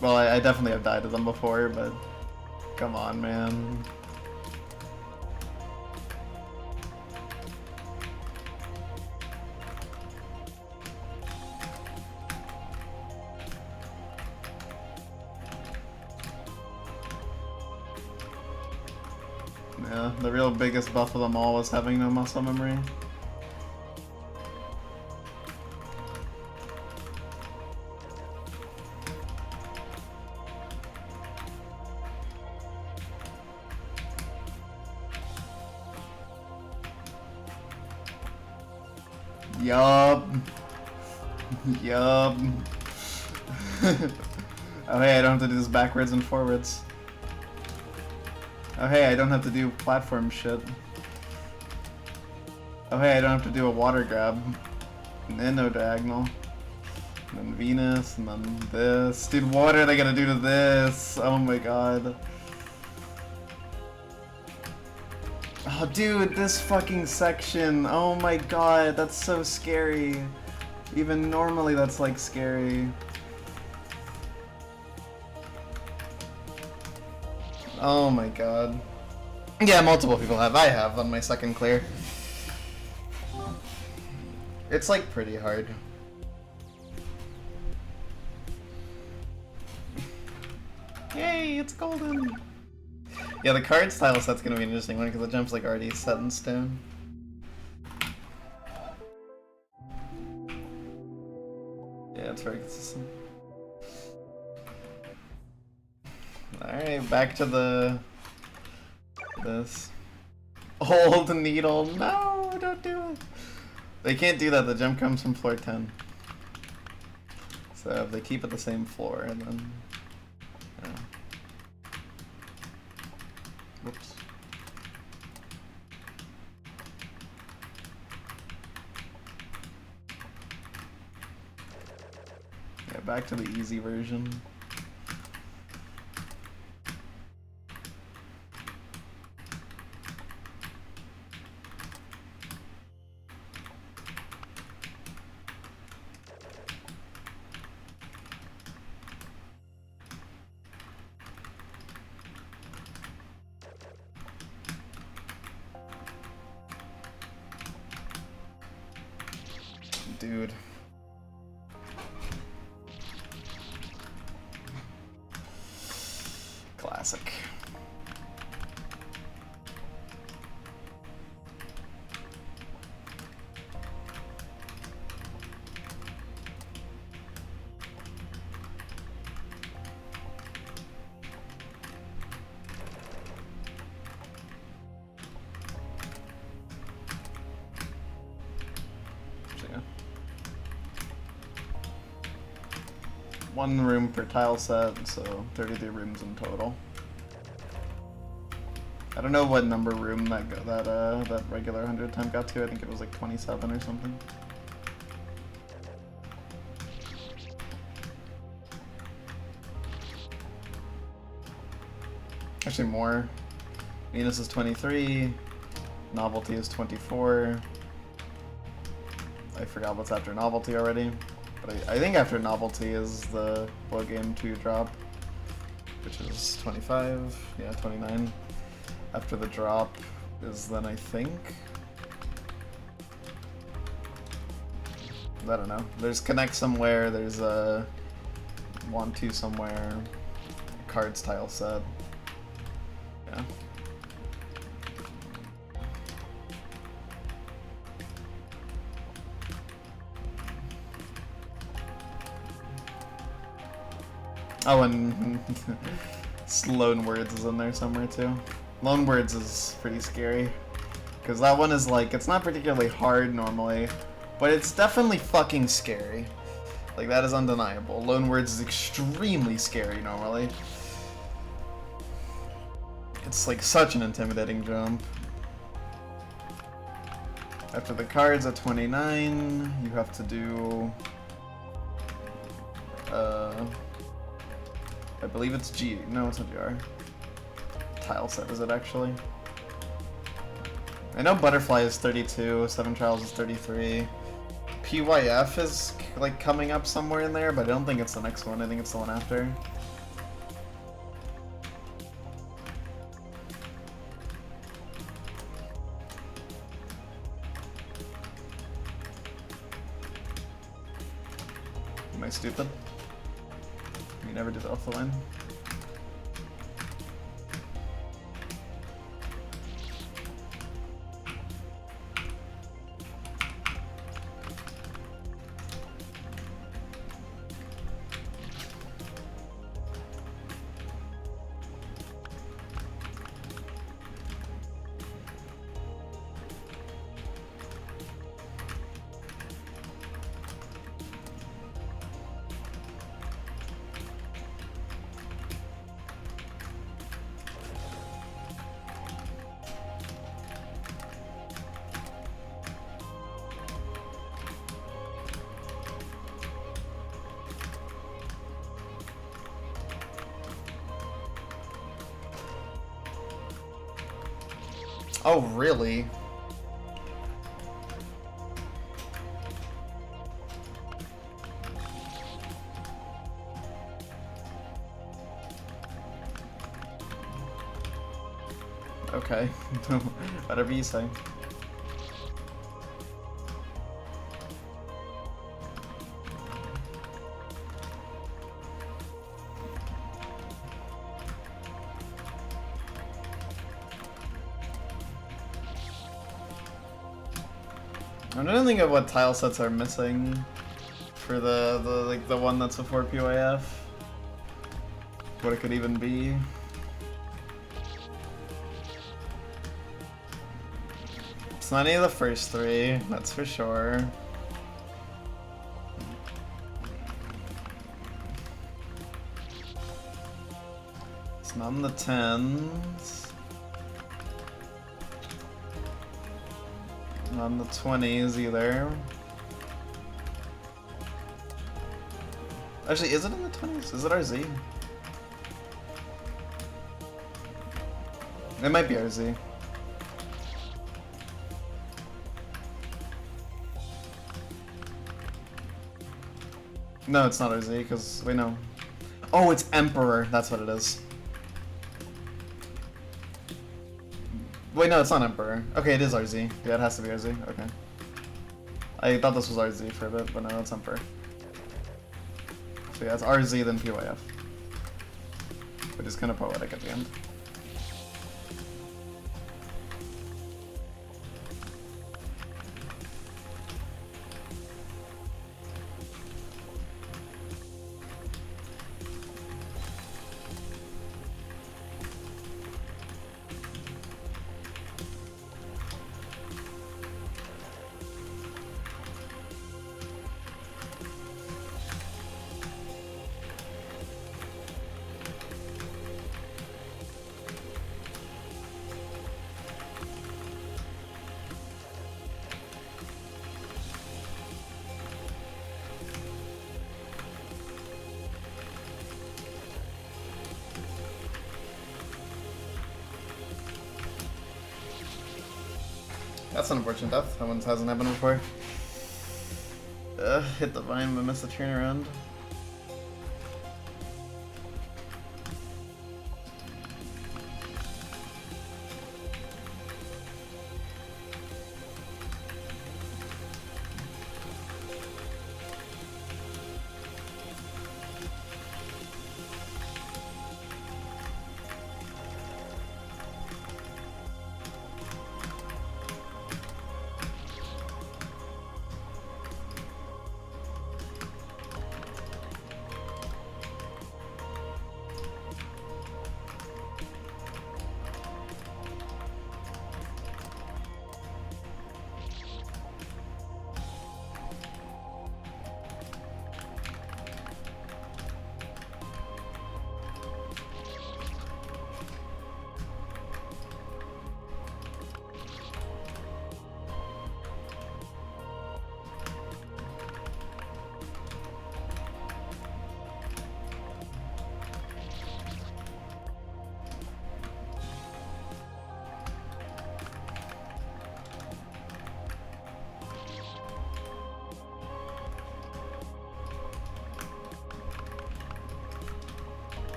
Well, I definitely have died to them before, but come on, man. Yeah, the real biggest buff of them all was having no muscle memory. Yup. Yup. Oh hey, I don't have to do this backwards and forwards. Oh hey, I don't have to do platform shit. Oh hey, I don't have to do a water grab. And then no diagonal. And then Venus, and then this. Dude, what are they gonna do to this? Oh my god. Oh dude, this fucking section. Oh my god, that's so scary. Even normally that's like scary. Oh my god. Yeah, multiple people have. I have on my second clear. It's like pretty hard. Yay, it's golden! Yeah, the card style set's gonna be an interesting one because the jump's like already set in stone. Yeah, it's very consistent. Alright, back to this. Old needle. No, don't do it. They can't do that. The jump comes from floor 10. So if they keep it the same floor, then... Yeah. Whoops. Yeah, back to the easy version. Dude. Classic. One room per tile set, so 33 rooms in total. I don't know what number room that regular 100 time got to. I think it was like 27 or something. Actually more. Venus is 23. Novelty is 24. I forgot what's after Novelty already. But I think after Novelty is the Blow Game 2 drop, which is 25, yeah, 29. After the drop is then, I think... I don't know. There's Connect somewhere, there's a Want To somewhere, cards tile set. Yeah. Oh, and Loan Words is in there somewhere too. Loan Words is pretty scary. Because that one is like, it's not particularly hard normally, but it's definitely fucking scary. Like, that is undeniable. Loan Words is extremely scary normally. It's like such an intimidating jump. After the cards at 29, you have to do... I believe it's G. No, it's not GR. Tile set, is it actually? I know Butterfly is 32, Seven Trials is 33. PYF is like coming up somewhere in there, but I don't think it's the next one. I think it's the one after. Am I stupid? You never did off the line. Oh, really? Okay. Whatever you say. I'm trying to think of what tile sets are missing for the one that's before PYF. What it could even be. It's not any of the first three, that's for sure. It's not in the 10s. Not in the 20s either. Actually, is it in the 20s? Is it RZ? It might be RZ. No, it's not RZ, because, wait, no. Oh, it's Emperor, that's what it is. Wait, no, it's not Emperor. Okay, it is RZ. Yeah, it has to be RZ. Okay. I thought this was RZ for a bit, but no, it's Emperor. So yeah, it's RZ then PYF. Which is kind of poetic at the end. That's an unfortunate death. That one hasn't happened before. Hit the vine but missed the turnaround.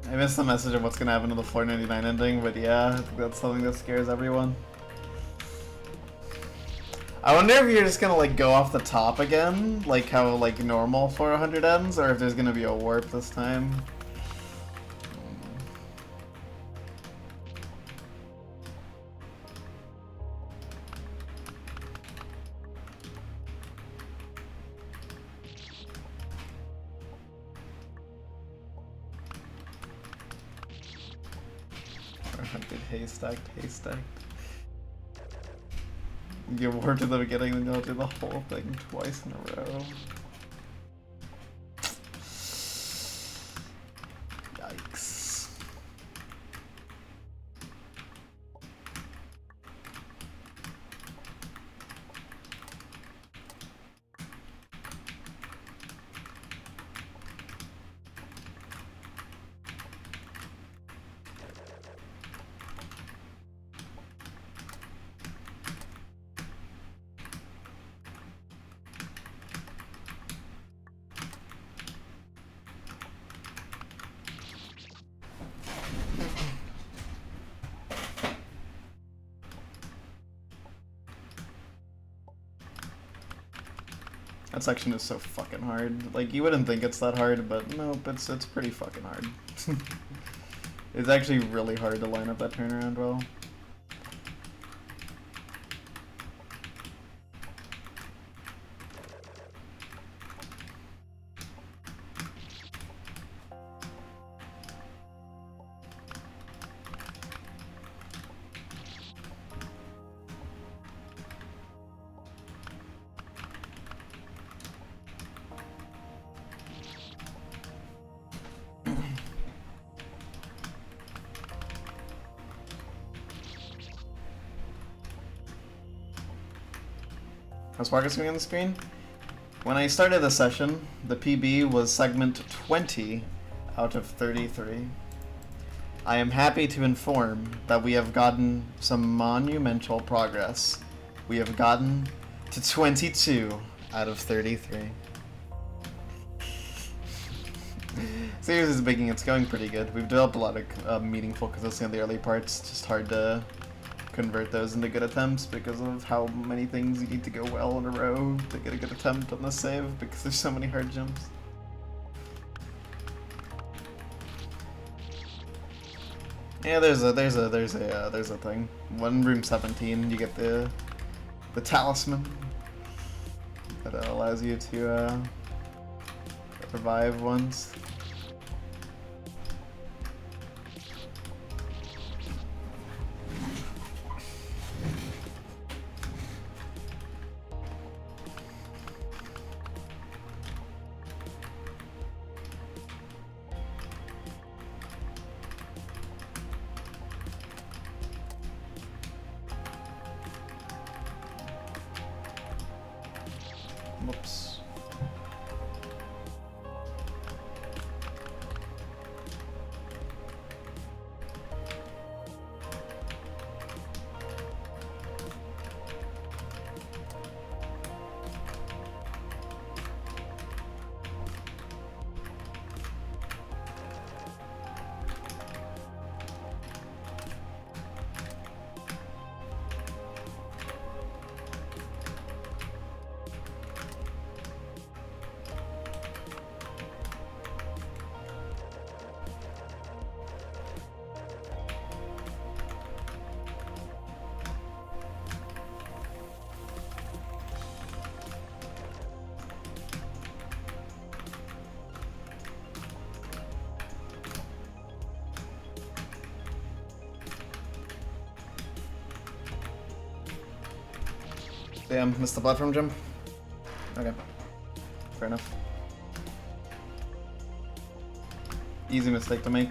I missed the message of what's gonna happen to the floor 99 ending, but yeah, I think that's something that scares everyone. I wonder if you're just gonna like go off the top again, like how like normal floor 100 ends, or if there's gonna be a warp this time. Haystacked. You get warped at the beginning, then you'll do the whole thing twice in a row. That section is so fucking hard. Like, you wouldn't think it's that hard, but nope, it's pretty fucking hard. It's actually really hard to line up that turnaround well. How's progress going on the screen? When I started the session, the PB was segment 20 out of 33. I am happy to inform that we have gotten some monumental progress. We have gotten to 22 out of 33. Seriously speaking, it's going pretty good. We've developed a lot of meaningful consistency on the early parts. It's just hard to convert those into good attempts because of how many things you need to go well in a row to get a good attempt on the save because there's so many hard jumps. Yeah, there's a thing. When room 17, you get the talisman that allows you to revive once. Whoops. Damn, missed the platform jump? Okay. Fair enough. Easy mistake to make.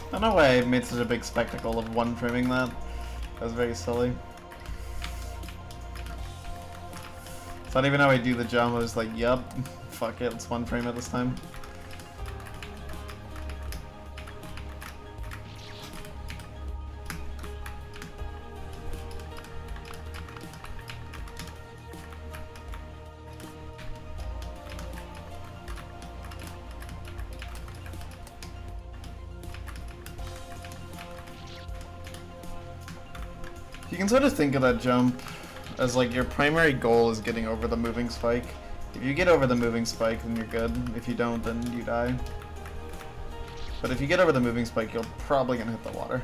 I don't know why I made such a big spectacle of one framing that. That was very silly. It's not even how I do the jump, I was like, yup, fuck it, let's one frame it this time. You can sort of think of that jump as like your primary goal is getting over the moving spike. If you get over the moving spike, then you're good. If you don't, then you die. But if you get over the moving spike, you're probably gonna hit the water.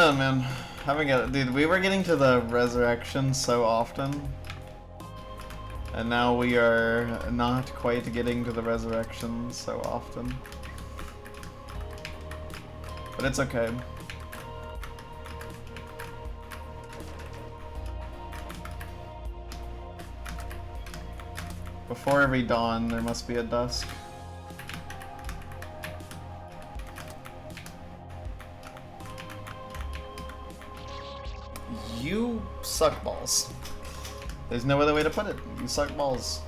Oh man, dude, we were getting to the resurrection so often. And now we are not quite getting to the resurrection so often. But it's okay. Before every dawn, there must be a dusk. You suck balls. There's no other way to put it. You suck balls.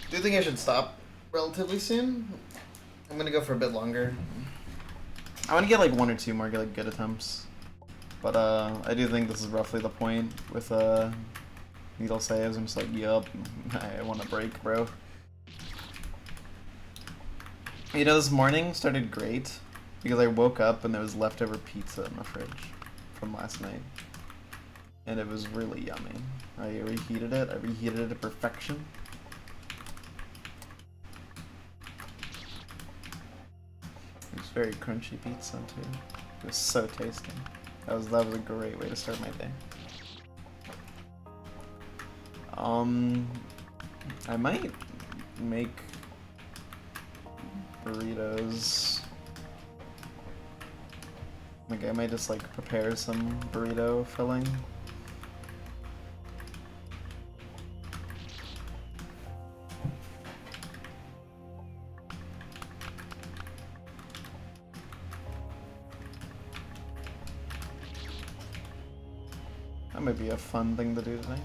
Do you think I should stop relatively soon? I'm gonna go for a bit longer. I want to get like one or two more like good attempts, but I do think this is roughly the point with needle saves. I'm just like, yup, I want a break, bro. You know, this morning started great because I woke up and there was leftover pizza in the fridge from last night, and it was really yummy. I reheated it. I reheated it to perfection. It was very crunchy pizza too. It was so tasty. That was a great way to start my day. I might make burritos. Like I might just like prepare some burrito filling. That might be a fun thing to do today.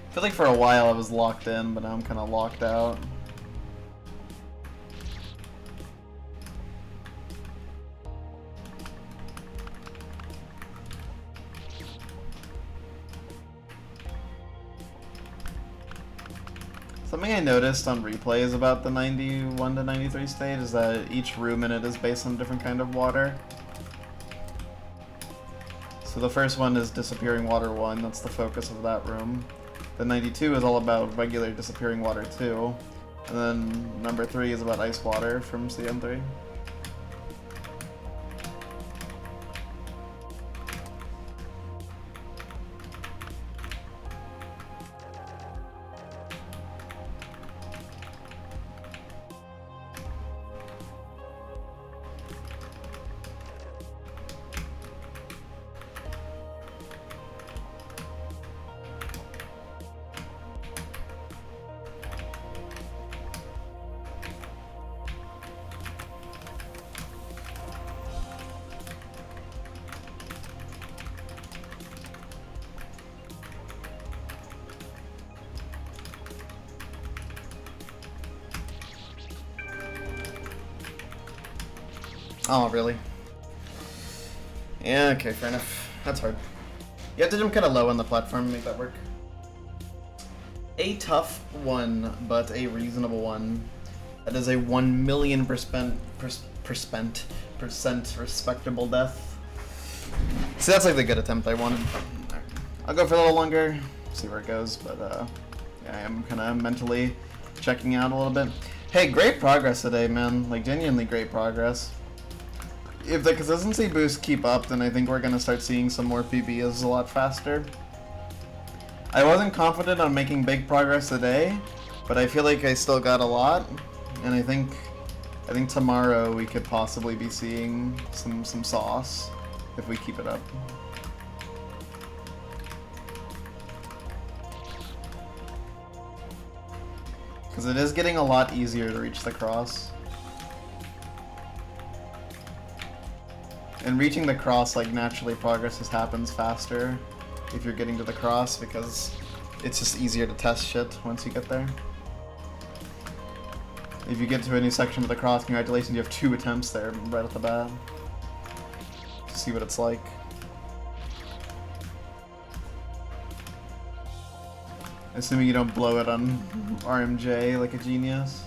I feel like for a while I was locked in, but now I'm kind of locked out. Something I noticed on replays about the 91 to 93 stage is that each room in it is based on a different kind of water. So the first one is Disappearing Water 1, that's the focus of that room. The 92 is all about regular Disappearing Water 2. And then number 3 is about Ice Water from CN3. Oh, really? Yeah, okay, fair enough. That's hard. You have to jump kind of low on the platform to make that work. A tough one, but a reasonable one. That is a 1,000,000% respectable death. So that's like the good attempt I wanted. I'll go for a little longer, see where it goes, but yeah, I am kind of mentally checking out a little bit. Hey, great progress today, man. Like, genuinely great progress. If the consistency boosts keep up, then I think we're going to start seeing some more PBs a lot faster. I wasn't confident on making big progress today, but I feel like I still got a lot, and I think tomorrow we could possibly be seeing some sauce if we keep it up. Because it is getting a lot easier to reach the cross. And reaching the cross, like, naturally progress just happens faster if you're getting to the cross, because it's just easier to test shit once you get there. If you get to a new section of the cross, congratulations, you have 2 attempts there right off the bat. To see what it's like. Assuming you don't blow it on RMJ like a genius.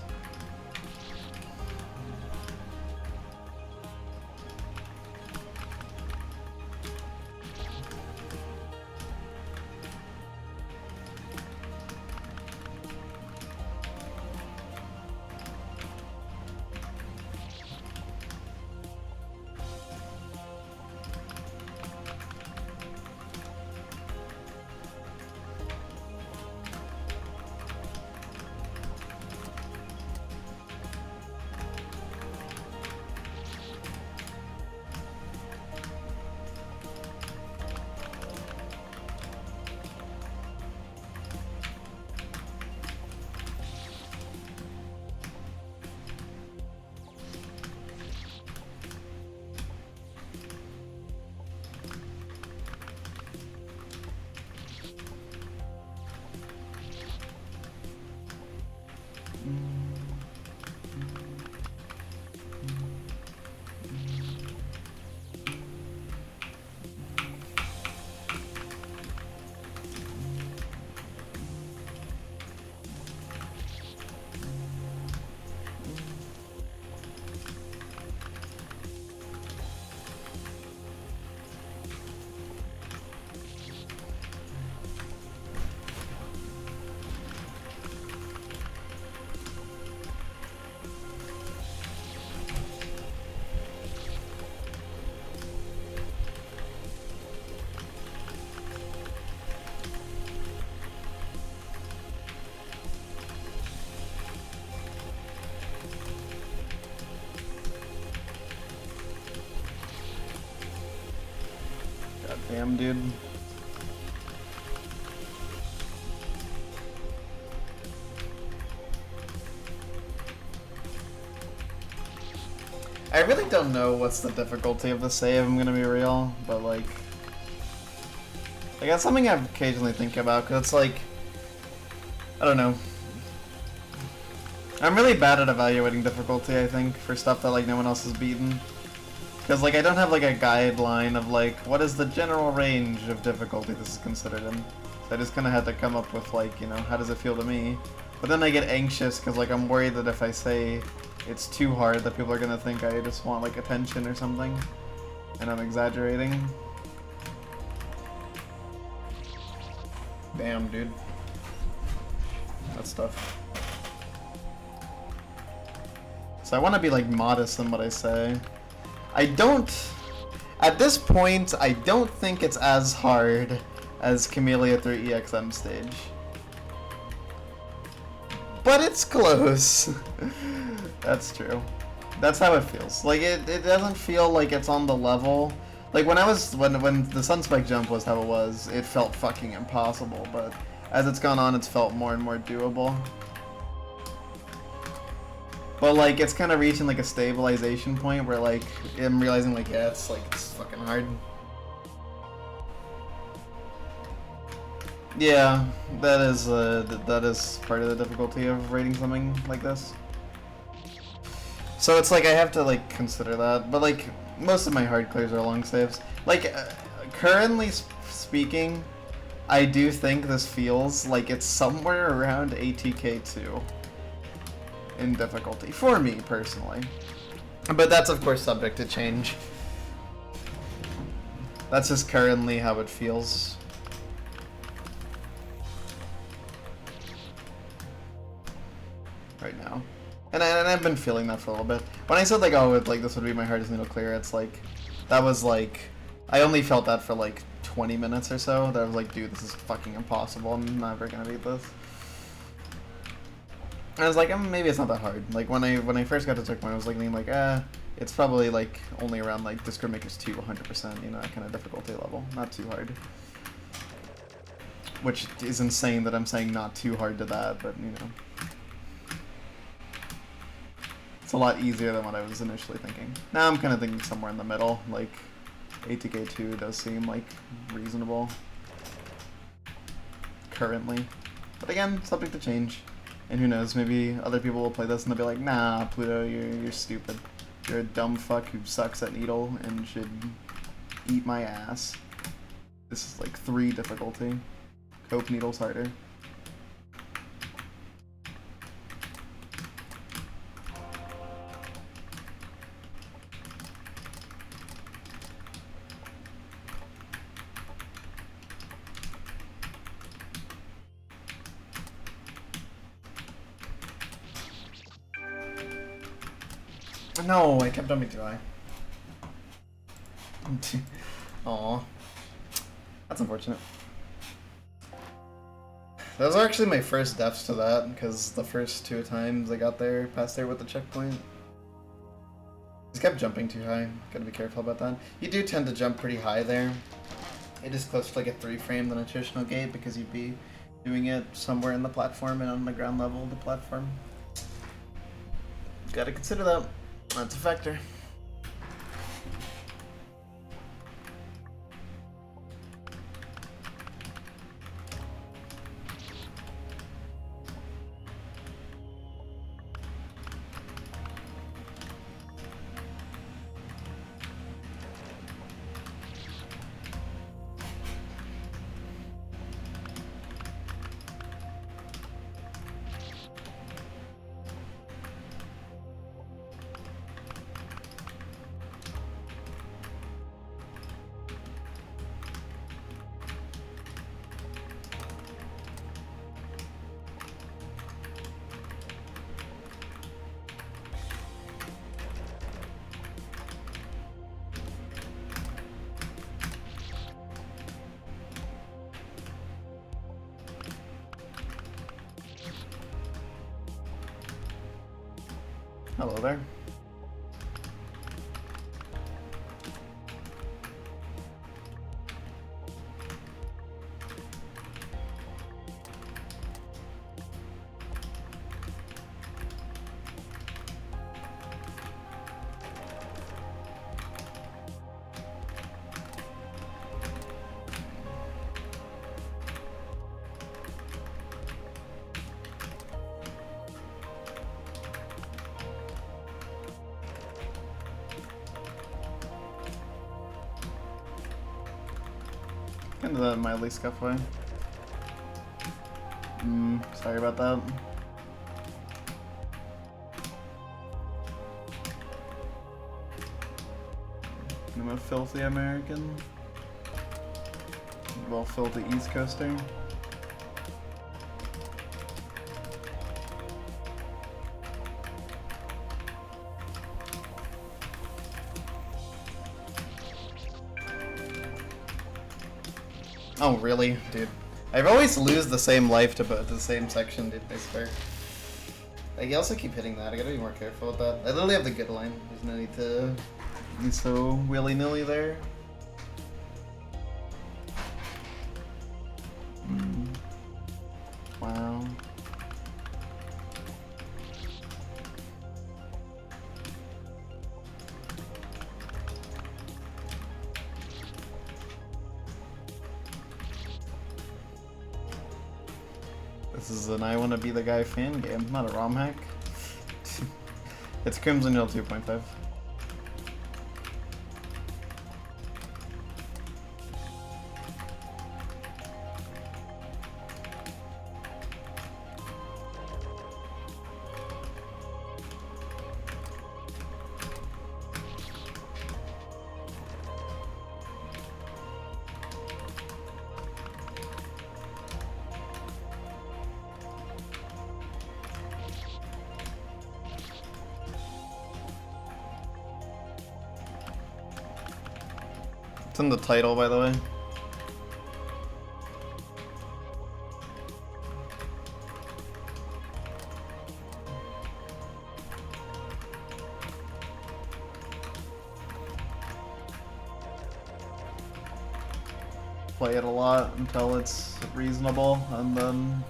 Damn, dude. I really don't know what's the difficulty of the save, I'm gonna be real, but like that's something I occasionally think about, because it's like, I don't know. I'm really bad at evaluating difficulty, I think, for stuff that like no one else has beaten. Because, like, I don't have, like, a guideline of, like, what is the general range of difficulty this is considered in. So I just kind of had to come up with, like, you know, how does it feel to me? But then I get anxious because, like, I'm worried that if I say it's too hard, that people are going to think I just want, like, attention or something. And I'm exaggerating. Damn, dude. That's tough. So I want to be, like, modest in what I say. At this point, I don't think it's as hard as Camellia through EXM stage. But it's close. That's true. That's how it feels. Like, it doesn't feel like it's on the level. Like, when the Sunspike jump was how it was, it felt fucking impossible, but as it's gone on, it's felt more and more doable. But, like, it's kind of reaching, like, a stabilization point where, like, I'm realizing, like, yeah, it's fucking hard. Yeah, that is part of the difficulty of rating something like this. So it's like I have to like consider that, but like most of my hard clears are long saves. Like currently speaking, I do think this feels like it's somewhere around ATK2 in difficulty for me personally. But that's of course subject to change. That's just currently how it feels. Right now. And I've been feeling that for a little bit. When I said like, oh, like this would be my hardest needle clear, it's like, that was like, I only felt that for like 20 minutes or so. That I was like, dude, this is fucking impossible. I'm never gonna beat this. And I was like, maybe it's not that hard. Like when I first got to checkpoint, I was like, it's probably like only around like Discord Makers 2, 100%, you know, that kind of difficulty level. Not too hard. Which is insane that I'm saying not too hard to that, but you know. It's a lot easier than what I was initially thinking. Now I'm kind of thinking somewhere in the middle, like ATK2 does seem like reasonable currently. But again, subject to change. And who knows, maybe other people will play this and they'll be like, nah, Pluto, you're stupid. You're a dumb fuck who sucks at Needle and should eat my ass. This is like 3 difficulty. Hope Needle's harder. No, I kept jumping too high. Aw. That's unfortunate. Those are actually my first deaths to that, because the first 2 times I got there, past there with the checkpoint. Just kept jumping too high. Gotta be careful about that. You do tend to jump pretty high there. It is closer to like a 3-frame than a traditional gate, because you'd be doing it somewhere in the platform and on the ground level of the platform. Gotta consider that. That's a factor. Hello there. Kind of the mildly scuff way. Sorry about that. I'm a filthy American. Well, filthy East Coaster. Oh, really? Dude. I always lose the same life to the same section, dude, I swear. Like, you also keep hitting that. I gotta be more careful with that. I literally have the good line. There's no need to be so willy-nilly there. Wow. This is an I Wanna Be the Guy fan game, not a ROM hack. It's Crimson Hill 2.5. It's in the title, by the way. Play it a lot until it's reasonable, and then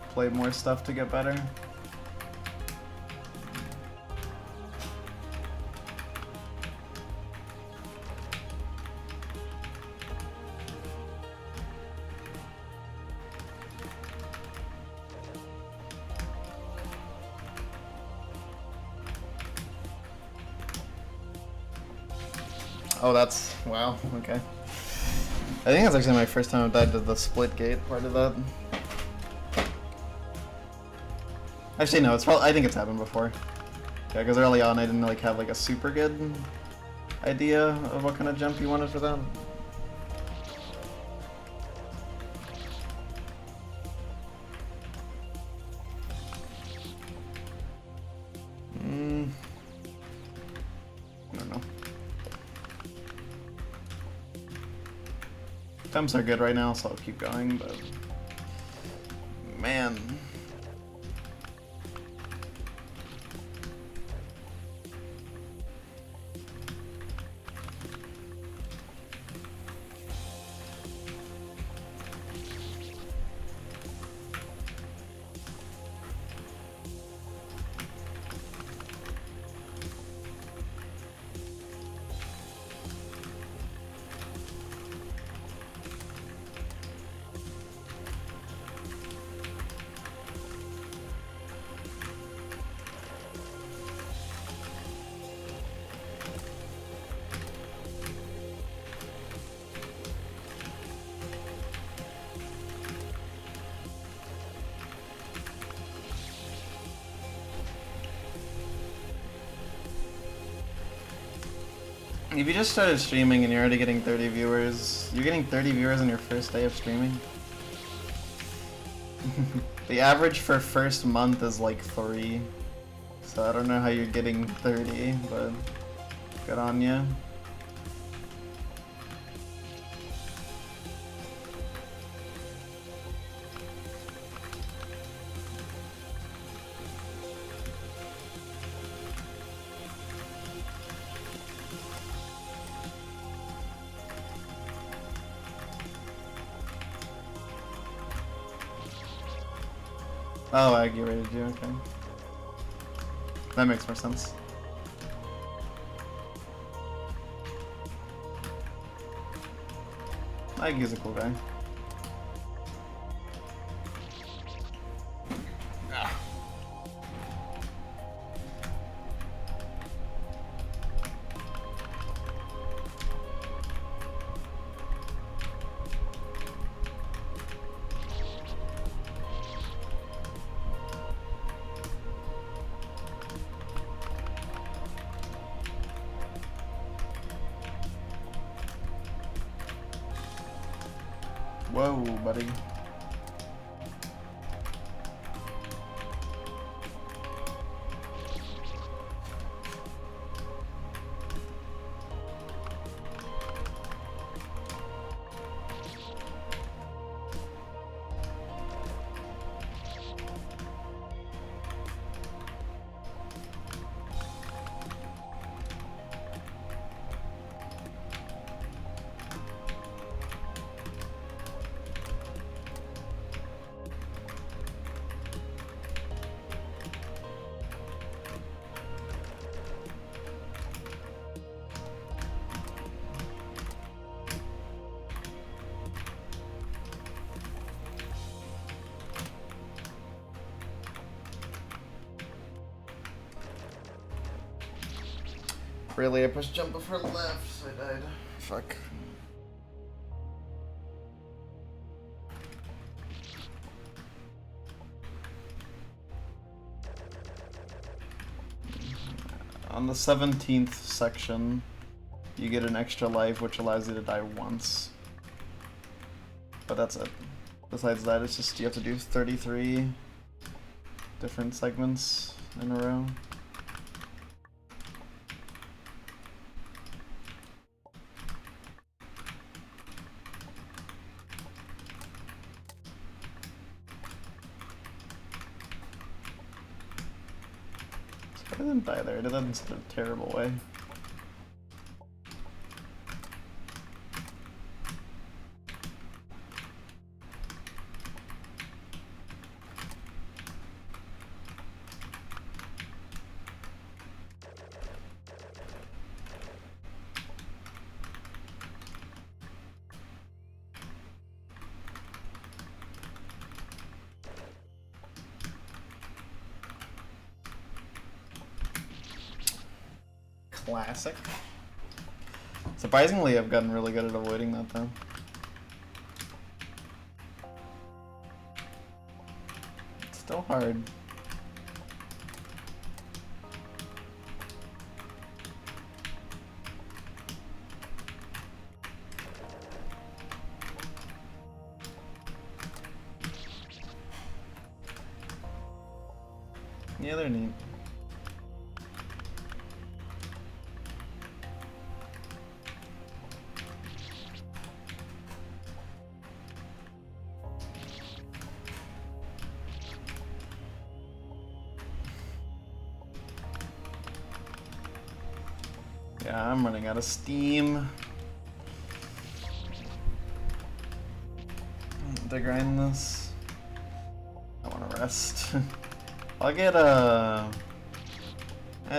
play more stuff to get better. Oh, that's... wow, okay. I think that's actually my first time I've died to the split gate part of that. Actually, no, it's probably... I think it's happened before. Yeah, because early on I didn't like have like a super good idea of what kind of jump you wanted for that. I don't know. Temps are good right now, so I'll keep going, but... man. If you just started streaming and you're already getting 30 viewers, you're getting 30 viewers on your first day of streaming? The average for first month is like 3, so I don't know how you're getting 30, but good on ya. Oh, Aggie rated you, okay. That makes more sense. Aggie's a cool guy. Whoa, buddy. Really, I pushed jump before left, so I died. Fuck. On the 17th section, you get an extra life, which allows you to die once. But that's it. Besides that, it's just you have to do 33 different segments in a row. I didn't die there. I did that in such a terrible way. Classic. Surprisingly, I've gotten really good at avoiding that though. It's still hard. Yeah, they're neat. Yeah, I'm running out of steam. To grind this. I want to rest. I'll get a...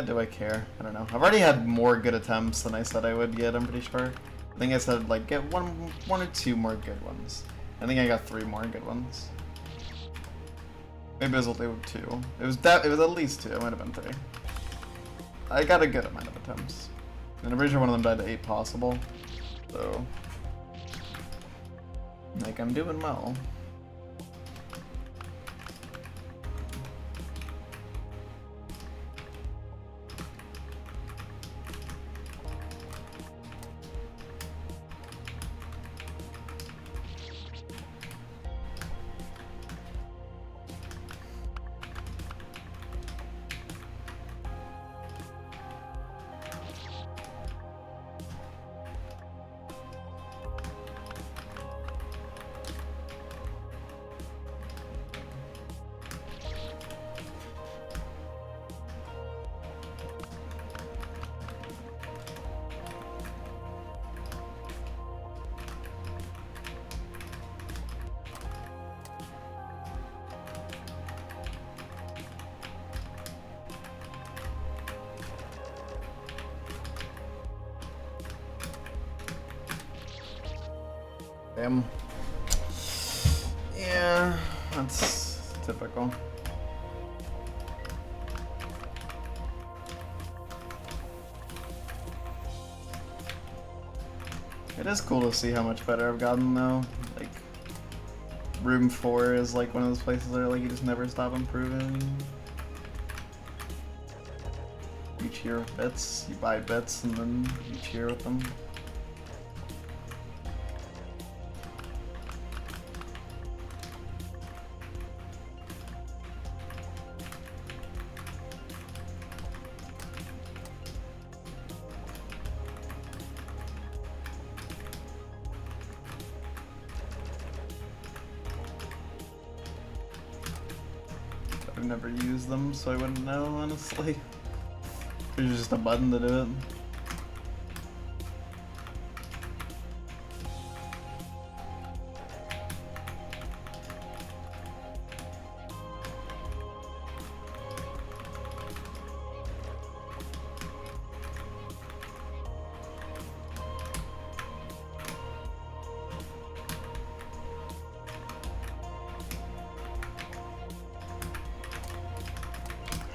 do I care? I don't know. I've already had more good attempts than I said I would get, I'm pretty sure. I think I said, like, get one or two more good ones. I think I got 3 more good ones. Maybe it was only 2. It was at least 2. It might have been 3. I got a good amount of attempts. And I'm pretty sure one of them died to 8 possible. So... like, I'm doing well. Damn. Yeah, that's typical. It is cool to see how much better I've gotten though. Like, Room 4 is like one of those places where like you just never stop improving. You cheer with bits, you buy bits, and then you cheer with them. I've never used them, so I wouldn't know, honestly. There's just a button to do it.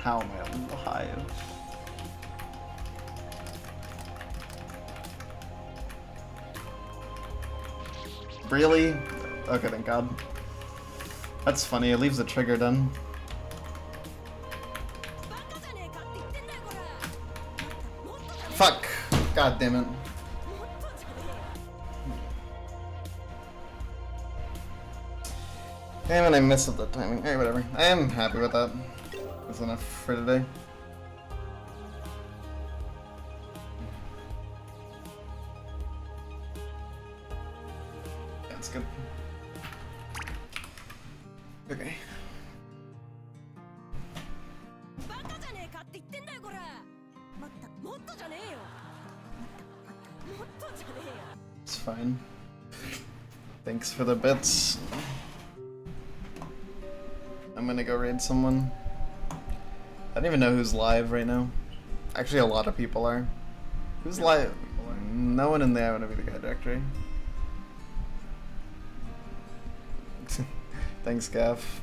How am I alive? Really? Okay, thank God. That's funny, it leaves the trigger done. Fuck! God damn it. Damn it, I missed the timing. Alright, whatever. I am happy with that. That's enough for today. That's good. Okay. It's fine. Thanks for the bits. I'm gonna go raid someone. I don't even know who's live right now. Actually, a lot of people are. Who's live? No one in there. I want to be the guy directory. Thanks, Gaff.